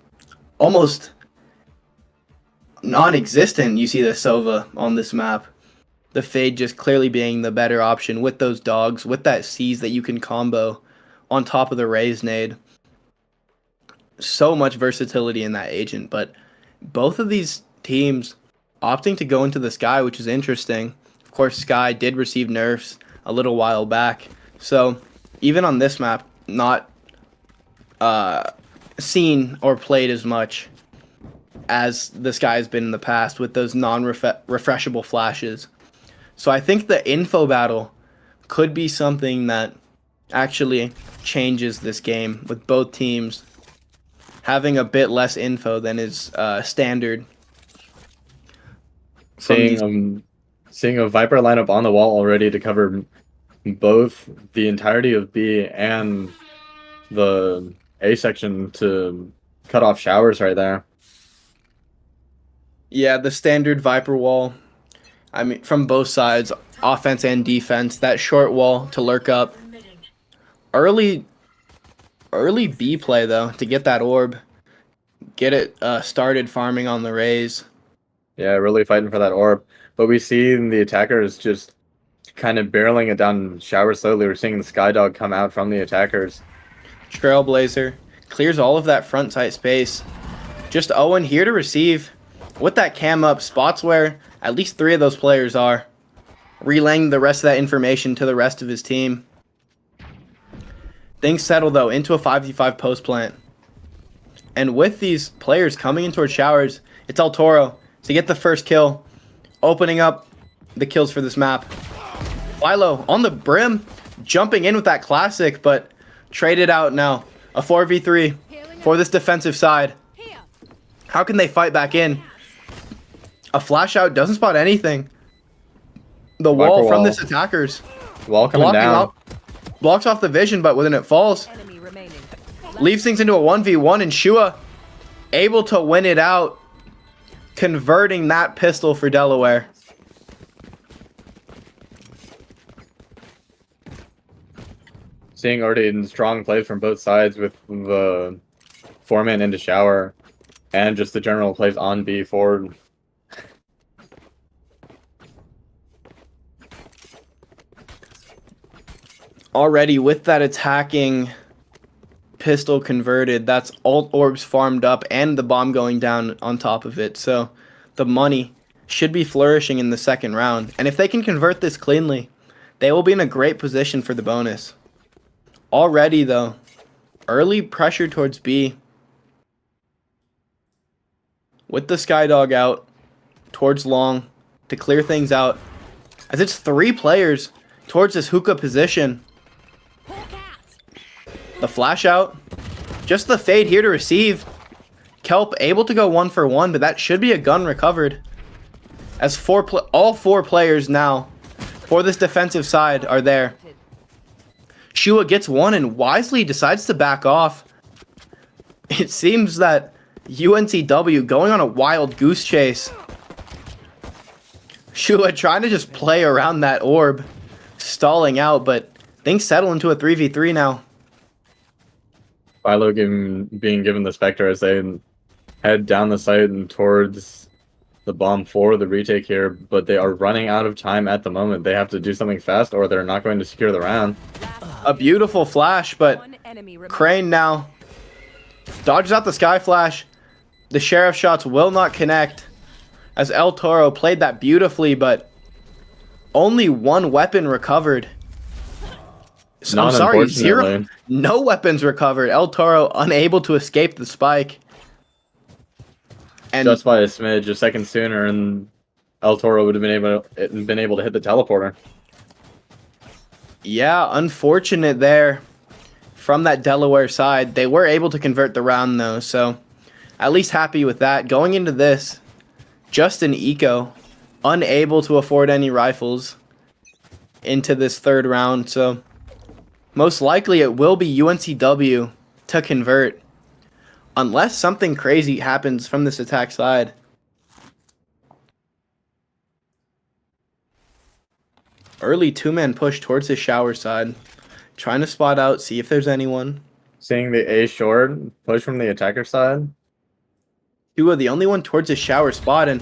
almost non-existent. You see the Sova on this map. The fade just clearly being the better option with those dogs, with that C's that you can combo on top of the raise nade. So much versatility in that agent, but both of these teams opting to go into the sky, which is interesting. Of course, sky did receive nerfs a little while back, so even on this map, not seen or played as much as the sky has been in the past with those non-refreshable flashes. So I think the info battle could be something that actually changes this game, with both teams having a bit less info than is standard. Seeing a Viper lineup on the wall already to cover both the entirety of B and the A section to cut off showers right there. Yeah, the standard Viper wall. I mean, from both sides, offense and defense. That short wall to lurk up. Early B play, though, to get that orb. Get it started farming on the raise. Yeah, really fighting for that orb. But we see the attackers just kind of barreling it down shower slowly. We're seeing the Skydog come out from the attackers. Trailblazer clears all of that front sight space. Just Owen here to receive. With that cam up, spots where at least 3 of those players are. Relaying the rest of that information to the rest of his team. Things settle, though, into a 5v5 post plant. And with these players coming in towards showers, it's El Toro to get the first kill, opening up the kills for this map. Philo on the brim, jumping in with that classic, but traded out now. A 4v3 for this defensive side. How can they fight back in? A flash out doesn't spot anything. The wall from this attackers. Wall coming down. Blocks off the vision, but when it falls, leaves things into a 1v1, and Shua able to win it out, converting that pistol for Delaware. Seeing already strong plays from both sides with the 4-man into shower and just the general plays on B forward. Already with that attacking pistol converted, that's alt orbs farmed up and the bomb going down on top of it. So the money should be flourishing in the second round. And if they can convert this cleanly, they will be in a great position for the bonus. Already, though, early pressure towards B. With the Skydog out towards long to clear things out. As it's 3 players towards this hookah position. The flash out. Just the fade here to receive. Kelp able to go 1 for 1, but that should be a gun recovered. As all 4 players now for this defensive side are there. Shua gets 1 and wisely decides to back off. It seems that UNCW going on a wild goose chase. Shua trying to just play around that orb. Stalling out, but things settle into a 3v3 now. Philo being given the Spectre as they head down the site and towards the bomb for the retake here, but they are running out of time at the moment. They have to do something fast or they're not going to secure the round. A beautiful flash, but Crane now dodges out the sky flash. The sheriff shots will not connect as El Toro played that beautifully, but only one weapon recovered. So, I'm Not sorry, unfortunately. no weapons recovered. El Toro unable to escape the spike. And Just by a smidge, a second sooner, and El Toro would have been able to hit the teleporter. yeah, unfortunate there from that Delaware side. They were able to convert the round though, so at least happy with that. Going into this, just an eco, unable to afford any rifles into this third round, so most likely it will be UNCW to convert unless something crazy happens from this attack side. Early two-man push towards the shower side. Trying to spot out, see if there's anyone. Seeing the A short push from the attacker side. Tua, the only one towards the shower spot, and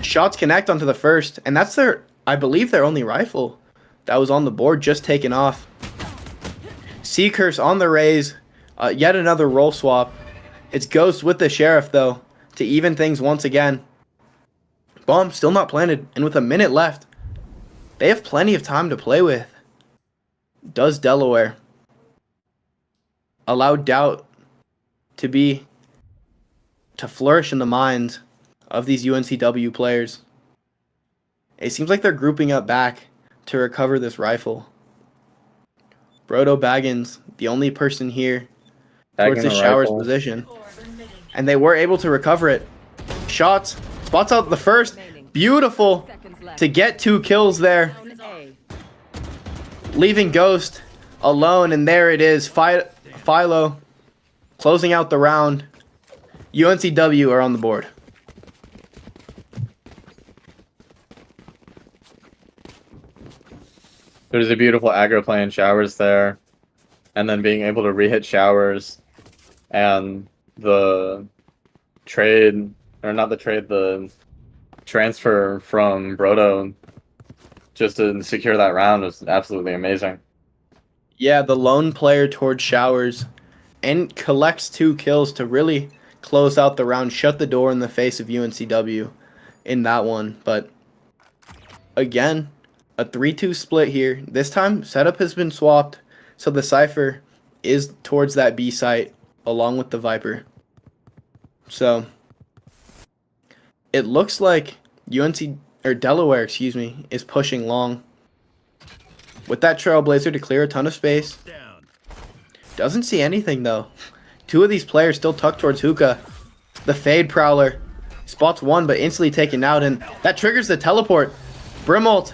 shots connect onto the first, and that's their, I believe, their only rifle that was on the board, just taken off. Seekers on the raise, yet another roll swap. It's Ghost with the Sheriff, though, to even things once again. Bomb still not planted, and with a minute left, they have plenty of time to play with. Does Delaware allow doubt to flourish in the minds of these UNCW players? It seems like they're grouping up back to recover this rifle. BrodoBaggins, the only person here towards the shower's position. And they were able to recover it. Shots, spots out the first. Beautiful to get 2 kills there. Leaving Ghost alone, and there it is. Philo closing out the round. UNCW are on the board. There's a beautiful aggro play in showers there. And then being able to rehit showers. And the trade, or not the trade, the transfer from Brodo just to secure that round was absolutely amazing. Yeah, the lone player towards showers and collects 2 kills to really close out the round, shut the door in the face of UNCW in that one. But again, a 3-2 split here. This time, setup has been swapped, so the Cypher is towards that B site along with the Viper. So it looks like Delaware, is pushing long with that Trailblazer to clear a ton of space. Doesn't see anything though. 2 of these players still tucked towards hookah. The Fade Prowler spots one but instantly taken out, and that triggers the teleport. Brimalt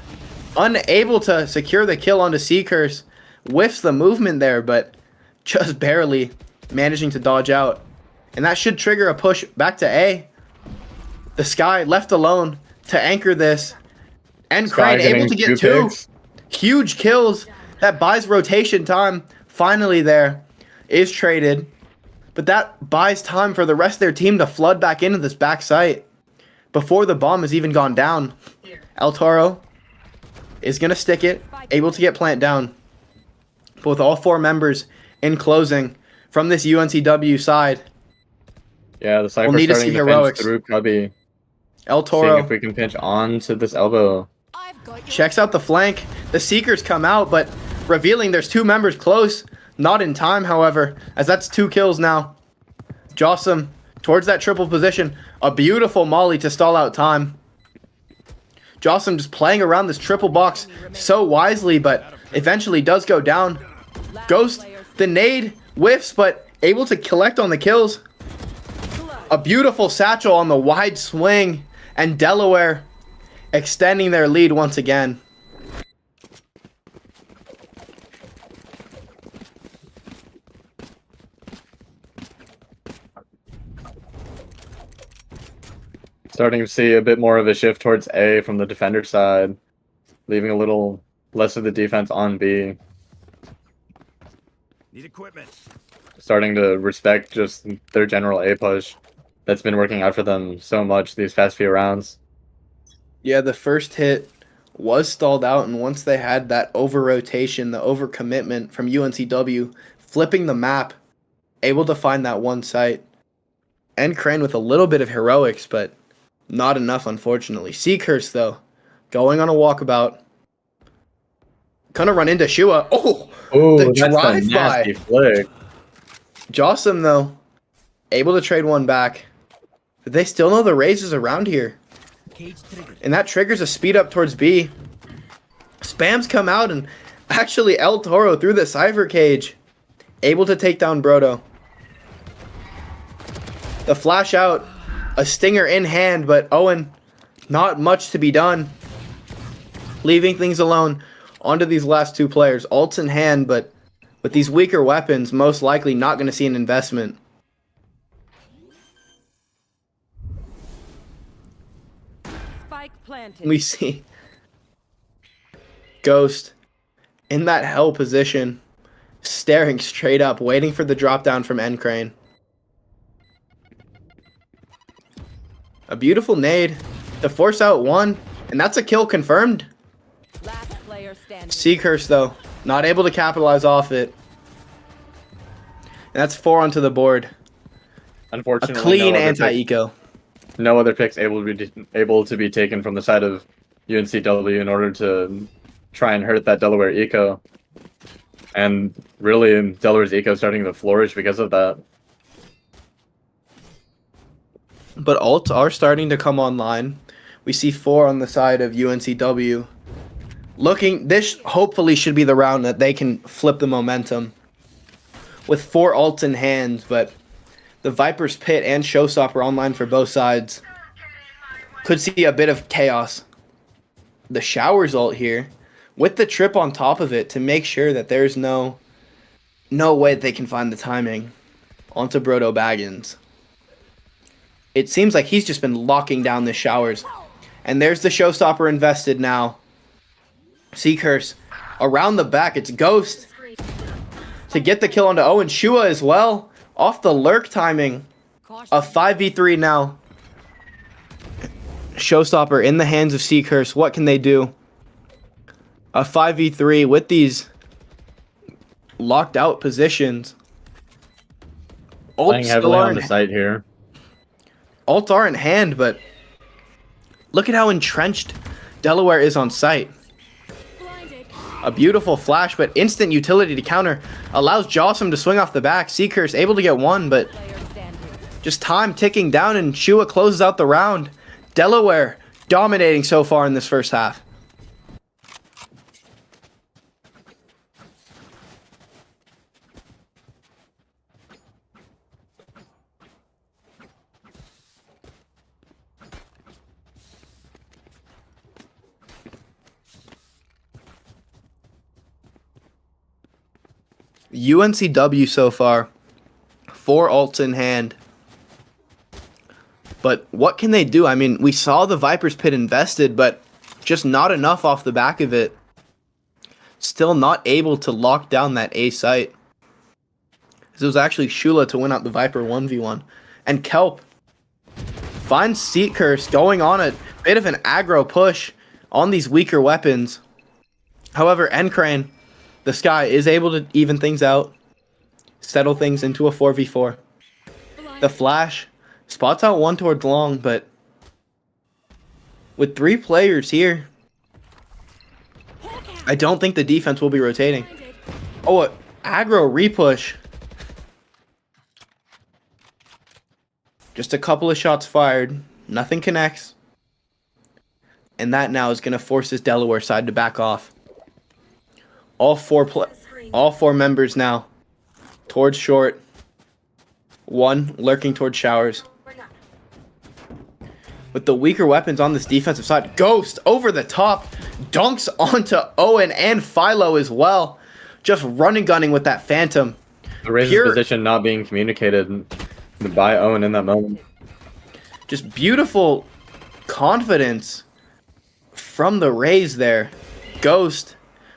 unable to secure the kill onto Seekers. Whiffs the movement there, but just barely managing to dodge out. And that should trigger a push back to A. The Sky left alone to anchor this. NCrane able to get 2 huge kills. That buys rotation time. Finally there is traded. But that buys time for the rest of their team to flood back into this back site before the bomb has even gone down. El Toro is going to stick it. Able to get plant down. But with all 4 members in closing from this UNCW side. Yeah, the Cypher we'll need to starting see to heroics. pinch through Kavi. El Toro Seeing if we can pinch onto this elbow. checks out the flank. The Seekers come out, but revealing there's 2 members close. Not in time, however, as that's 2 kills now. Jossum towards that triple position. A beautiful molly to stall out time. Jossum just playing around this triple box so wisely, but eventually does go down. Ghost, the nade, whiffs, but able to collect on the kills. A beautiful satchel on the wide swing, and Delaware extending their lead once again. Starting to see a bit more of a shift towards A from the defender side, leaving a little less of the defense on B. Need equipment. Starting to respect just their general A push that's been working out for them so much these past few rounds. Yeah, the first hit was stalled out, and once they had that over-rotation, the over-commitment from UNCW, flipping the map, able to find that one site. NCrane with a little bit of heroics, but Not enough, unfortunately. Seacurse, though, going on a walkabout. Gonna run into Shua. Oh, Oh, the that's a drive-by. nasty flick. Jocelyn, though, able to trade one back. But they still know the Raze is around here. Cage triggered. And that triggers a speed up towards B. Spams come out and actually El Toro through the Cypher cage. Able to take down Brodo. The flash out. A stinger in hand, but Owen, not much to be done. Leaving things alone. Onto these last two players. Ults in hand, but with these weaker weapons, most likely not going to see an investment. Spike planted. We see Ghost in that hell position, staring straight up, waiting for the drop down from NCrane. A beautiful nade to force out one, and that's a kill confirmed. Last player standing. Seacurse, though, not able to capitalize off it. And that's 4 onto the board. A Unfortunately, clean no other pick- anti-eco. no other picks able to be taken from the side of UNCW in order to try and hurt that Delaware eco. And really, Delaware's eco starting to flourish because of that. But ults are starting to come online. We see 4 on the side of UNCW. This hopefully should be the round that they can flip the momentum. With 4 ults in hand, but the Viper's Pit and Showstopper online for both sides. Could see a bit of chaos. The Showers ult here, with the trip on top of it to make sure that there's no way they can find the timing. Onto BrodoBaggins. It seems like he's just been locking down the Showers. And there's the Showstopper invested now. Seacurse around the back. It's Ghost to get the kill onto Owen. Shua as well. Off the lurk timing. A 5v3 now. Showstopper in the hands of Seacurse. What can they do? A 5v3 with these locked out positions. Playing Ults heavily still on aren't, the site here. ults are in hand, but look at how entrenched Delaware is on site. Blinded. A beautiful flash, but instant utility to counter. Allows Jossum to swing off the back. Seacurse able to get one, but Player standing. just time ticking down, and Shua closes out the round. Delaware dominating so far in this first half. UNCW so far, 4 ults in hand. But what can they do? I mean, we saw the Viper's Pit invested, but just not enough off the back of it. Still not able to lock down that A site. It was actually Shula to win out the Viper 1v1. And Kelp finds Seacurse going on a bit of an aggro push on these weaker weapons. However, NCrane, the Sky, is able to even things out. Settle things into a 4v4. The Flash spots out one towards long, but with 3 players here, I don't think the defense will be rotating. Oh, a aggro repush. Just a couple of shots fired. Nothing connects. And that now is going to force this Delaware side to back off. All four members now towards short. One lurking towards showers. With the weaker weapons on this defensive side, Ghost over the top, dunks onto Owen and Philo as well. Just running gunning with that Phantom. The Raze's position not being communicated by Owen in that moment. Just beautiful confidence from the Raze there. Ghost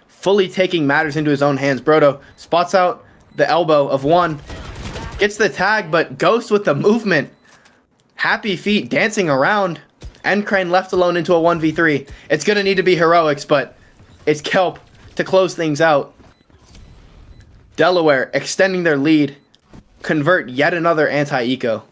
fully taking matters into his own hands. Brodo spots out the elbow of one. Gets the tag, but Ghost with the movement. Happy feet dancing around. NCrane left alone into a 1v3. It's going to need to be heroics, but it's Kelp to close things out. Delaware extending their lead. Convert yet another anti-eco.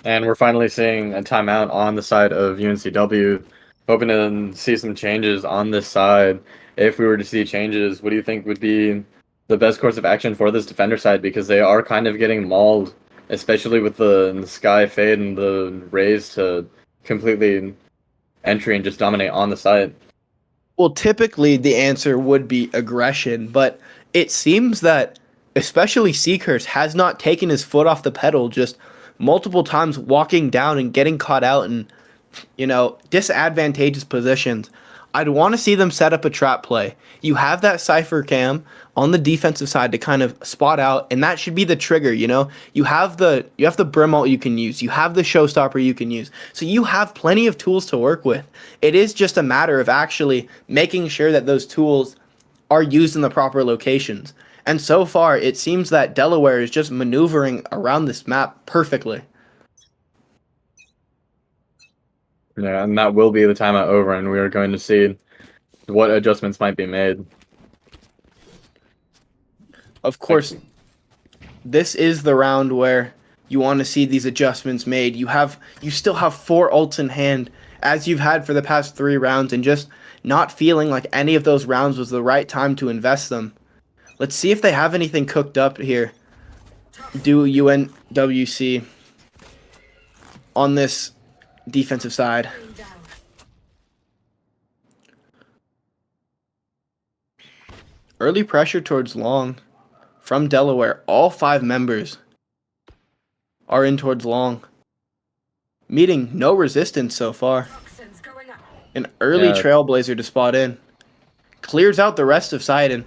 And we're finally seeing a timeout on the side of UNCW. Hoping to see some changes on this side. If we were to see changes, what do you think would be the best course of action for this defender side? Because they are kind of getting mauled, especially with the Sky Fade and the Rays to completely entry and just dominate on the side. Well, typically the answer would be aggression, but it seems that especially Seekers has not taken his foot off the pedal, just multiple times walking down and getting caught out in, disadvantageous positions. I'd want to see them set up a trap play. You have that Cypher cam on the defensive side to kind of spot out, and that should be the trigger, You have the Brim ult you can use. You have the Showstopper you can use. So you have plenty of tools to work with. It is just a matter of actually making sure that those tools are used in the proper locations. And so far, it seems that Delaware is just maneuvering around this map perfectly. Yeah, and that will be the timeout over, and we are going to see what adjustments might be made. Of course, this is the round where you want to see these adjustments made. You still have 4 ults in hand, as you've had for the past 3 rounds, and just not feeling like any of those rounds was the right time to invest them. Let's see if they have anything cooked up here. Do UNWC on this defensive side. Early pressure towards long from Delaware. All 5 members are in towards long. Meeting no resistance so far. An early Trailblazer to spot in. Clears out the rest of side, and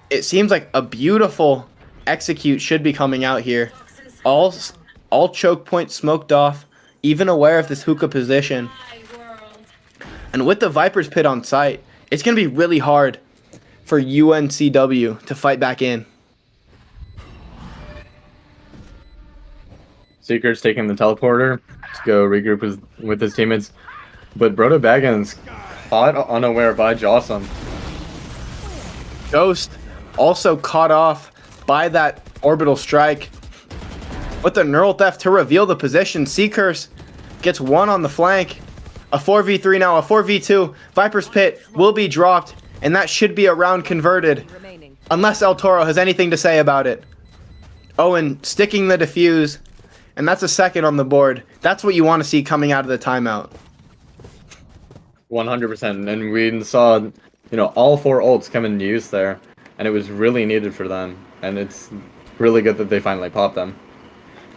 it seems like a beautiful execute should be coming out here. All choke points smoked off, even aware of this hookah position. And with the Viper's Pit on site, it's going to be really hard for UNCW to fight back in. Seeker's taking the teleporter to go regroup with his teammates. But BrodoBaggins caught unaware by Jawsome. Ghost also caught off by that orbital strike. With the neural theft to reveal the position, Seekers gets 1 on the flank. A 4v3 now, a 4v2. Viper's Pit will be dropped, and that should be a round converted. Unless El Toro has anything to say about it. Owen sticking the defuse, and that's a second on the board. That's what you want to see coming out of the timeout. 100%. And we saw, all 4 ults come into use there, and it was really needed for them. And it's really good that they finally popped them.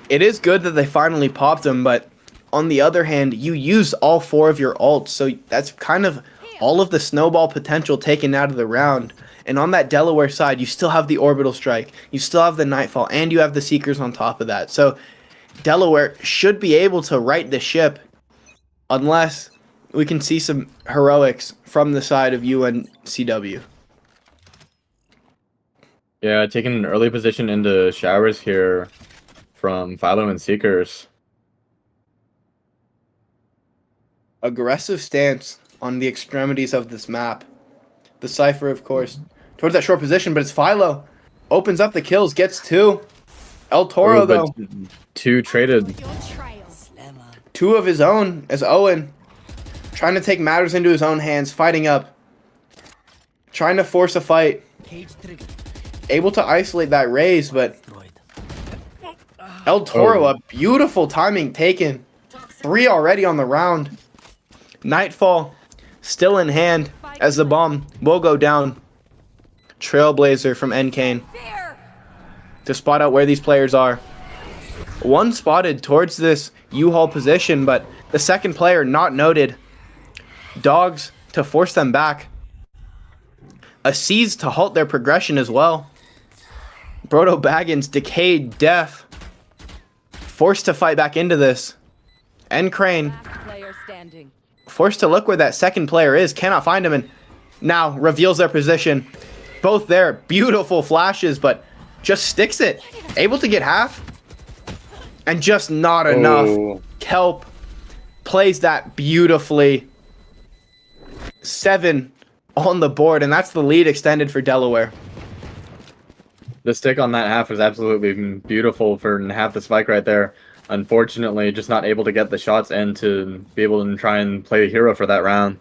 It is good that they finally popped them, but on the other hand, you used all 4 of your ults, so that's kind of all of the snowball potential taken out of the round. And on that Delaware side, you still have the orbital strike, you still have the Nightfall, and you have the Seekers on top of that. So Delaware should be able to right the ship, unless we can see some heroics from the side of UNCW. Yeah, taking an early position into showers here from Philo and Seekers. Aggressive stance on the extremities of this map. The Cypher, of course, towards that short position, but it's Philo. Opens up the kills, gets 2. El Toro, though. 2 traded. 2 of his own as Owen. Trying to take matters into his own hands, fighting up. Trying to force a fight. Able to isolate that raise, but El Toro, a beautiful timing taken. 3 already on the round. Nightfall still in hand as the bomb will go down. Trailblazer from NCrane to spot out where these players are. 1 spotted towards this U-Haul position, but the second player not noted. Dogs to force them back. A seize to halt their progression as well. BrodoBaggins decayed death. Forced to fight back into this. NCrane forced to look where that second player is. Cannot find him, and now reveals their position. Both there. Beautiful flashes, but just sticks it. Able to get half. And just not enough. Kelp plays that beautifully. 7 on the board, and that's the lead extended for Delaware. The stick on that half was absolutely beautiful for half the spike right there. unfortunately, just not able to get the shots in to be able to try and play a hero for that round.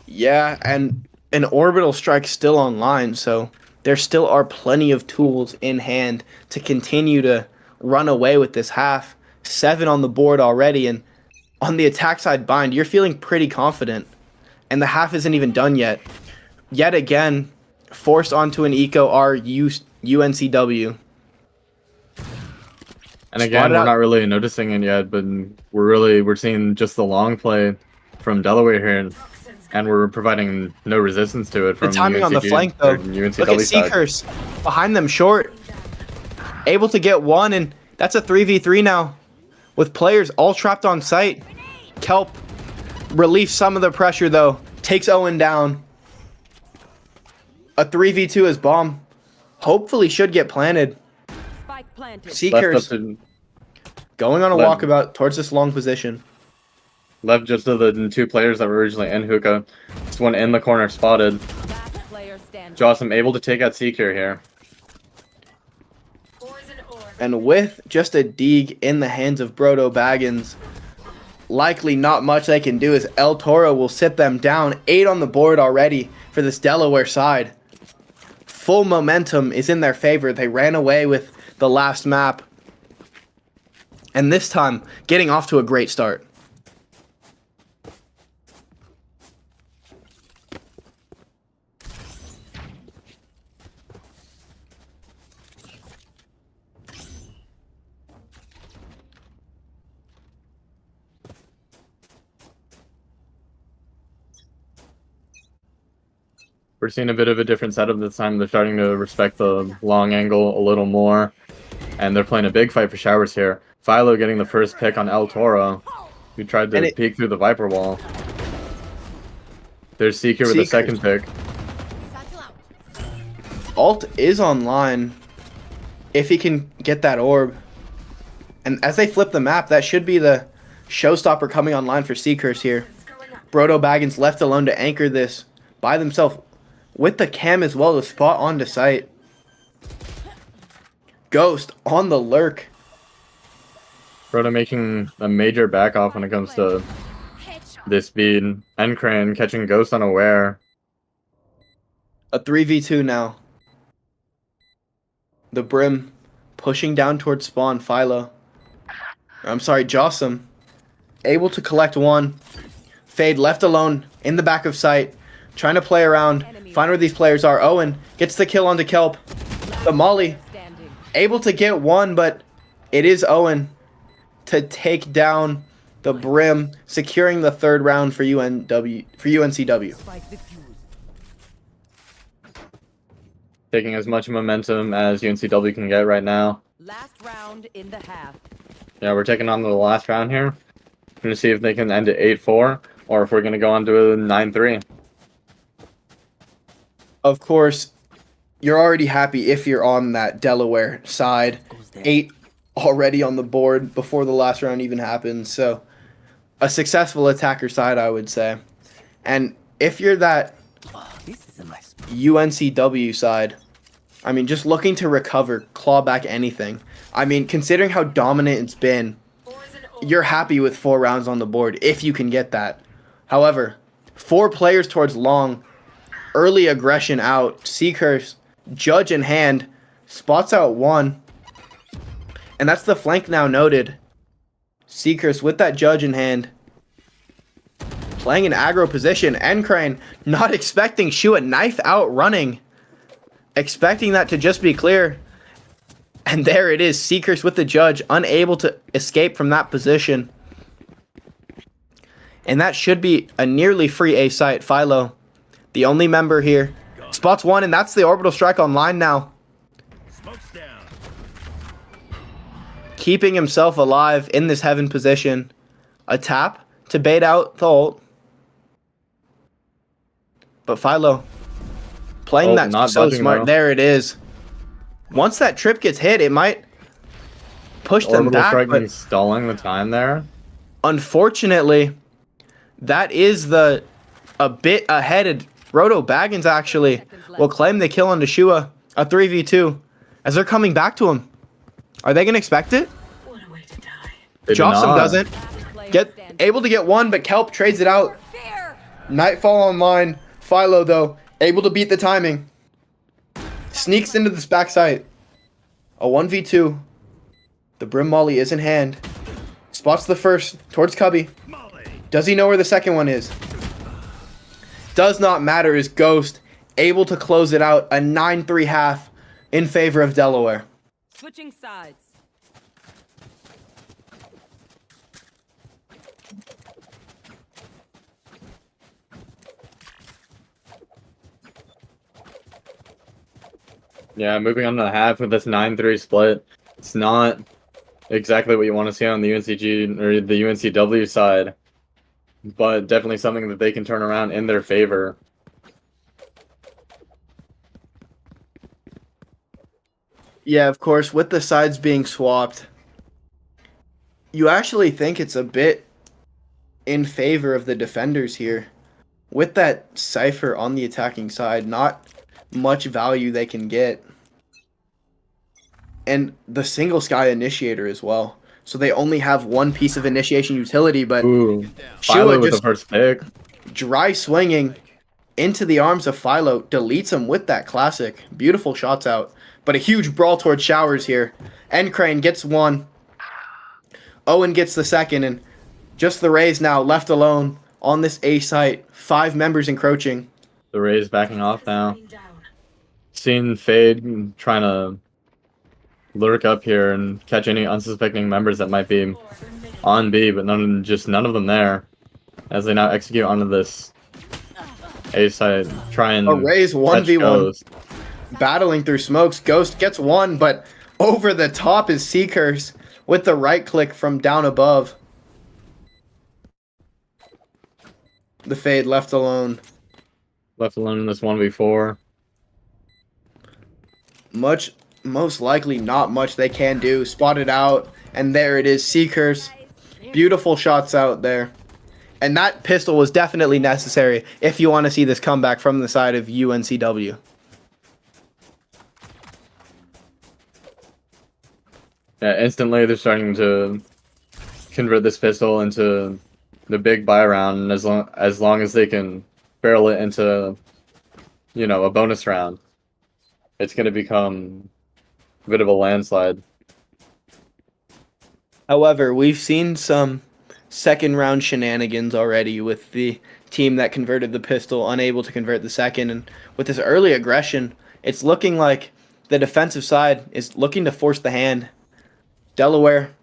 Yeah, and an orbital strike still online, so there still are plenty of tools in hand to continue to run away with this half. 7 on the board already, and on the attack side bind, you're feeling pretty confident. And the half isn't even done yet. Yet again, forced onto an eco are UNCW. And again, we're not really noticing it yet, but we're seeing just the long play from Delaware here, and we're providing no resistance to it from the timing on the flank, though. Look at Seekers behind them, short. Able to get one, and that's a 3v3 now. With players all trapped on site. Kelp relieves some of the pressure, though. Takes Owen down. A 3v2 is bomb. Hopefully should get planted. Spike planted. Seekers going on a walkabout towards this long position. Left just to the 2 players that were originally in hookah. This one in the corner spotted. Last player standing. Jossum able to take out Seeker here. And with just a dig in the hands of BrodoBaggins, likely not much they can do as El Toro will sit them down. 8 on the board already for this Delaware side. Full momentum is in their favor. They ran away with the last map. And this time, getting off to a great start. We're seeing a bit of a different setup this time. They're starting to respect the long angle a little more. And they're playing a big fight for showers here. Philo getting the first pick on El Toro, who tried to peek through the Viper wall. There's Seeker with the second pick. Alt is online if he can get that orb. And as they flip the map, that should be the showstopper coming online for Seekers here. BrodoBaggins left alone to anchor this by themselves. With the cam as well, to spot onto site. Ghost on the lurk. Brodo making a major back off when it comes to this speed. NCrane catching Ghost unaware. A 3v2 now. The Brim pushing down towards spawn. Philo. I'm sorry, Jossum. Able to collect one. Fade left alone in the back of sight. Trying to play around. Find where these players are. Owen gets the kill onto Kelp. The Molly. Able to get one, but it is Owen to take down the Brim, securing the 3rd round for UNCW. Taking as much momentum as UNCW can get right now. Last round in the half. Yeah, we're taking on the last round here. We're going to see if they can end it 8-4, or if we're going to go on to a 9-3. Of course, you're already happy if you're on that Delaware side. 8 already on the board before the last round even happens. So, a successful attacker side, I would say. And if you're that UNCW side, I mean, just looking to recover, claw back anything. I mean, considering how dominant it's been, you're happy with 4 rounds on the board if you can get that. However, 4 players towards long, early aggression out, Seekers, Judge in hand, spots out 1. And that's the flank now noted. Seekers with that Judge in hand, playing an aggro position. NCrane not expecting Shua knife out running. Expecting that to just be clear. And there it is. Seekers with the Judge, unable to escape from that position. And that should be a nearly free A site. Philo, the only member here, spots 1, and that's the orbital strike online now. Keeping himself alive in this heaven position. A tap to bait out the ult. But Philo playing that so smart. There it is. Once that trip gets hit, it might push them back. But stalling the time there. Unfortunately, that is a bit ahead. BrodoBaggins actually will claim the kill on Shua. A 3v2 as they're coming back to him. Are they gonna expect it? They do Jocelyn not. doesn't. Player standing. Able to get one, but Kelp trades it out. Nightfall online. Philo, though, able to beat the timing. Sneaks into this backside. A 1v2. The Brim Molly is in hand. Spots the first towards Cubby. Does he know where the second one is? Does not matter, is Ghost able to close it out. A 9-3 half in favor of Delaware. Switching sides. Yeah, moving on to the half with this 9-3 split. It's not exactly what you want to see on the UNCG or the UNCW side, but definitely something that they can turn around in their favor. Yeah, of course, with the sides being swapped, you actually think it's a bit in favor of the defenders here. With that Cypher on the attacking side, not much value they can get. And the single sky initiator as well. So they only have one piece of initiation utility, but Ooh, Shua Philo with the just first pick. dry swinging into the arms of Philo, deletes him with that classic. Beautiful shots out, but a huge brawl towards Showers here. NCrane gets one. Owen gets the second, and just the Rays now left alone on this A site. 5 members encroaching. The Rays backing off now. Seeing Fade trying to lurk up here and catch any unsuspecting members that might be on B, but none of them there. As they now execute onto this A side, try and A Rays catch 1v1 Ghost. battling through smokes. Ghost gets one, but over the top is Seekers with the right click from down above. The Fade left alone. Left alone in this 1v4. Most likely not much they can do. Spotted out, and there it is. Seekers. Beautiful shots out there. And that pistol was definitely necessary if you want to see this comeback from the side of UNCW. Yeah, instantly they're starting to convert this pistol into the big buy round, and as long as they can barrel it into, a bonus round, it's going to become a bit of a landslide. However, we've seen some second round shenanigans already with the team that converted the pistol unable to convert the second, and with this early aggression, it's looking like the defensive side is looking to force the hand. Delaware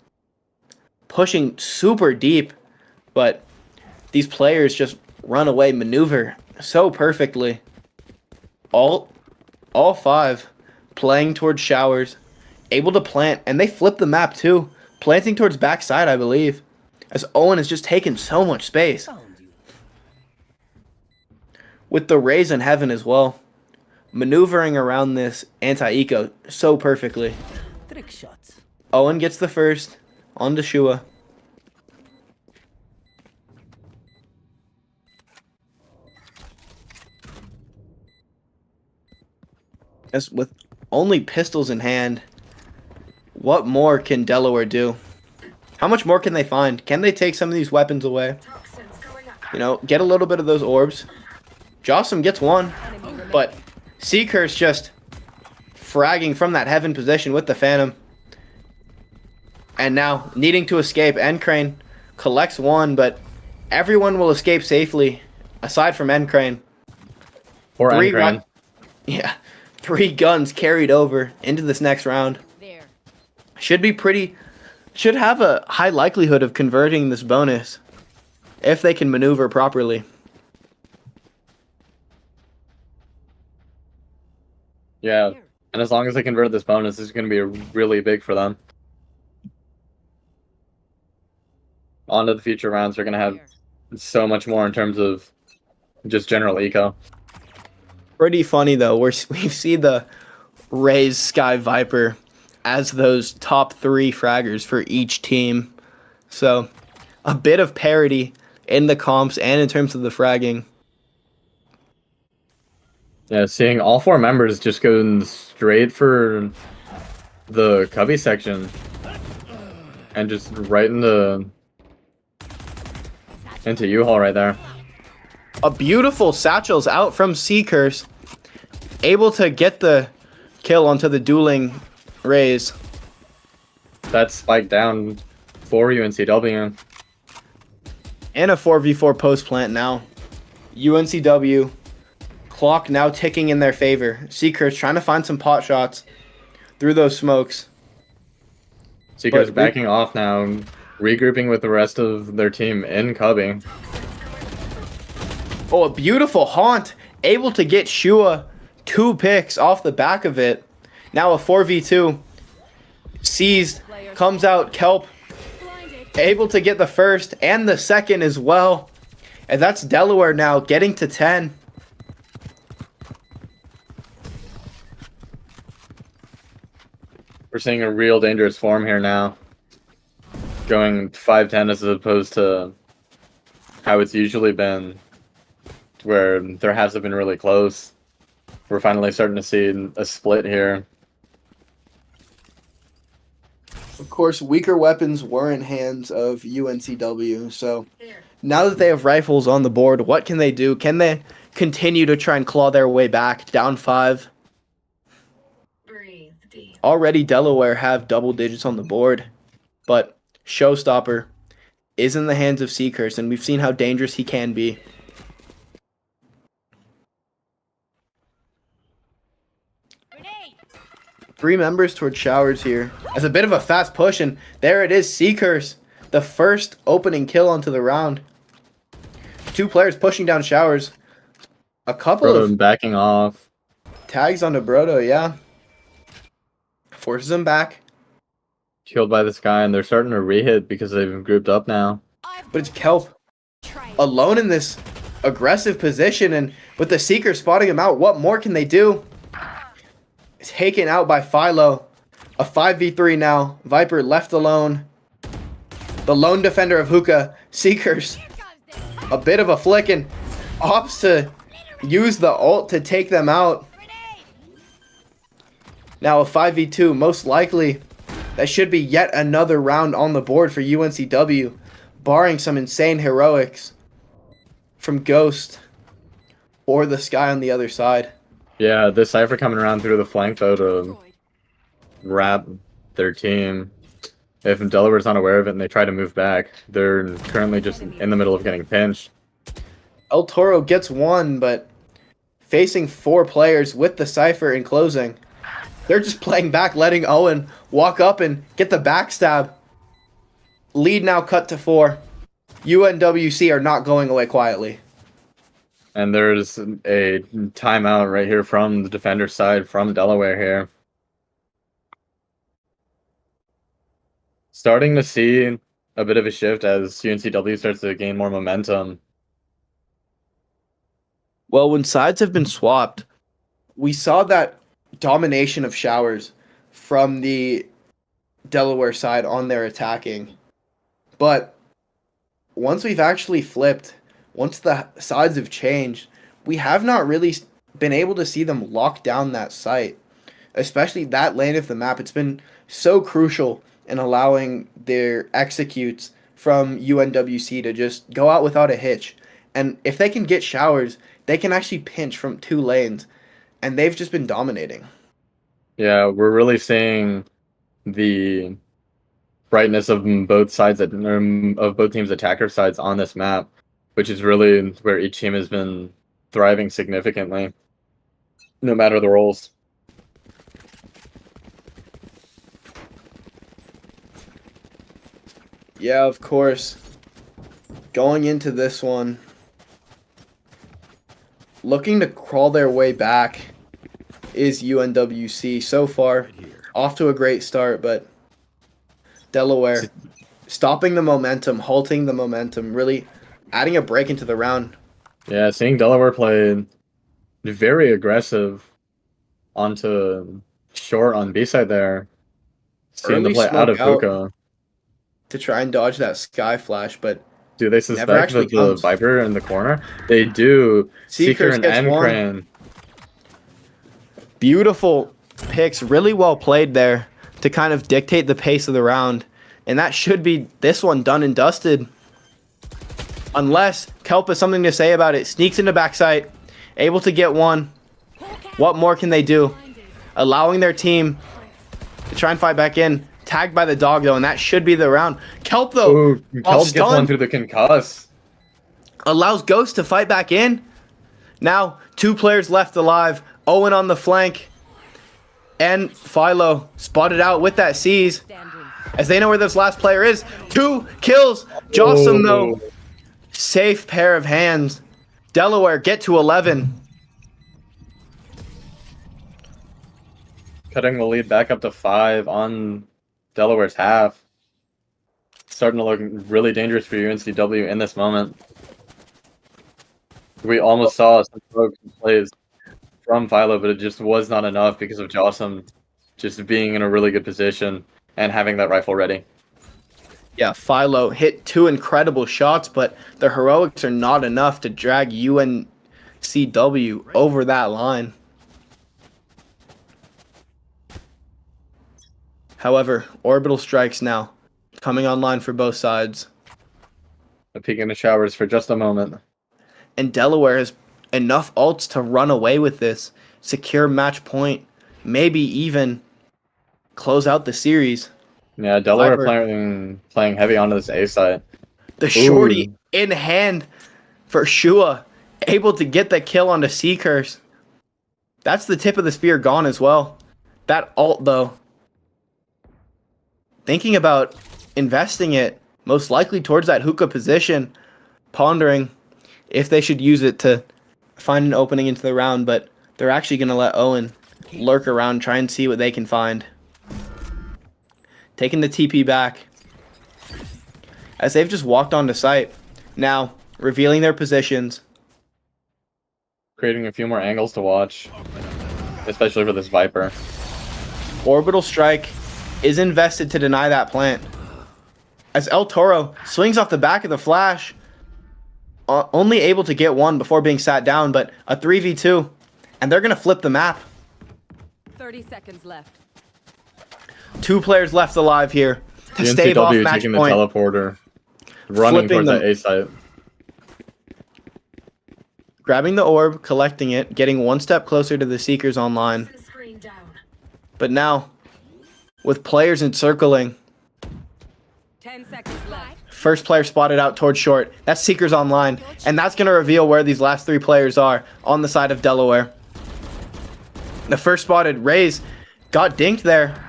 pushing super deep, but these players just run away, maneuver so perfectly. All 5 playing towards Showers, able to plant, and they flip the map too, planting towards backside, I believe, as Owen has just taken so much space. With the Rays in heaven as well, maneuvering around this anti-eco so perfectly. Trick shots. Owen gets the first on to Shua. As with only pistols in hand, what more can Delaware do? How much more can they find? Can they take some of these weapons away? Get a little bit of those orbs. Jocelyn gets one, but Seeker's just fragging from that heaven position with the Phantom. And now, needing to escape, NCrane collects one, but everyone will escape safely, aside from NCrane. Or 3 NCrane. Yeah, 3 guns carried over into this next round. There. Should have a high likelihood of converting this bonus if they can maneuver properly. Yeah, and as long as they convert this bonus, this is going to be really big for them. On to the future rounds, they're going to have so much more in terms of just general eco. Pretty funny though. We see the Rays Sky Viper as those top 3 fraggers for each team. So a bit of parity in the comps and in terms of the fragging. Yeah, seeing all 4 members just going straight for the Kavi section and just right into U-Haul right there. A beautiful satchels out from Seekers. Able to get the kill onto the dueling raise. That's spiked down for UNCW. And a 4v4 post plant now. UNCW. Clock now ticking in their favor. Seekers trying to find some pot shots through those smokes. Seekers But backing off now, regrouping with the rest of their team in Kavi. Oh, a beautiful haunt. Able to get Shua 2 picks off the back of it. Now a 4v2. Seized. Comes out. Kelp. Able to get the first and the second as well. And that's Delaware now getting to 10. We're seeing a real dangerous form here now. Going 5-10 as opposed to how it's usually been, where their halves have been really close. We're finally starting to see a split here. Of course, weaker weapons were in hands of UNCW, so now that they have rifles on the board, what can they do? Can they continue to try and claw their way back, down 5? Already Delaware have double digits on the board, but Showstopper is in the hands of Seekers, and we've seen how dangerous he can be. Three members towards Showers here. As a bit of a fast push, and there it is, Seekers. The first opening kill onto the round. 2 players pushing down Showers. A couple Brodo of backing off. tags onto Brodo, yeah. Forces him back. Killed by this guy, and they're starting to re-hit because they've grouped up now. But it's Kelp alone in this aggressive position, and with the Seeker spotting him out, what more can they do? Taken out by Philo. A 5v3 now. Viper left alone. The lone defender of Hookah. Seekers. A bit of a flick, and opts to use the ult to take them out. Now a 5v2. Most likely, that should be yet another round on the board for UNCW, barring some insane heroics from Ghost or the Sky on the other side. Yeah, this Cypher coming around through the flank, though, to wrap their team. If Delaware's unaware of it and they try to move back, they're currently just in the middle of getting pinched. El Toro gets 1, but facing 4 players with the Cypher in closing. They're just playing back, letting Owen walk up and get the backstab. Lead now cut to 4. UNWC are not going away quietly. And there's a timeout right here from the defender side from Delaware here. Starting to see a bit of a shift as UNCW starts to gain more momentum. Well, when sides have been swapped, we saw that domination of Showers from the Delaware side on their attacking. But once we've actually flipped, once the sides have changed, we have not really been able to see them lock down that site, especially that lane of the map. It's been so crucial in allowing their executes from UNWC to just go out without a hitch. And if they can get Showers, they can actually pinch from 2 lanes, and they've just been dominating. Yeah, we're really seeing the brightness of both sides of both teams' attacker sides on this map, which is really where each team has been thriving significantly, no matter the roles. Yeah, of course. Going into this one, looking to crawl their way back is UNWC. So far, off to a great start, but Delaware stopping the momentum, halting the momentum, really adding a break into the round. Yeah, seeing Delaware play very aggressive onto short on B side there. Seeing the Early play out of smoke out Hookah. to try and dodge that Sky Flash, but Do they suspect actually that the comes. Viper in the corner? They do. Seeker Seekers and gets one. NCrane. Beautiful picks, really well played there to kind of dictate the pace of the round. And that should be this one done and dusted. Unless Kelp has something to say about it. Sneaks into backside. Able to get one. What more can they do? Allowing their team to try and fight back in. Tagged by the dog, though, and that should be the round. Kelp, though, Ooh, while Kelp gets one stunned, through the concuss. allows Ghost to fight back in. Now, 2 players left alive. Owen on the flank. And Philo spotted out with that seize. As they know where this last player is. 2 kills. Jossum, though. Safe pair of hands. Delaware get to 11. Cutting the lead back up to 5 on Delaware's half. Starting to look really dangerous for UNCW in this moment. We almost saw some broken plays from Philo, but it just was not enough because of Jossum just being in a really good position and having that rifle ready. Yeah, Philo hit 2 incredible shots, but the heroics are not enough to drag UNCW over that line. However, orbital strikes now coming online for both sides. A peek in the showers for just a moment. And Delaware has enough ults to run away with this, secure match point, maybe even close out the series. Yeah, Delaware Viper. playing heavy onto this A site. The shorty in hand for Shua, able to get the kill onto Seacurse. That's the tip of the spear gone as well. That ult, though. Thinking about investing it most likely towards that hookah position, pondering if they should use it to find an opening into the round, but they're actually going to let Owen lurk around, try and see what they can find. Taking the TP back as they've just walked onto site. Now, revealing their positions. Creating a few more angles to watch, especially for this Viper. Orbital strike is invested to deny that plant. As El Toro swings off the back of the flash, only able to get one before being sat down, but a 3v2, and they're going to flip the map. 30 seconds left. 2 players left alive here to stave off UNCW match taking point. the teleporter, running Flipping towards them. that A site. Grabbing the orb, collecting it, getting one step closer to the Seekers online. But now, with players encircling, 10 seconds left. first player spotted out towards short. That's Seekers online, and that's going to reveal where these last 3 players are on the side of Delaware. The first spotted Raze got dinked there,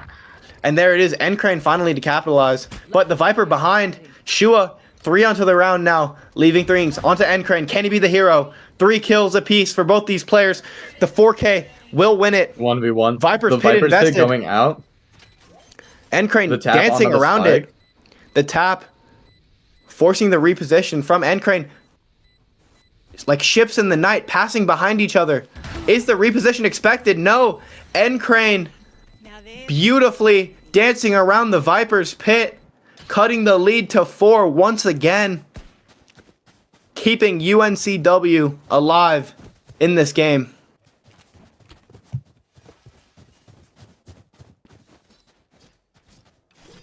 and there it is, NCrane finally to capitalize. But the Viper behind, Shua, 3 onto the round now, leaving 3s onto NCrane. Can he be the hero? 3 kills apiece for both these players. The 4K will win it. 1v1. Viper's the pit Viper's invested. pit going out. NCrane The tap dancing onto the around spike. it. The tap forcing the reposition from NCrane. It's like ships in the night passing behind each other. Is the reposition expected? No. NCrane beautifully dancing around the Viper's pit, cutting the lead to 4 once again, keeping UNCW alive in this game.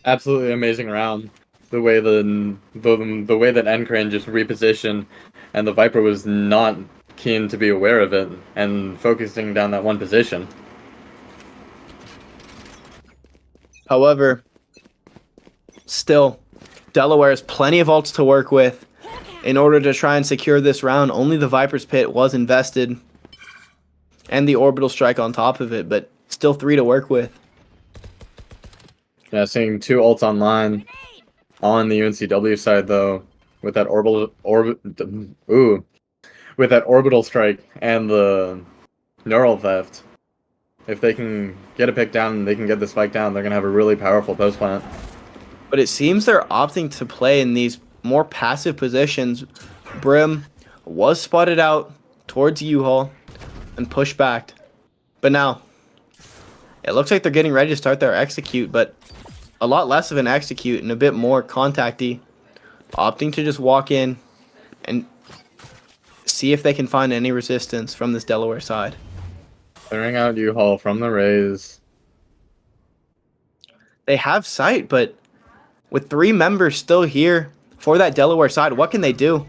Absolutely amazing round. The way the way that NCrane just repositioned, and the Viper was not keen to be aware of it and focusing down that one position. However, still, Delaware has plenty of ults to work with in order to try and secure this round. Only the Viper's Pit was invested, and the Orbital Strike on top of it, but still 3 to work with. Yeah, seeing 2 ults online on the UNCW side though, with that with that orbital strike and the neural theft. If they can get a pick down and they can get the spike down, they're gonna have a really powerful post plant. But it seems they're opting to play in these more passive positions. Brim was spotted out towards U-Haul and pushed back. But now, it looks like they're getting ready to start their execute, but a lot less of an execute and a bit more contacty. Opting to just walk in and see if they can find any resistance from this Delaware side. Clearing out U-Haul from the Rays. They have sight, but with 3 members still here for that Delaware side, what can they do?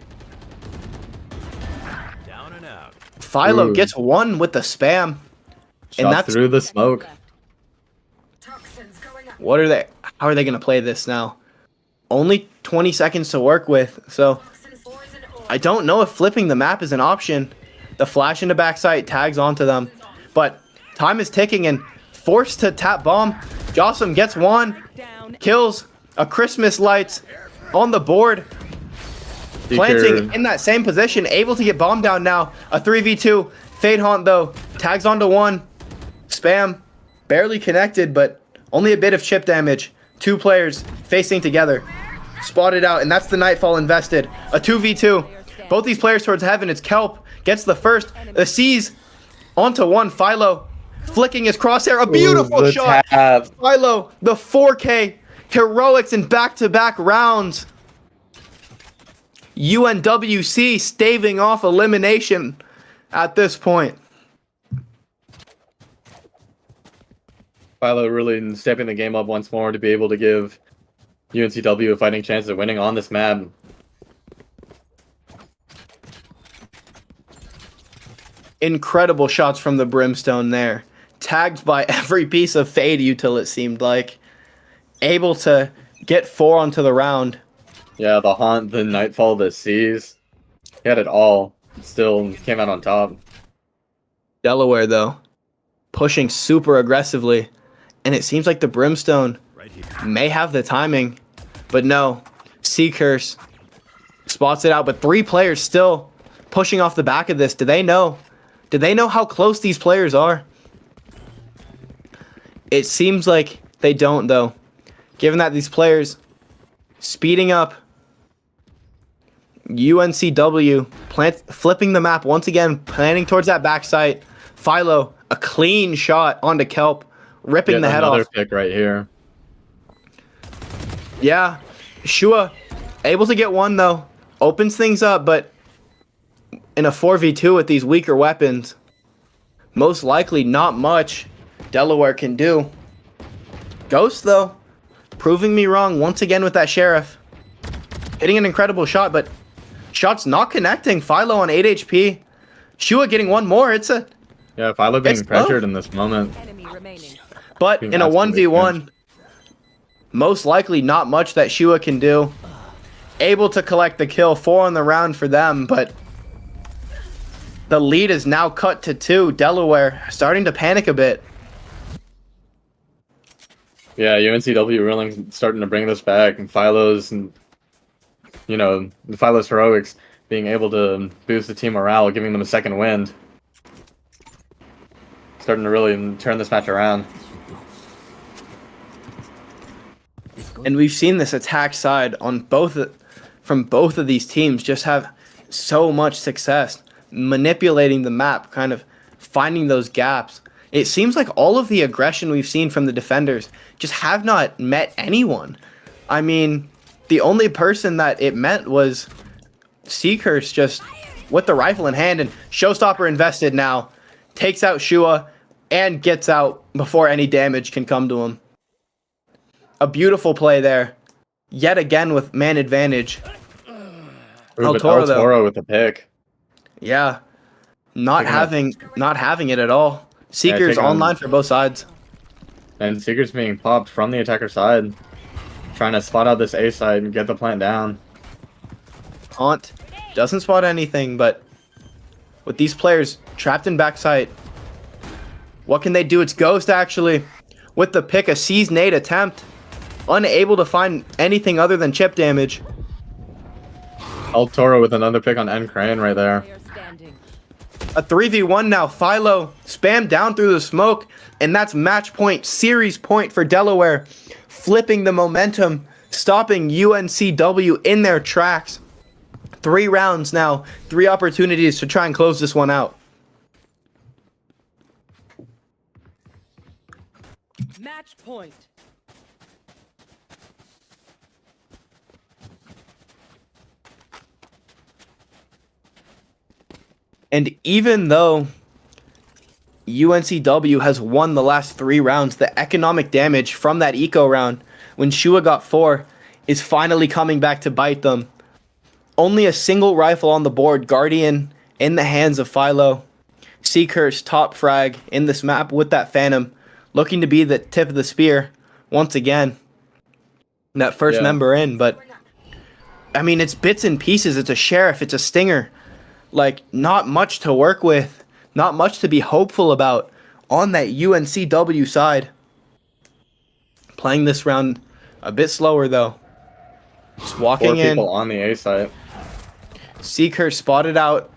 Down and out. Philo Ooh. gets 1 with the spam. Shot that's- through the smoke. What are they? How are they going to play this now? Only 20 seconds to work with, so I don't know if flipping the map is an option. The flash into backside tags onto them, but time is ticking and forced to tap bomb. Jossum gets 1, Down. kills a Christmas lights on the board. Planting in that same position, able to get bomb down now. A 3v2. Fade Haunt though tags onto 1. Spam barely connected, but only a bit of chip damage. 2 players facing together. Spotted out, and that's the Nightfall invested. A 2v2. Both these players towards heaven. It's Kelp gets the first. The C's onto 1. Philo flicking his crosshair. A beautiful the shot. tap. Philo, the 4K heroics in back-to-back rounds. UNWC staving off elimination at this point. Philo really stepping the game up once more to be able to give UNCW a fighting chance of winning on this map. Incredible shots from the Brimstone there. Tagged by every piece of Fade util, it seemed like. Able to get 4 onto the round. Yeah, the Haunt, the Nightfall, the Seas. He had it all. Still came out on top. Delaware, though, pushing super aggressively. And it seems like the Brimstone Right here. may have the timing. But no, Seacurse spots it out. But 3 players still pushing off the back of this. Do they know? Do they know how close these players are? It seems like they don't, though. Given that these players speeding up. UNCW flipping the map once again, planning towards that backside. Philo, a clean shot onto Kelp, ripping the head off. Another pick right here. Yeah, Shua able to get 1 though, opens things up, but in a 4v2 with these weaker weapons, most likely not much Delaware can do. Ghost though, proving me wrong once again with that Sheriff. Hitting an incredible shot, but shots not connecting. Philo on 8 HP. Shua getting 1 more. It's a Yeah, Philo being It's pressured both. in this moment. Enemy remaining. but Being in a absolutely 1v1, most likely not much that Shua can do. Able to collect the kill, 4 on the round for them, but the lead is now cut to 2. Delaware starting to panic a bit. Yeah, UNCW really starting to bring this back, and Philo's, and the Philo's heroics being able to boost the team morale, giving them a second wind. Starting to really turn this match around. And we've seen this attack side on from both of these teams just have so much success manipulating the map, kind of finding those gaps. It seems like all of the aggression we've seen from the defenders just have not met anyone. I mean, the only person that it met was Seacurse, just with the rifle in hand, and Showstopper invested now, takes out Shua and gets out before any damage can come to him. A beautiful play there, yet again with man advantage. Ooh, but Toro, though. Toro with the pick. Yeah, not having it at all. Seekers take on- online for both sides. And Seeker's being popped from the attacker side. Trying to spot out this A side and get the plant down. Haunt doesn't spot anything, but with these players trapped in backside, what can they do? It's Ghost actually with the pick, a seize nade attempt. Unable to find anything other than chip damage. El Toro with another pick on NCrane right there. Player standing. A 3v1 now. Philo spam down through the smoke, and that's match point, series point for Delaware. Flipping the momentum, stopping UNCW in their tracks. 3 rounds now, 3 opportunities to try and close this one out. Match point. And even though UNCW has won the last 3 rounds. The economic damage from that eco round, when Shua got 4, is finally coming back to bite them. Only a single rifle on the board, Guardian in the hands of Philo. Seakur's top frag in this map with that Phantom, looking to be the tip of the spear once again. That first member in, but I mean, it's bits and pieces. It's a Sheriff, it's a Stinger. Like, not much to work with, not much to be hopeful about on that UNCW side. Playing this round a bit slower though. Just walking 4 in. people on the A site. Seeker spotted out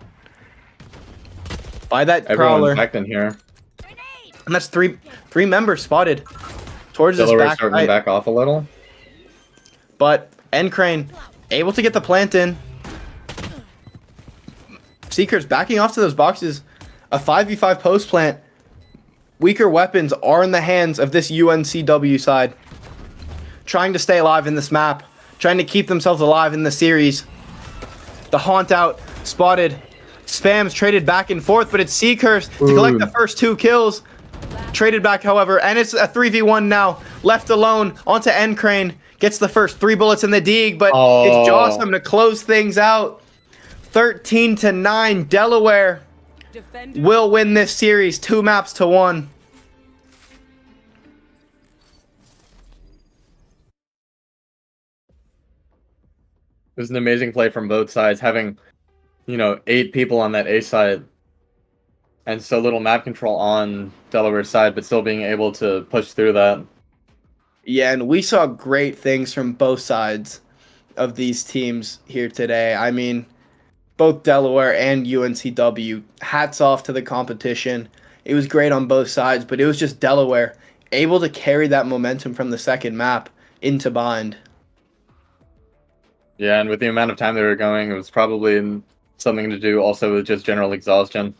by that Everyone's Prowler. back in here. And that's three members spotted towards this Delaware back starting right. to back off a little. But NCrane able to get the plant in. Seeker's backing off to those boxes. A 5v5 post plant. Weaker weapons are in the hands of this UNCW side. Trying to stay alive in this map. Trying to keep themselves alive in the series. The haunt out. Spotted. Spams traded back and forth, but it's Seekers to collect the first 2 kills. Traded back, however, and it's a 3v1 now. Left alone onto NCrane. Gets the first 3 bullets in the dig, but it's Jossum to close things out. 13-9. Delaware Defender. will win this series 2 maps to 1. It was an amazing play from both sides, having, 8 people on that A side and so little map control on Delaware's side, but still being able to push through that. Yeah, and we saw great things from both sides of these teams here today. I mean, both Delaware and UNCW, hats off to the competition. It was great on both sides, but it was just Delaware able to carry that momentum from the second map into bind. Yeah, and with the amount of time they were going, it was probably something to do also with just general exhaustion.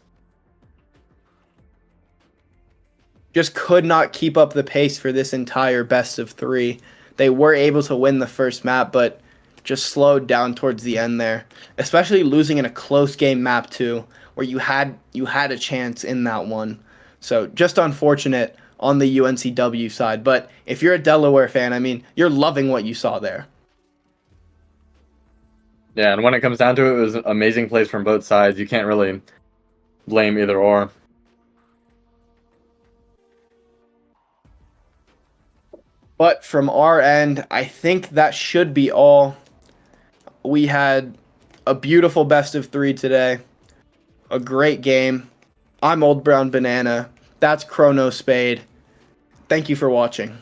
Just could not keep up the pace for this entire best of 3. They were able to win the first map, but just slowed down towards the end there. Especially losing in a close game map too, where you had a chance in that one. So just unfortunate on the UNCW side. But if you're a Delaware fan, I mean, you're loving what you saw there. Yeah, and when it comes down to it, it was amazing plays from both sides. You can't really blame either or. But from our end, I think that should be all. We had a beautiful best of 3 today. A great game. I'm Old Brown Banana. That's Chrono Spade. Thank you for watching.